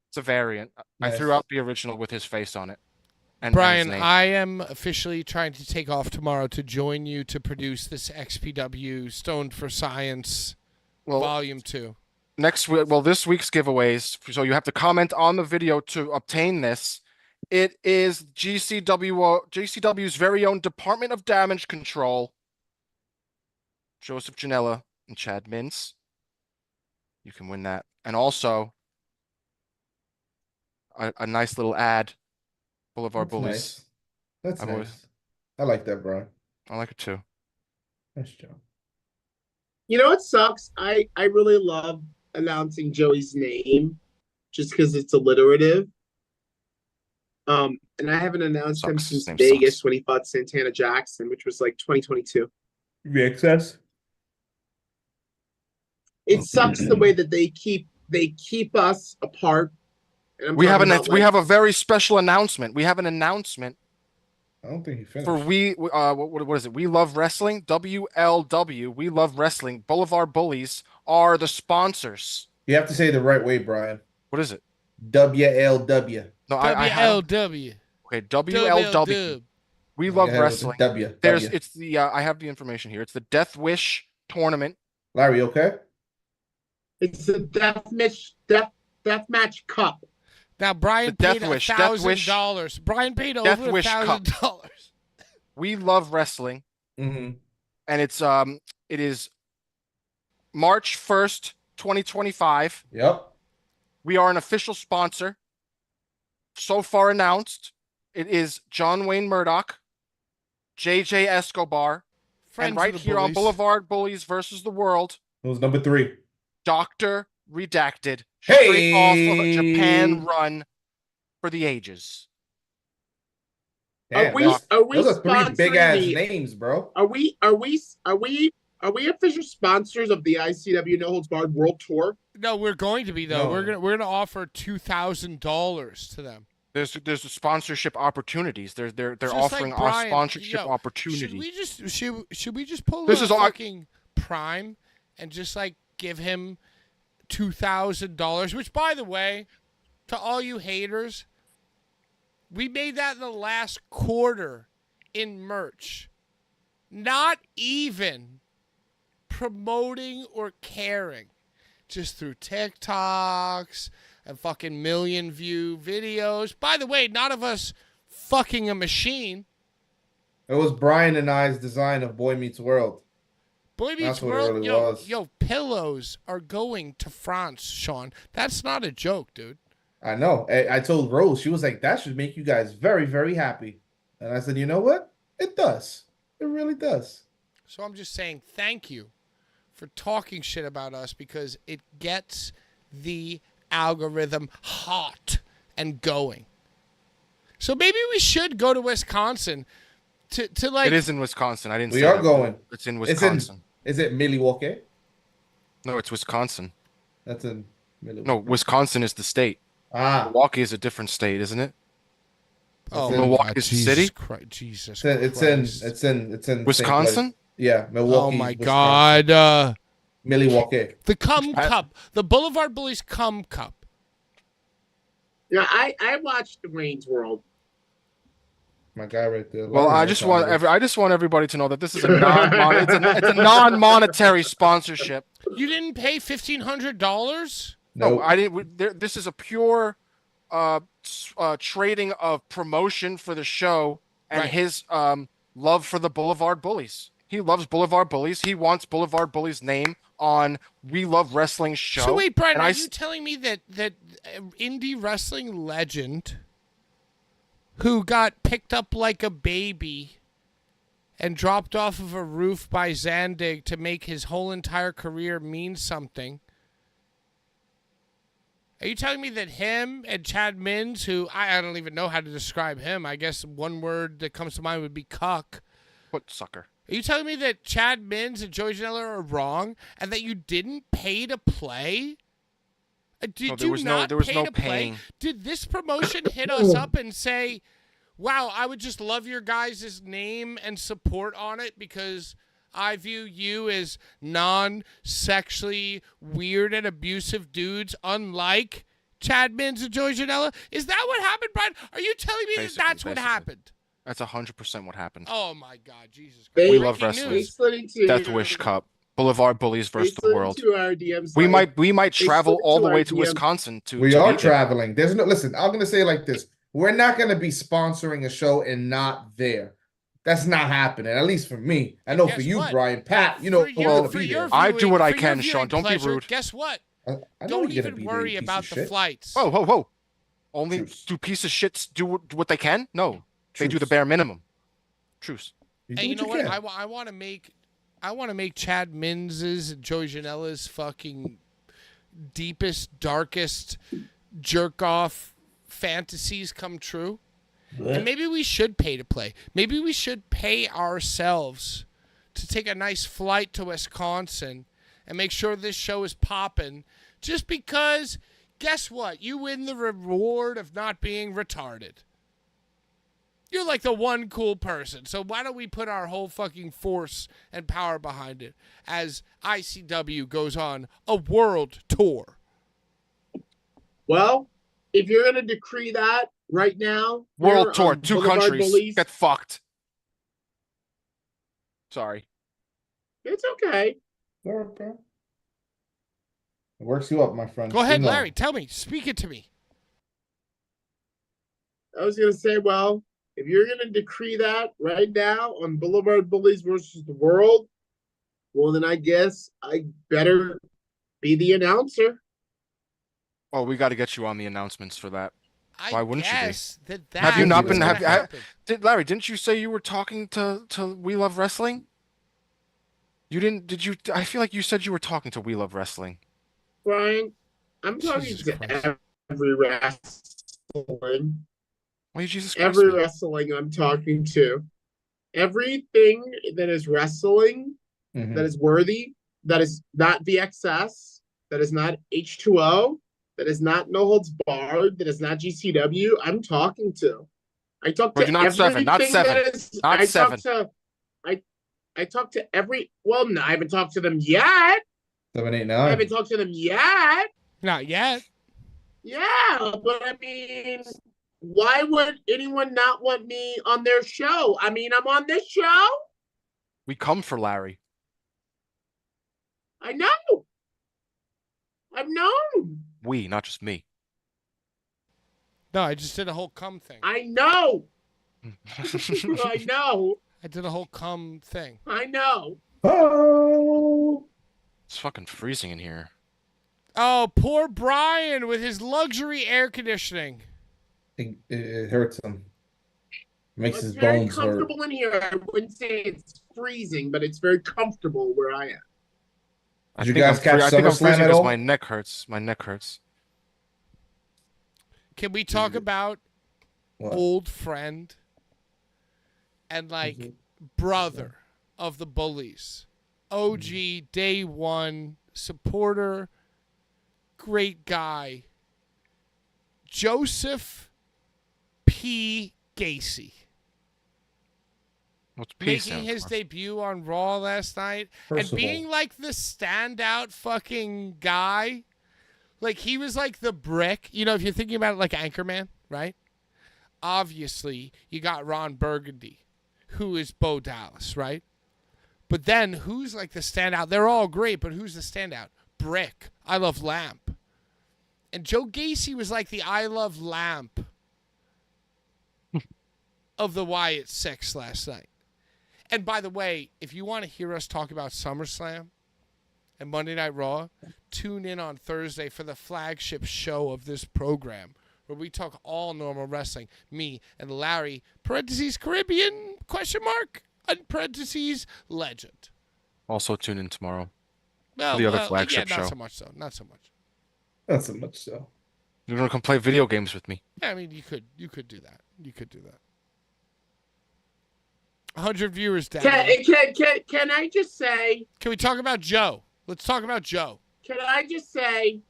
It's a variant. I Nice. threw out the original with his face on it. And Brian, his name. I am officially trying to take off tomorrow to join you to produce this XPW Stoned for Science Volume 2. Next week, this week's giveaways. So you have to comment on the video to obtain this. It is GCW's very own Department of Damage Control. Joseph Janela and Chad Mintz. You can win that. And also a nice little ad. Blvd That's Bullies. nice. That's I've nice. always- I like that, bro. I like it too. Nice job. You know what sucks? I really love announcing Joey's name. just because it's alliterative. And I haven't announced him Sucks. since Name Vegas sucks. when he fought Santana Jackson, which was like 2022. VXS. It sucks the way that they keep us apart. And I'm We have talking about, we like, have a very special announcement. We have an announcement I don't think he finished. for what is it? We Love Wrestling, WLW. We Love Wrestling. Boulevard Bullies are the sponsors. You have to say it the right way, Brian. What is it? WLW. No, I had WLW. okay. WLW. We Love Yeah, with the Wrestling. W. There's W. it's the I have the information here. It's the Death Wish tournament. Larry, okay? it's a death match cup. Now Brian The paid Death Wish, $1,000. Brian paid Death over Wish Cup. $1,000. We Love Wrestling, Mm-hmm. and it is March 1st, 2025. Yep. We are an official sponsor. So far announced, it is John Wayne Murdoch, JJ Escobar, Friends and of right the here on Bullies. Boulevard Bullies versus the World, It was number 3. Dr. Redacted, Hey! straight off of a Japan run for the ages. Damn, Are we those are 3 sponsoring big ass the- names, bro. Are we official sponsors of the ICW No Holds Barred World Tour? No, we're going to be though. No. We're gonna offer $2,000 to them. There's the sponsorship opportunities. They're Just offering like us Brian, sponsorship yo, opportunities. Should we just pull This a is all- fucking Prime and just like give him $2,000? Which, by the way, to all you haters, we made that in the last quarter in merch. Not even promoting or caring. Just through TikToks and fucking million view videos. By the way, none of us fucking a machine. It was Brian and I's design of Boy Meets World. Boy Meets That's what it World, really yo, was. yo, pillows are going to France, Sean. That's not a joke, dude. I know. I told Rose, she was like, that should make you guys very, very happy. And I said, you know what? It does. It really does. So I'm just saying thank you for talking shit about us because it gets the algorithm hot and going. So maybe we should go to Wisconsin to like. It is in Wisconsin. I didn't. We say are that. going. It's in Wisconsin. Is it Milwaukee? No, it's Wisconsin. That's in Milwaukee. No, Wisconsin is the state. Ah, Milwaukee is a different state, isn't it? Oh, It's in my Milwaukee God, is the Jesus city? Christ, Jesus it's in Christ. it's in the same Wisconsin? place. Yeah, Milwaukee. Oh my Wisconsin. God. Milwaukee. The Cum Cup. The Boulevard Bullies Cum Cup. Yeah, I watched Wayne's World. My guy right there. Well, I just want everybody to know that this is a it's a non-monetary sponsorship. You didn't pay $1,500? No, Nope. I didn't. This is a pure trading of promotion for the show and Right. his love for the Boulevard Bullies. He loves Boulevard Bullies. He wants Boulevard Bullies' name on We Love Wrestling show. So wait, Brian, And are I you telling me that indie wrestling legend who got picked up like a baby and dropped off of a roof by Zandig to make his whole entire career mean something? Are you telling me that him and Chad Mins, who I don't even know how to describe him, I guess one word that comes to mind would be cuck. What sucker? Are you telling me that Chad Mins and Joey Janela are wrong and that you didn't pay to play? Did No, there you was not no pay to play? paying. Did this promotion hit us up and say, wow, I would just love your guys' name and support on it because I view you as non-sexually weird and abusive dudes unlike Chad Mins and Joey Janela? Is that what happened, Brian? Are you telling me that that's what Basically. happened? That's 100% what happened. Oh, my God, Jesus Christ. We love Breaking wrestling. news. Slid into Death Wish Cup, Boulevard Bullies versus the slid world. into our DMs We like, might they travel slid all into the our way to DM. Wisconsin to. We to are meet them. traveling. There's no listen. I'm gonna say it like this: we're not gonna be sponsoring a show and not there. That's not happening. At least for me. I know Guess for you, what? Brian, Pat. You know, For your- we're gonna for be your there. I do what I for your can, viewing Sean. Don't be pleasure, rude. Guess what? I know Don't you're gonna even be there, worry you piece about of the shit. flights. Whoa. Only Truce. do piece of shits do what they can? No. They do the Truce. bare minimum. Truce. You Hey, do you know what you what? can. I want to make Chad Mins's and Joey Janela's fucking deepest, darkest jerk off fantasies come true. And maybe we should pay to play. Maybe we should pay ourselves to take a nice flight to Wisconsin and make sure this show is popping, just because, guess what? You win the reward of not being retarded. You're like the one cool person. So why don't we put our whole fucking force and power behind it as ICW goes on a world tour? Well, if you're going to decree that right now, World tour, 2 Blvd countries. Bullies, Get fucked. Sorry. it's okay. Okay. It works you up, my friend. Go ahead, You know. Larry. Tell me. Speak it to me. I was going to say, well, if you're going to decree that right now on Blvd Bullies versus the World, well, then I guess I better be the announcer. Oh, we got to get you on the announcements for that. Why wouldn't you be? guess that Have you not that's been? gonna happen. Larry, didn't you say you were talking to We Love Wrestling? You didn't? Did you? I feel like you said you were talking to We Love Wrestling. Brian, I'm talking Jesus to Christ. every wrestling. Why, Jesus Christ? Every wrestling I'm talking to. Everything that is wrestling, Mhm. that is worthy, that is not VXS, that is not H2O, that is not No Holds Barred, that is not GCW, I'm talking to. I talk But to you're not seven, not everything seven, that is. not I seven. I talk to every. Well, no, I haven't talked to them yet. 7, 8, I 9. haven't talked to them yet. Not yet. Yeah, but I mean, why would anyone not want me on their show? I mean, I'm on this show. We come for Larry. I know. I've known. We, not just me. No, I just did a whole cum thing. I know. I know. I did a whole cum thing. I know. Oh. It's fucking freezing in here. Oh, poor Brian with his luxury air conditioning. It hurts him. Makes It's his very bones hurt. comfortable in here. I wouldn't say it's freezing, but it's very comfortable where I am. I Did you think guys I'm catch I think I'm SummerSlam freezing at because all? my neck hurts. My neck hurts. Can we talk about What? old friend and like brother of the Bullies? OG day one supporter, great guy. Joseph P. Gacy. What's P Making stand his for? debut on Raw last night First and of being all- like the standout fucking guy. Like he was like the brick. You know, if you're thinking about it like Anchorman, right? Obviously, you got Ron Burgundy, who is Bo Dallas, right? But then who's like the standout? They're all great, but who's the standout? Brick. I Love Lamp. And Joe Gacy was like the I Love Lamp of the Wyatt Six last night. And by the way, if you want to hear us talk about SummerSlam and Monday Night Raw, tune in on Thursday for the flagship show of this program, where we talk all normal wrestling. Me and Larry, parentheses Caribbean, question mark, and parentheses legend. Also tune in tomorrow. Well, The other flagship yeah, not show. so much so. Not so much. Not so much so. You're gonna come play video games with me. Yeah, I mean, you could do that. You could do that. 100 viewers down. Can I just say? Can we talk about Joe? Let's talk about Joe. Can I just say?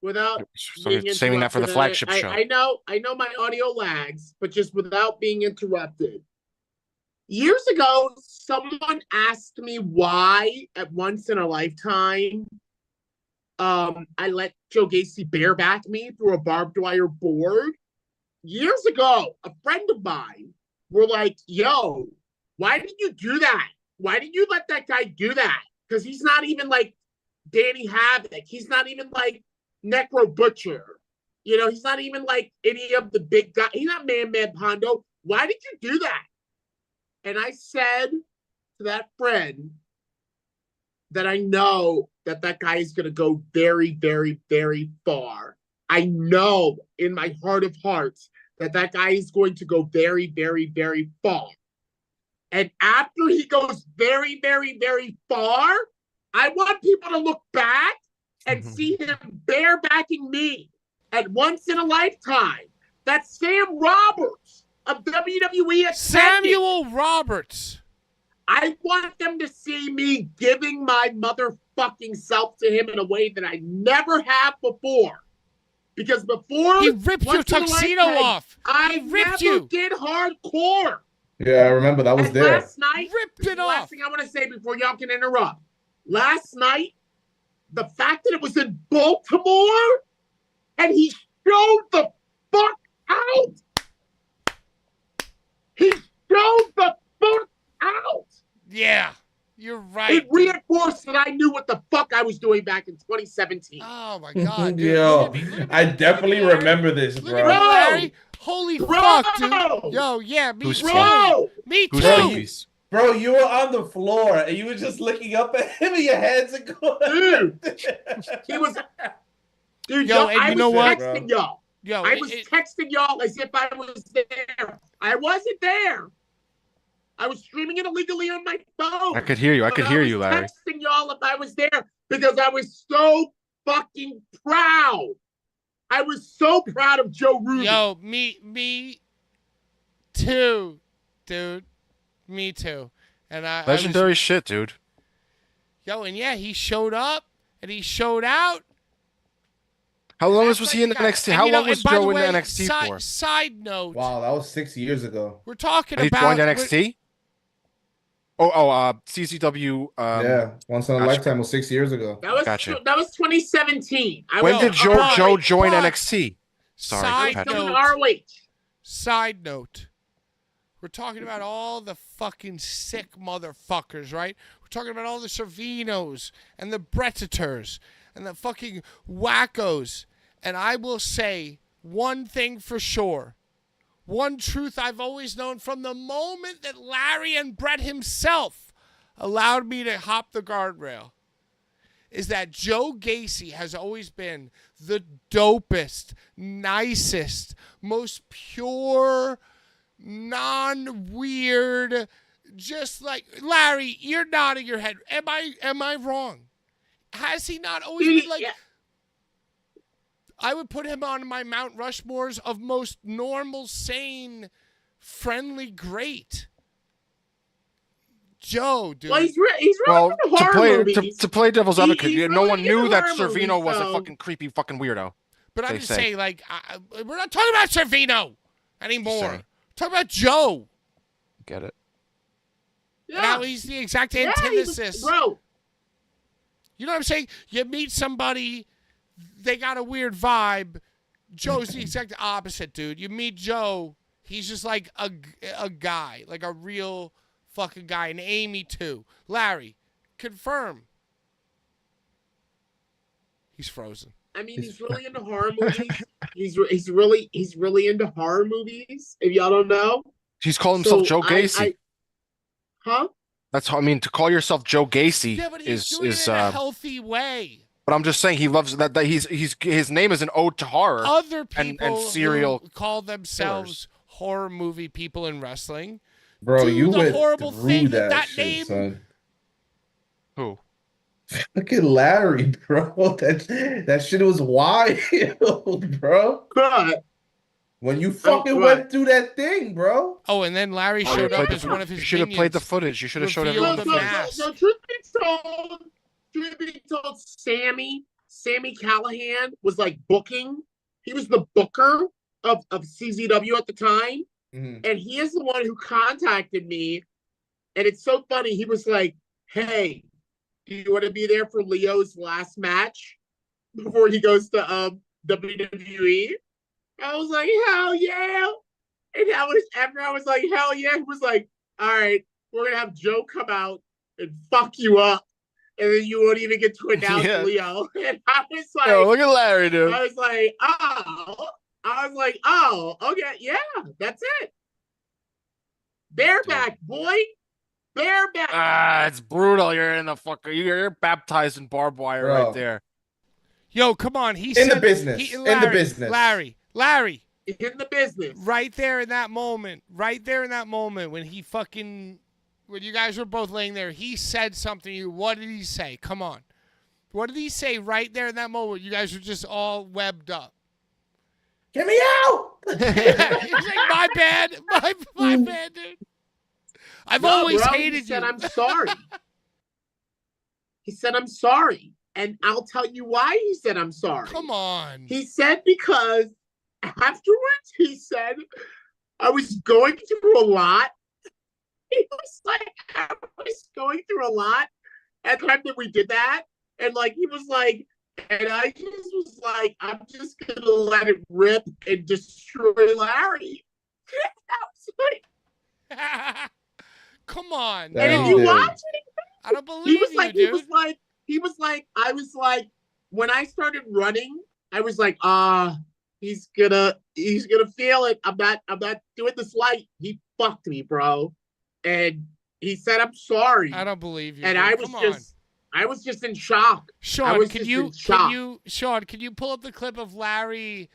Without So being you're saving that for the interrupted, flagship show. I know my audio lags, but just without being interrupted. Years ago, someone asked me why, at once in a lifetime, I let Joe Gacy bareback me through a barbed wire board. Years ago, a friend of mine were like, "Yo, why did you do that? Why did you let that guy do that? Because he's not even like Danny Havoc. He's not even like Necro Butcher. You know, he's not even like any of the big guys. He's not Man Pondo. Why did you do that?" And I said to that friend that I know that guy is going to go very, very, very far. I know in my heart of hearts that guy is going to go very, very, very far. And after he goes very, very, very far, I want people to look back and see him barebacking me and once in a lifetime that Sam Roberts of WWE attended. Samuel Roberts. I want them to see me giving my motherfucking self to him in a way that I never have before. Because before He ripped your tuxedo off. I never did hardcore. Yeah, I remember that was And there. last night, Ripped it last off. thing I want to say before y'all can interrupt. Last night, the fact that it was in Baltimore and he showed the fuck out. He showed the fuck out. Yeah, you're right. It reinforced that I knew what the fuck I was doing back in 2017. Oh my God, dude. Yo, Look at me, I definitely Larry. remember this, Look bro. at me, Larry. Holy Bro! fuck, dude. Yo, yeah, me Who's too. Bro! Me Who's too. Yankees? Bro, you were on the floor and you were just looking up at him and your hands are going. Dude, he was. Dude, Yo, yo, and I you was know what? texting y'all. Yo, I was texting y'all as if I was there. I wasn't there. I was streaming it illegally on my phone. I could hear you. I could hear you, Larry. Texting y'all if I was there because I was so fucking proud. I was so proud of Joe Ruby. Yo, me too, dude. Me too. And Legendary shit, dude. Yo, and yeah, he showed up and he showed out. How long That's was what he in you got. NXT? And, How you know, long was and by the Joe in way, NXT for? Side note. Wow, that was 6 years ago. We're talking And he about joined NXT? CZW. Yeah, once in a gotcha. lifetime was 6 years ago. That was Gotcha. that was 2017. When did Joe but- join but- NXT? Sorry, Side Patrick. Still in note. ROH. Side note. We're talking about all the fucking sick motherfuckers, right? We're talking about all the Servinos and the Brettators and the fucking wackos. And I will say one thing for sure. One truth I've always known from the moment that Larry and Brett himself allowed me to hop the guardrail is that Joe Gacy has always been the dopest, nicest, most pure, non-weird, just like Larry, you're nodding your head. Am I wrong? Has he not always Dude, been like yeah. I would put him on my Mount Rushmores of most normal, sane, friendly, great. Joe, dude. Well, he's really Well, into horror movies. to play devil's He- advocate, he's no really one knew into that horror Servino movies, was a so- fucking creepy fucking weirdo. But I'm they just say. saying, like, we're not talking about Servino anymore. Say. We're talking about Joe. Get it? Yeah. Now he's the exact Yeah, he was- antithesis. bro. You know what I'm saying? You meet somebody, they got a weird vibe. Joe's the exact opposite, dude. You meet Joe, he's just like a guy, like a real fucking guy. And Amy, too. Larry, confirm. He's frozen. I mean, he's really into horror movies. He's really into horror movies. If y'all don't know, He's called himself Joe I- Gacy. huh? That's how I mean to call yourself Joe Gacy Yeah, but he's is doing it in a healthy way. But I'm just saying he loves that he's his name is an ode to horror. Other and people serial who call themselves horror movie people in wrestling. Bro, do you the went horrible through thing that, that shit, name. son. Who? Look at Larry, bro. That shit was wild, bro. But When you fucking right. went through that thing, bro. Oh, and then Larry Oh, you showed up played as the- one of his You should have played the minions. footage. You should have showed Revealed everyone the the mask. footage. so truth be told, Sammy Callahan was like booking. He was the booker of CZW at the time. Mhm. And he is the one who contacted me. And it's so funny. He was like, hey, do you want to be there for Leo's last match before he goes to WWE? I was like, hell yeah. And after I was like, hell yeah, he was like, all right, we're going to have Joe come out and fuck you up. And then you won't even get to announce Yeah. Leo. And I was like, Yo, look at Larry, dude. I was like, oh, okay, yeah, that's it. Bareback, boy. Bareback. Ah, it's brutal. You're in the fucker. You're baptized in barbed wire Bro. right there. Yo, come on. He In said, the business. In the business. Larry. In the business. Right there in that moment, when he fucking, when you guys were both laying there, he said something to you. What did he say? Come on. What did he say right there in that moment? You guys were just all webbed up. Get me out! He's like, my bad, my bad, dude. I've always bro, hated he said, you. I'm sorry. He said, I'm sorry. And I'll tell you why he said, I'm sorry. Come on. He said, because afterwards, he said, I was going through a lot. He was like, I was going through a lot at the time that we did that. And like, he was like, and I just was like, I'm just going to let it rip and destroy Larry. I was like, Come on. That and he if you did. watch it, I don't believe you, dude. I was like, when I started running, I was like, he's gonna feel it. I'm not doing this light. He fucked me, bro. And he said, I'm sorry. I don't believe you. And dude. I was just in shock. Sean, can you pull up the clip of Larry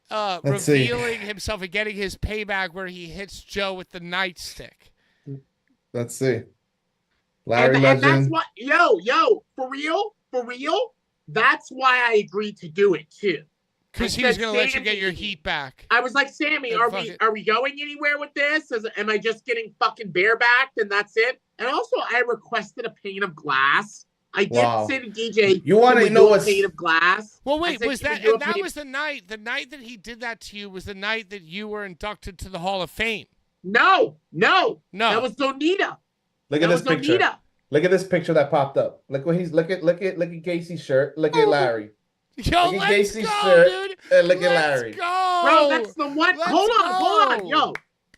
Let's see. revealing himself and getting his payback where he hits Joe with the nightstick? Let's see. Larry and Legend. that's what, for real. That's why I agreed to do it too. Because he was going to let you get your heat back. I was like, Sammy, are we going anywhere with this? Am I just getting fucking barebacked and that's it? And also, I requested a pane of glass. I did say to DJ, you want to know what's pane of glass? Well, wait, was that? And that was the night. The night that he did that to you was the night that you were inducted to the Hall of Fame. No. That was Onita. Look at this picture. Onita. Look at this picture that popped up. Look what he's look at Casey's shirt. Look at Larry. Yo, look at Casey's go, shirt. dude. And look at Larry. Go. Bro, that's the one. Hold on.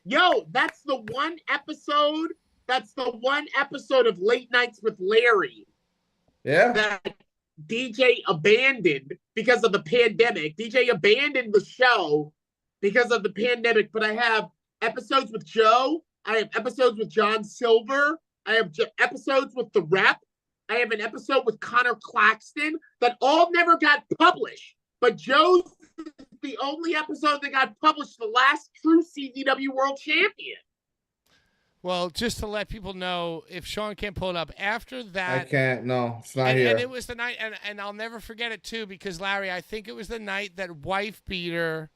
Yo, that's the one episode. That's the one episode of Late Nights with Larry. Yeah. That DJ abandoned because of the pandemic. DJ abandoned the show because of the pandemic, but I have episodes with Joe. I have episodes with John Silver. I have episodes with The Rep. I have an episode with Connor Claxton that all never got published. But Joe's the only episode that got published, the last true CZW World Champion. Well, just to let people know, if Sean can't pull it up, after that... I can't, no, it's not here. And it was the night, and I'll never forget it, too, because, Larry, I think it was the night that Wife Beater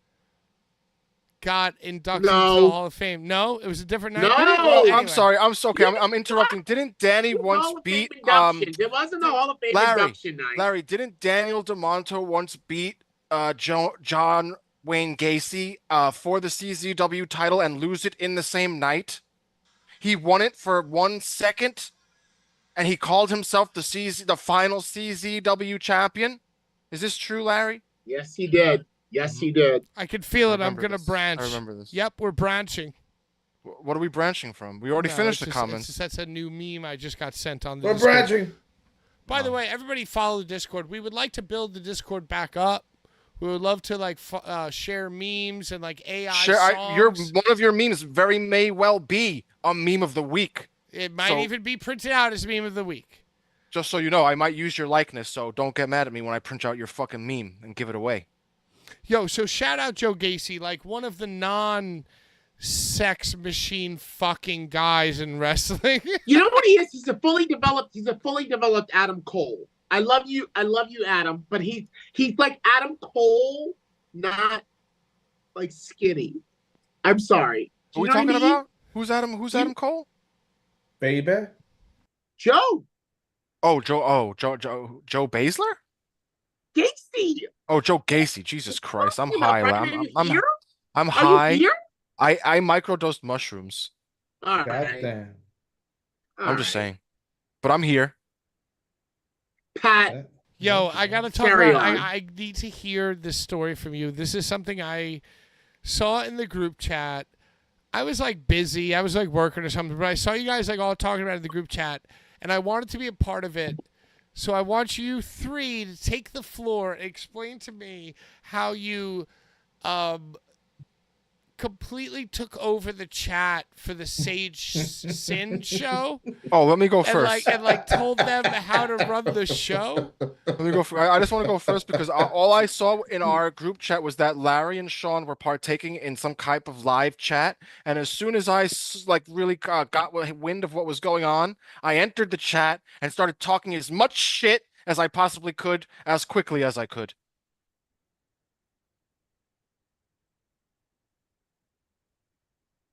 got inducted into the Hall of Fame. No, it was a different night. No, well, anyway. I'm sorry. I'm so okay. I'm interrupting. Didn't Danny once beat There wasn't a Hall of Fame induction night. Larry, didn't Daniel DeMonto once beat John Wayne Gacy for the CZW title and lose it in the same night? He won it for 1 second, and he called himself the final CZW champion. Is this true, Larry? Yes, he did. Yes, he did. I can feel it. I'm going to branch. I remember this. Yep, we're branching. What are we branching from? We already finished the comments. That's a new meme I just got sent on the We're Discord. branching. By the way, everybody follow the Discord. We would like to build the Discord back up. We would love to share memes and AI songs. One of your memes may well be a meme of the week. It might even be printed out as meme of the week. Just so you know, I might use your likeness, so don't get mad at me when I print out your fucking meme and give it away. Yo, so shout out Joe Gacy, one of the non-sex machine fucking guys in wrestling. You know what he is? He's a fully developed Adam Cole. I love you, Adam, but he's like Adam Cole, not like skinny. I'm sorry. Who are we talking about? Who's Adam Cole? Baby. Joe. Oh, Joe. Oh, Joe Baszler? Gacy. Oh, Joe Gacy. Jesus Christ. I'm high. I'm high. You here? I microdosed mushrooms. All right. Goddamn. I'm just saying. But I'm here. Pat. Yo, I gotta talk about. I need to hear this story from you. This is something I saw in the group chat. I was busy. I was working or something, but I saw you guys all talking about it in the group chat, and I wanted to be a part of it. So I want you three to take the floor and explain to me how you completely took over the chat for the Sage Sin show. Oh, let me go first. And told them how to run the show. Let me go. I just want to go first because all I saw in our group chat was that Larry and Sean were partaking in some type of live chat, and as soon as I really got wind of what was going on, I entered the chat and started talking as much shit as I possibly could, as quickly as I could.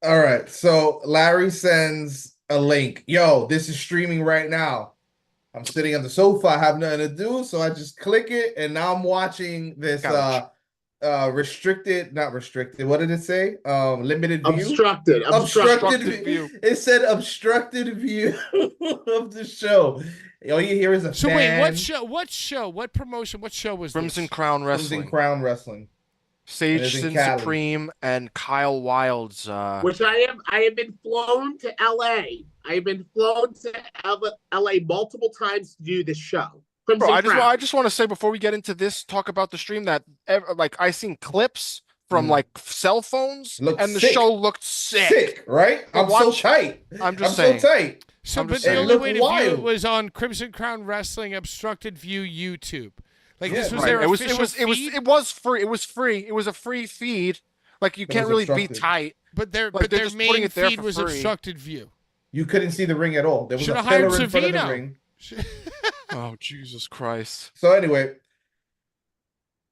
All right. So Larry sends a link. Yo, this is streaming right now. I'm sitting on the sofa. I have nothing to do, so I just click it, and now I'm watching this Couch. restricted, not restricted. What did it say? Limited view. Obstructed view. It said obstructed view of the show. All you hear is a So fan. wait, what show? What promotion? What show was Crimson this? Crown Wrestling. Crimson Crown Wrestling. Sage And it's in Sin Cali. Supreme and Kyle Wilde's. which I have been flown to LA. I have been flown to LA multiple times to do this show. Bro, Crimson Crown. I just want to say before we get into this, talk about the stream that like I seen clips from like cell phones, Looked and the sick. show looked sick. Sick, right? I'm so watch- tight. I'm just saying. so tight. So, I'm but just the saying. only It way to looked view it wild. was on Crimson Crown Wrestling Obstructed View YouTube. Like this Yeah, was right. their It was official feed, it was free. It was free. It was a free feed. Like you But can't it's really be obstructed. tight. but their like, they're their just putting main it there feed for was free. Obstructed View. You couldn't see the ring at all. There was Shoulda a hired pillar in front of the Savino. ring. Oh Jesus Christ! So anyway,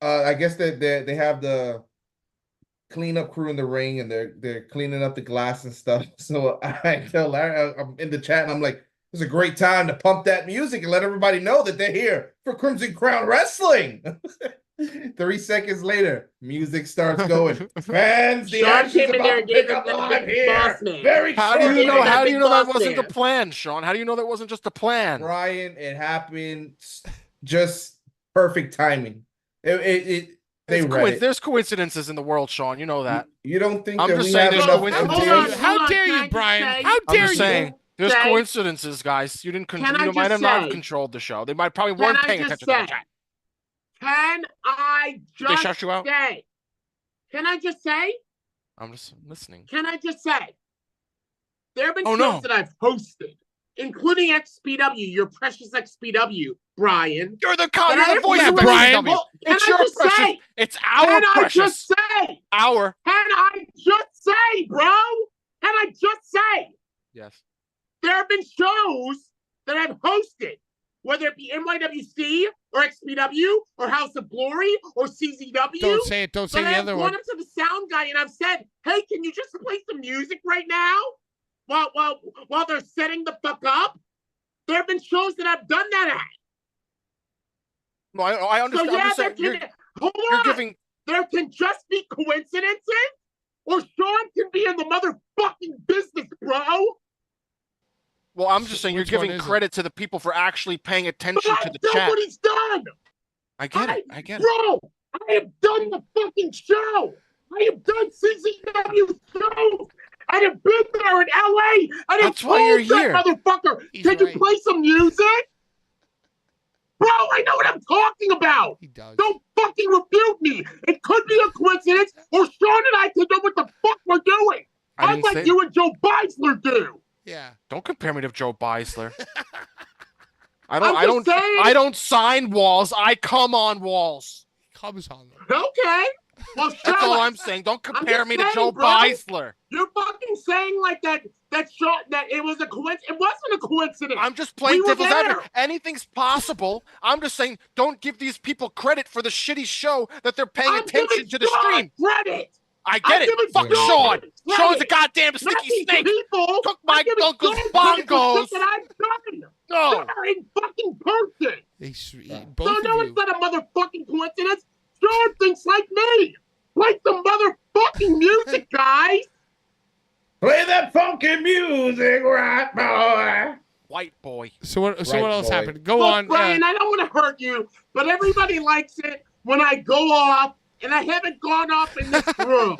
I guess they have the cleanup crew in the ring, and they're cleaning up the glass and stuff. So I tell Larry, I'm in the chat, and I'm like, "It's a great time to pump that music and let everybody know that they're here for Crimson Crown Wrestling." 3 seconds later, music starts going. Fans, the Sean action's came in there about and to gave pick up him the live big here. boss man. Very How do shortly. you know? How do Big you know that boss wasn't the man. plan, Sean? How do you know that wasn't just the plan? Brian, it happened just perfect timing. They read it. There's coincidences in the world, Sean. You know that. You don't think I'm that just we saying have there's enough coincidences. How dare you? information? How Hold on, dare can I you, just Brian? say- How I'm dare just you? saying there's Say- coincidences, guys. You didn't Can control. I You might just have not say- controlled the show. They might probably Can weren't I paying just attention to the say- chat. Can I Did they just shut you out? say? Can I just say? I'm just listening. Can I just say? There have been Oh, shows no. that I've hosted, including XPW, your precious XPW, Brian. You're the And I have voice of to- Brian. WCW. Can It's I your just precious. say? It's our Can I precious. just say? Our. Can I just say, bro? Can I just say? Yes. There have been shows that I've hosted, whether it be NYWC or XPW or House of Glory or CZW. Don't say it. Don't say But the I've other gone one. up to the sound guy and I've said, "Hey, can you just play some music right now?" While they're setting the fuck up. There have been shows that I've done that at. No, I understand. So yeah, I'm just saying, hold you're on. giving. There can just be coincidences, or Sean can be in the motherfucking business, bro. Well, I'm just saying you're Which one giving is it? credit to the people for actually paying attention But to I've the done chat. what he's done. I get it. I get it. Bro, I have done the fucking show. I have done CZW shows. I have been there in LA. I have That's why you're told here. that motherfucker, He's can you right. play some music? Bro, I know what I'm talking about. He does. Don't fucking refute me. It could be a coincidence, or Sean and I could know what the fuck we're doing. I didn't Unlike say. you and Joe Beisler do. Yeah. Don't compare me to Joe Beisler. I'm just saying. I don't sign walls. I come on walls. He comes on them. Okay. Well, That's all Sean, I'm saying. Don't compare just me to saying, Joe bro. Beisler. you're fucking saying like that shot that it was a coincidence. It wasn't a coincidence. I'm just playing We were devil's there. advocate. Anything's possible. I'm just saying, don't give these people credit for the shitty show that they're paying I'm attention giving to the Sean stream. credit. I get I'm it. giving Fuck Sean Sean. credit. Sean's a goddamn Not sticky these snake. people. Took my I'm giving uncle's Sean credit for bongos. shit that I've done. No. They're in fucking person. Both So no, of it's you. not a motherfucking coincidence. Sean thinks like me. Play some motherfucking music, guys. Play that funky music, right, boy. White boy. So what? So Right, what else boy. happened? Go Look, on. Brian, I don't want to hurt you, but everybody likes it when I go off, and I haven't gone off in this room.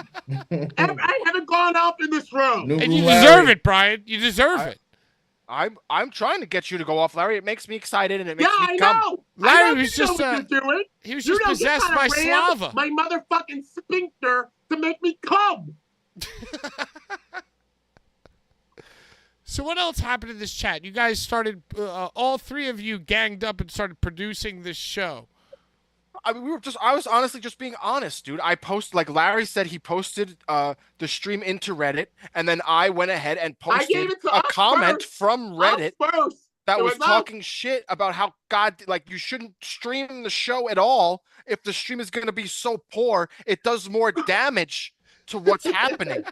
I haven't gone off in this room. New And you Larry. deserve it, Brian. You deserve it. I'm trying to get you to go off, Larry. It makes me excited and it Yeah, makes I me come. know. Larry I know was you know just, what you're doing. He was You just know, possessed you by kinda ram Slava. my motherfucking sphincter to make me come. So what else happened in this chat? You guys started, all three of you ganged up and started producing this show. I mean, I was honestly just being honest, dude. I posted, like Larry said, he posted the stream into Reddit, and then I went ahead and I posted gave it to a us comment first. from Reddit Us first. that It was us. talking shit about how you shouldn't stream the show at all if the stream is going to be so poor. It does more damage to what's happening.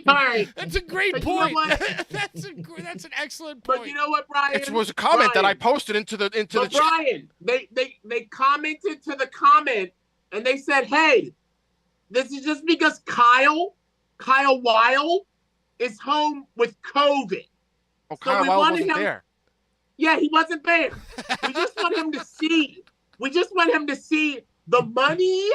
All right. That's a great But you know point. what? That's an excellent point. But you know what, Brian? It was a comment that I Brian, posted into the But chat. Brian, they commented to the comment and they said, "Hey, this is just because Kyle Weil is home with COVID. Oh, So Kyle we Weil wanted wasn't him- there. Yeah, he wasn't there. We just want him to see. We just want him to see the money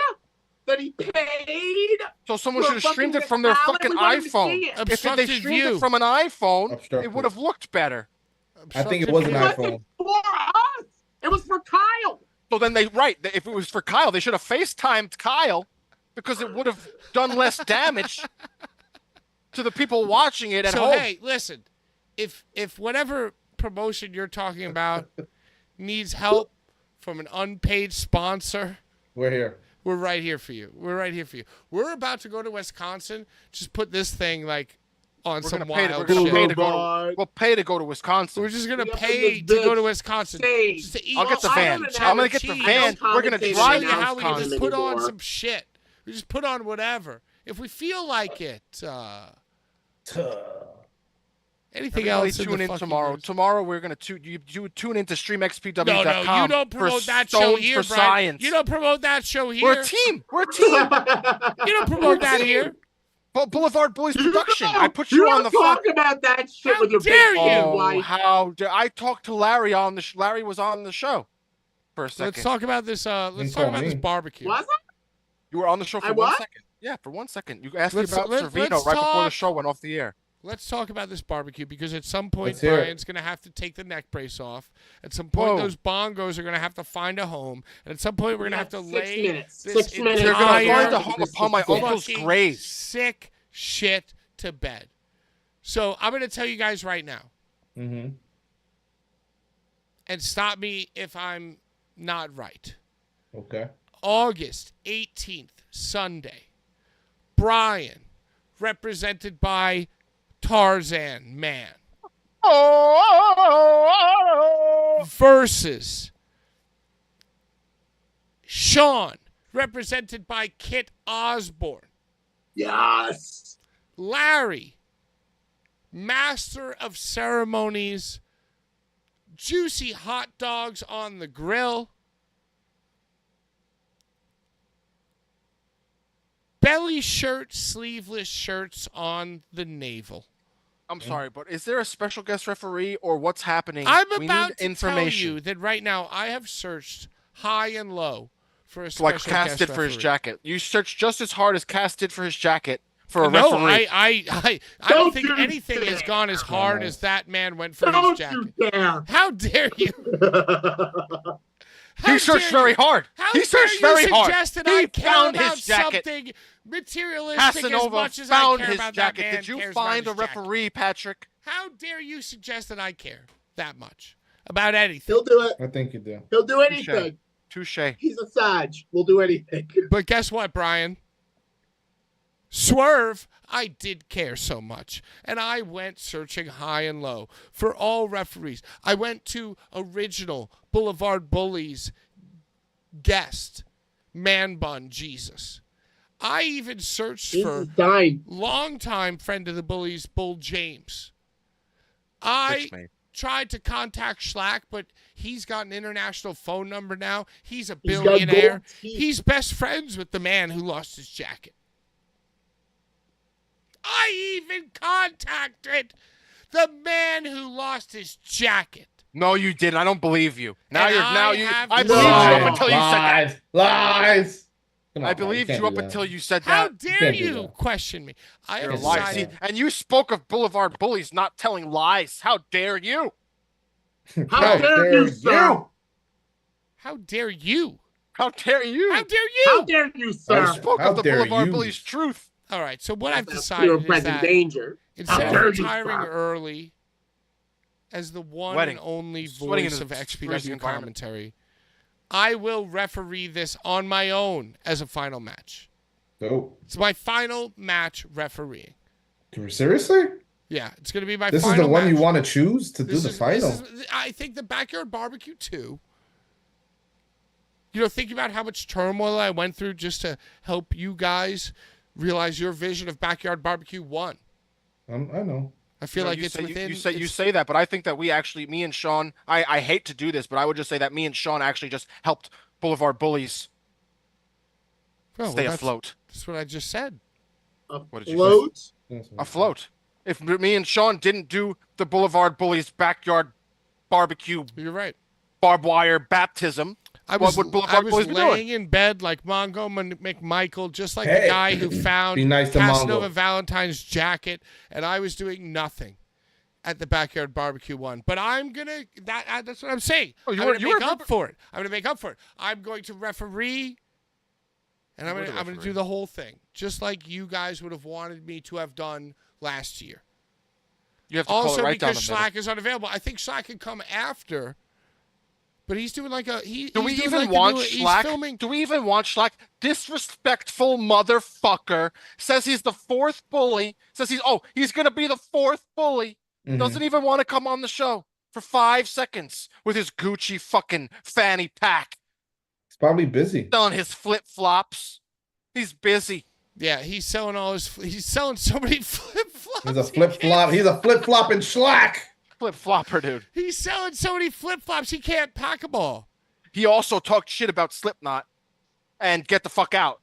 that he paid. So someone For should have streamed it fucking from their talent, fucking we want him to see iPhone. it. If they Obstructed streamed view. it from an iPhone, it Obstructed. would have looked better. I think it was an It iPhone. wasn't for us. It was for Kyle. So then if it was for Kyle, they should have FaceTimed Kyle because it would have done less damage to the people watching it at So home. hey, listen, if whatever promotion you're talking about needs help from an unpaid sponsor, We're here. we're right here for you. We're right here for you. We're about to go to Wisconsin. Just put this thing like on We're some gonna pay to, wild we're gonna shit. pay to go to, we'll pay to go to Wisconsin. We're just gonna Yeah, but pay this to go to bitch Wisconsin. say- Just to eat I'll get the I van. don't cheddar I'm gonna get the cheese. van. We're gonna commentate Show drive you to how we can Wisconsin. just put on anymore. some shit. We just put on whatever if we feel like it. Anything Everybody else? tune in fucking tomorrow. news? Tomorrow we're gonna tune into streamxpw.com. No, you don't promote for that show Stones here, for Brian. Science. You don't promote that show here. We're a team. We're a team. You don't promote that here. Boulevard Bullies production. I put you on the talk phone. about that shit How with your dare big you? old Oh, wife. how dare I talked to Larry on the Larry was on the show for a second. Let's talk about this. Let's Didn't talk call about this me. barbecue. Was it? You were on the show for I 1 what? second. Yeah, for 1 second. You asked Let's- me about let's Servino right before the talk- show went off the air. Let's talk about this barbecue because at some point Let's hear it. Brian's going to have to take the neck brace off. At some point, Whoa. those bongos are going to have to find a home, and at some point, we're going to have to 6 lay minutes. this 6 minutes. They're gonna entire find a home upon my uncle's fucking grave. sick shit to bed. So I'm going to tell you guys right now, Mm-hmm. and stop me if I'm not right. Okay. August 18th, Sunday. Brian, represented by Tarzan Man, versus Sean, represented by Kit Osborne. Yes. Larry, master of ceremonies, juicy hot dogs on the grill, belly shirt, sleeveless shirts on the navel. I'm sorry, but is there a special guest referee or what's happening? I'm We about need to information. tell you that right now I have searched high and low for a It's special like Cass guest did for his referee. jacket. You searched just as hard as Cass did for his jacket for a No, referee. I don't Don't think you anything has dare. gone as hard as that man went for his Don't jacket. you dare. How dare you? How He searched dare very you? hard. How He searched dare very you hard. suggest that He I care found about his jacket. something materialistic as Casanova much as I found care his about jacket. that man Did you cares find a about his jacket. referee, Patrick? How dare you suggest that I care that much about anything? He'll do it. I think you do. He'll do anything. Touche. He's a Sag. We'll do anything. But guess what, Brian? Swerve, I did care so much. And I went searching high and low for all referees. I went to original Blvd Bullies guest, Man Bun Jesus. I even searched for Jesus dying. longtime friend of the Bullies, Bull James. I Bitch, mate. tried to contact Schlack, but he's got an international phone number now. He's a He's got billionaire. gold teeth. He's best friends with the man who lost his jacket. I even contacted the man who lost his jacket. No, you didn't. I don't believe you. Now And you're I now you. have I to believed you say- up until you said that. Lies. Come on, I man, believed can't you do up that. until you said How that. dare can't do you that. question me? I You're have a liar. decided. See, and you spoke of Boulevard Bullies not telling lies. How dare you? How dare you, sir? How dare you? How dare you? How dare you? How dare you, You sir? spoke How of the dare Boulevard you? Bullies truth. All right. So what I've You're decided a is present that danger. instead How of dare you, retiring sir? early as the one Sweating. and only Sweating in voice a of freezing XPW environment. commentary, I will referee this on my own as a final match. Dope. It's my final match refereeing. Seriously? Yeah, it's going to be my This is final the one match. you want to choose to do This the is- final. this is- I think the Backyard Barbecue 2. You know, think about how much turmoil I went through just to help you guys realize your vision of Backyard Barbecue won. I know. I feel like you it's say, within. you say that, but I think that we actually, me and Sean, I hate to do this, but I would just say that me and Sean actually just helped Boulevard Bullies stay afloat. That's what I just said. What did you Afloat? Afloat. If me and Sean didn't do the Boulevard Bullies backyard barbecue You're right. barbed wire baptism, what would Boulevard Bullies be laying doing? in bed like Mongo McMichael, just like Hey. the guy who found Be nice to Casanova Mongo. Valentine's jacket, and I was doing nothing at the Backyard Barbecue one. But I'm gonna that's what I'm saying. Oh, I'm gonna make up for it. I'm gonna make up for it. I'm going to referee, and I'm gonna do the whole thing, just like you guys would have wanted me to have done last year. You have to call Also, it right down because the middle. Schlack is unavailable, I think Schlack could come after. But he's doing like a Do we even want Schlack? Do we even want Schlack? Disrespectful motherfucker says he's the fourth bully. Says he's gonna be the fourth bully. Doesn't even want to come on the show for 5 seconds with his Gucci fucking fanny pack. He's probably busy. Selling his flip flops. He's busy. Yeah, he's selling so many flip flops. He's a flip flop. He's a flip flop and slack. Flip flopper, dude. He's selling so many flip flops he can't pack them all. He also talked shit about Slipknot and get the fuck out.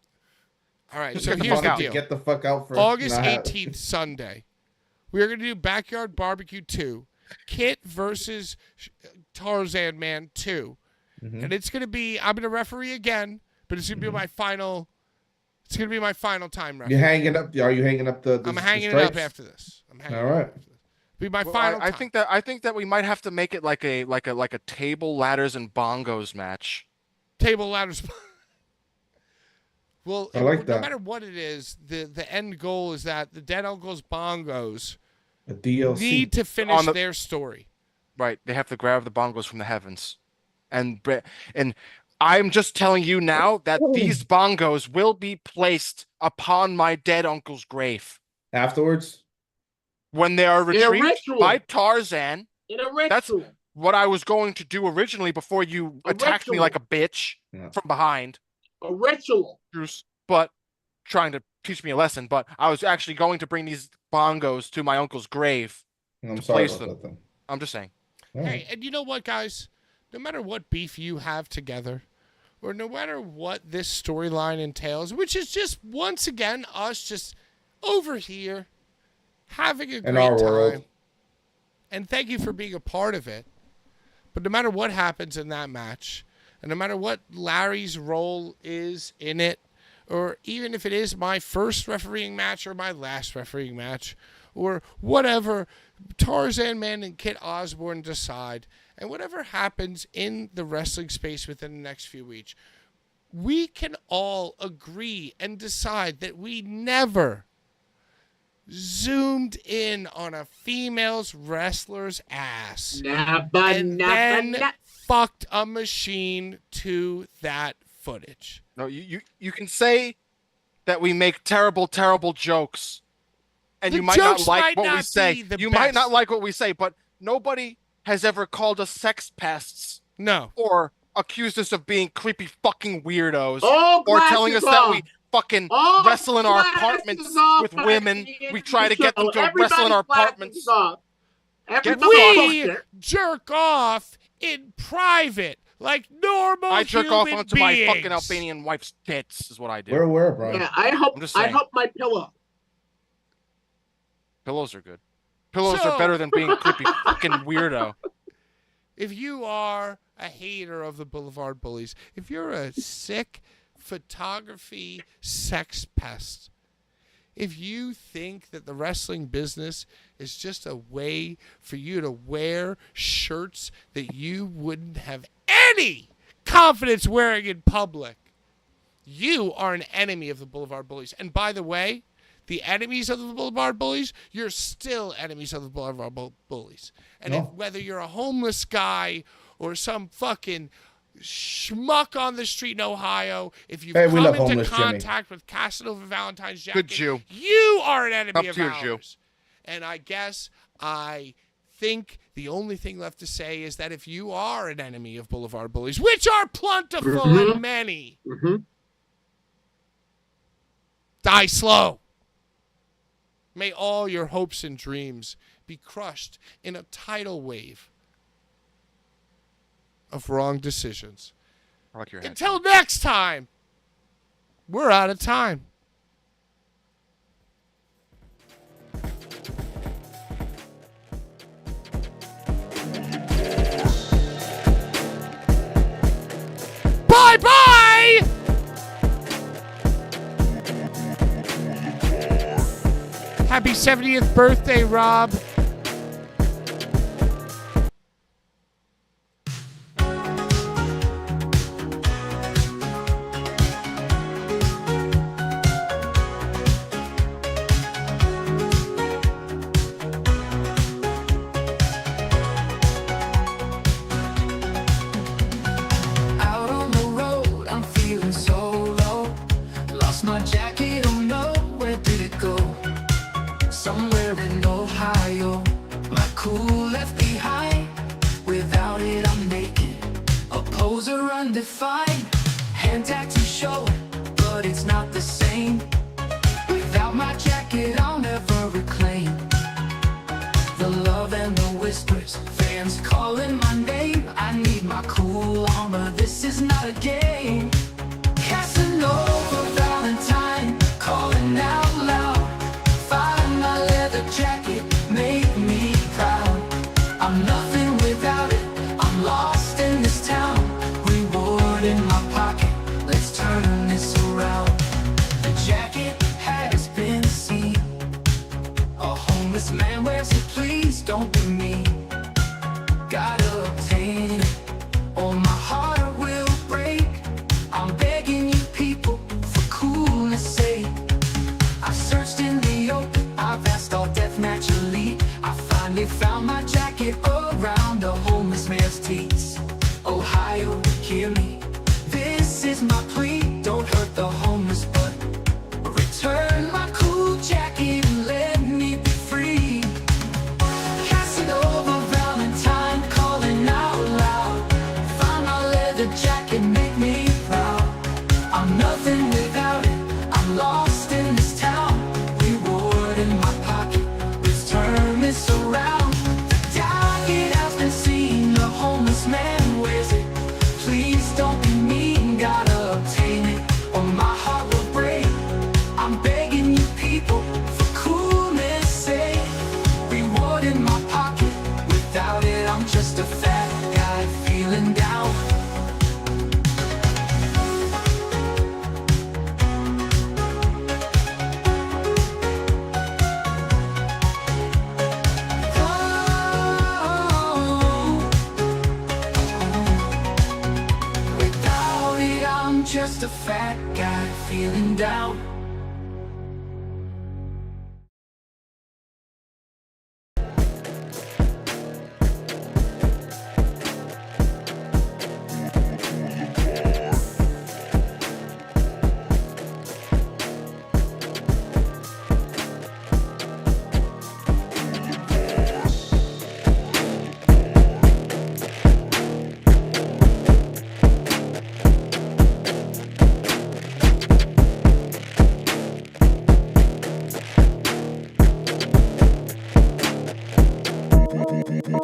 All right, Just so get the here's fuck the out. deal. Get the fuck out for August nah. 18th, Sunday, we're going to do Backyard Barbecue 2, Kit versus Tarzan Man 2. And it's going to be, I'm going to referee again, but it's going to be my final, it's going to be my final time referee. You hanging up? Are you hanging up the I'm the hanging it up stripes? after this. All right. Be my Well, final I time. think that we might have to make it like a table, ladders, and bongos match. Table ladders. Well, I like no that. matter what it is, the end goal is that the Dead Uncles Bongos A DLC. need to finish their story. Right, they have to grab the bongos from the heavens, and I'm just telling you now that these bongos will be placed upon my dead uncle's grave Afterwards. when they are In a retrieved ritual. by Tarzan. In a ritual. That's what I was going to do originally before you A attacked me ritual. like a bitch Yeah. from behind, A ritual. Bruce, but trying to teach me a lesson. But I was actually going to bring these bongos to my uncle's grave. I'm To sorry place about them. that then. I'm just saying. All right. Hey, and you know what, guys? No matter what beef you have together, or no matter what this storyline entails, which is just, once again, us just over here having a In great our time. world. And thank you for being a part of it. But no matter what happens in that match, and no matter what Larry's role is in it, or even if it is my first refereeing match or my last refereeing match, or whatever Tarzan Man and Kit Osborne decide, and whatever happens in the wrestling space within the next few weeks, we can all agree and decide that we never zoomed in on a female's wrestler's ass and then fucked a machine to that footage. No, you can say that we make terrible, terrible jokes, and The you might not jokes like might what we not say. be the You might not best. like what we say, but nobody has ever called us sex pests No. or accused us of being creepy fucking weirdos All or telling us glasses that off. we fucking All wrestle in our glasses apartments off with at women. the end We of try the to get them show. to wrestle in our Everybody's glasses apartments. off. Everybody We fucked it. jerk off in private like normal I jerk off human onto my beings. fucking Albanian wife's tits is what I do. Where, Brian? Yeah, I I'm just saying. hope my pillow. Pillows are good. Pillows So- are better than being a creepy fucking weirdo. If you are a hater of the Blvd Bullies, if you're a sick photography sex pest, if you think that the wrestling business is just a way for you to wear shirts that you wouldn't have any confidence wearing in public, you are an enemy of the Blvd Bullies. And by the way, the enemies of the Blvd Bullies, you're still enemies of the Blvd Bullies. And if, whether you're a homeless guy or some fucking schmuck on the street in Ohio, if you've Hey, we come love into homeless Jimmy. contact with Casanova Valentine's jacket, Good Jew. you are an enemy Up of to your Jew. ours. And I guess I think the only thing left to say is that if you are an enemy of Blvd Bullies, which are plentiful and many, Die slow. May all your hopes and dreams be crushed in a tidal wave of wrong decisions. I like your head. Until next time, we're out of time. Bye-bye! Happy 70th birthday, Rob. Out on the road, I'm feeling so low. Lost my jacket, oh no, where did it go? Somewhere in Ohio, my cool left behind. Without it, I'm naked, a poser undefined. Hand tattoo showing, but it's not the same. Without my jacket, I'll never reclaim the love and the whispers, fans calling my name. I need my cool armor, this is not a game. Casanova Valentine, calling out loud. Find my leather jacket, make me proud. I'm nothing without it, I'm lost in this town. Reward in my pocket, let's turn this around. The jacket has been seen. A homeless man wears it, please don't be me. Gotta obtain it, or my heart will break. I'm begging you people, for coolness sake. I've searched in the open, I've asked all death naturally. I finally found my jacket around a homeless man's teeth. Ohio, hear me, this is my plea. Don't hurt the homeless, but return my cool jacket and let me be free. Casanova Valentine, calling out loud. Find my leather jacket, make me proud. I'm nothing without it, I'm lost in this town. Reward in my pocket, let's turn this around. The jacket has been seen, a homeless man wears it. Please don't be mean, gotta obtain it, or my heart will break. I'm begging you people, for coolness sake. Reward in my pocket, without it I'm just a fat guy feeling down. Without it, I'm just a fat guy feeling down.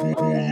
Bullies.